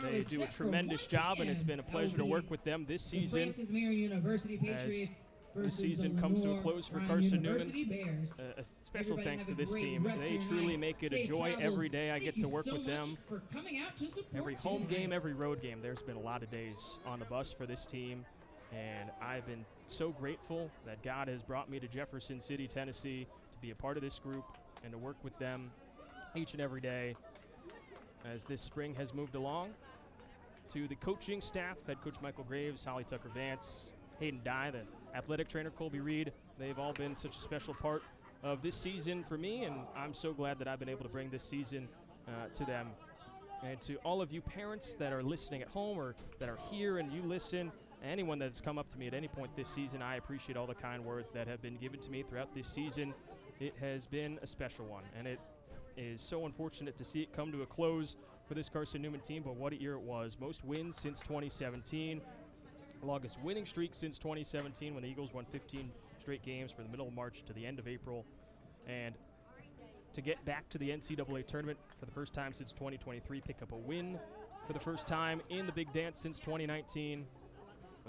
They do a tremendous job, and it's been a pleasure to work with them this seation. The Francis Marion University Patriots This season comes to a close for Carson-Newman. A special thanks to this team. They truly make it a joy every day I get to work with them. Every home game, every road game, there's been a lot of days on the bus for this team, and I've been so grateful that God has brought me to Jefferson City, Tennessee, to be a part of this group and to work with them each and every day as this spring has moved along. To the coaching staff, head coach Michael Graves, Holly Tucker-Vance, Hayden Dye, the athletic trainer Colby Reed, they've all been such a special part of this season for me, and I'm so glad that I've been able to bring this season to them. And to all of you parents that are listening at home or that are here and you listen, anyone that's come up to me at any point this season, I appreciate all the kind words that have been given to me throughout this season. It has been a special one, and it is so unfortunate to see it come to a close for this Carson-Newman team, but what a year it was. Most wins since 2017. Longest winning streak since 2017 when the Eagles won 15 straight games from the middle of March to the end of April. And to get back to the NCAA tournament for the first time since 2023, pick up a win for the first time in the Big Dance since 2019.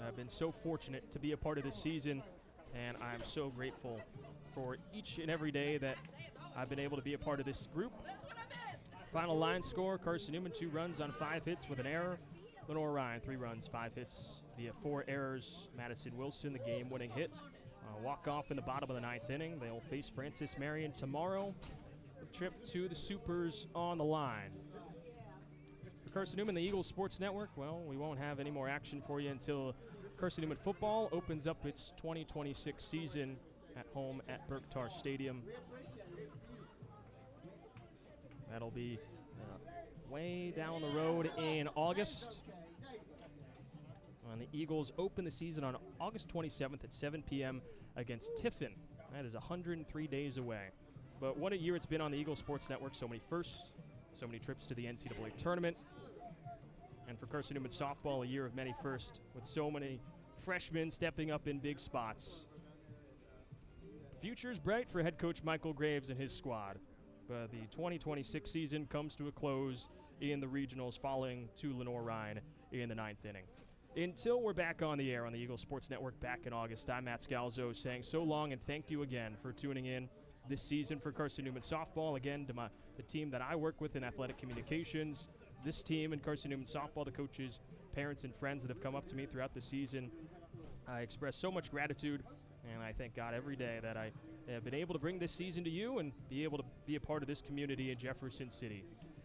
I've been so fortunate to be a part of this season, and I'm so grateful for each and every day that I've been able to be a part of this group. Final line score, Carson-Newman 2 runs on 5 hits with an error. Lenoir-Rhyne 3 runs, 5 hits via 4 errors. Madison Wilson, the game-winning hit. Walk-off in the bottom of the 9th inning. They'll face Francis Marion tomorrow. A trip to the Supers on the line. For Carson-Newman, the Eagles Sports Network, well, we won't have any more action for you until Carson-Newman football opens up its 2026 season at home at Berktar Stadium. That'll be way down the road in August. And the Eagles open the season on August 27th at 7 p.m. against Tiffin. That is 103 days away. But what a year it's been on the Eagles Sports Network. So many firsts, so many trips to the NCAA tournament. And for Carson-Newman softball, a year of many firsts with so many freshmen stepping up in big spots. Future's bright for head coach Michael Graves and his squad. But the 2026 season comes to a close in the regionals, falling to Lenoir-Rhyne in the 9th inning. Until we're back on the air on the Eagles Sports Network back in August, I'm Matt Scalzo saying so long and thank you again for tuning in this season for Carson-Newman softball. Again, to the team that I work with in athletic communications, this team in Carson-Newman softball, the coaches, parents, and friends that have come up to me throughout the season. I express so much gratitude, and I thank God every day that I have been able to bring this season to you and be able to be a part of this community in Jefferson City.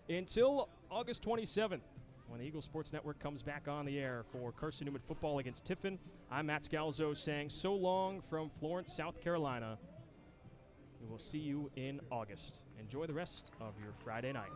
Until August 27th, when the Eagles Sports Network comes back on the air for Carson-Newman football against Tiffin, I'm Matt Scalzo saying so long from Florence, South Carolina. We will see you in August. Enjoy the rest of your Friday night.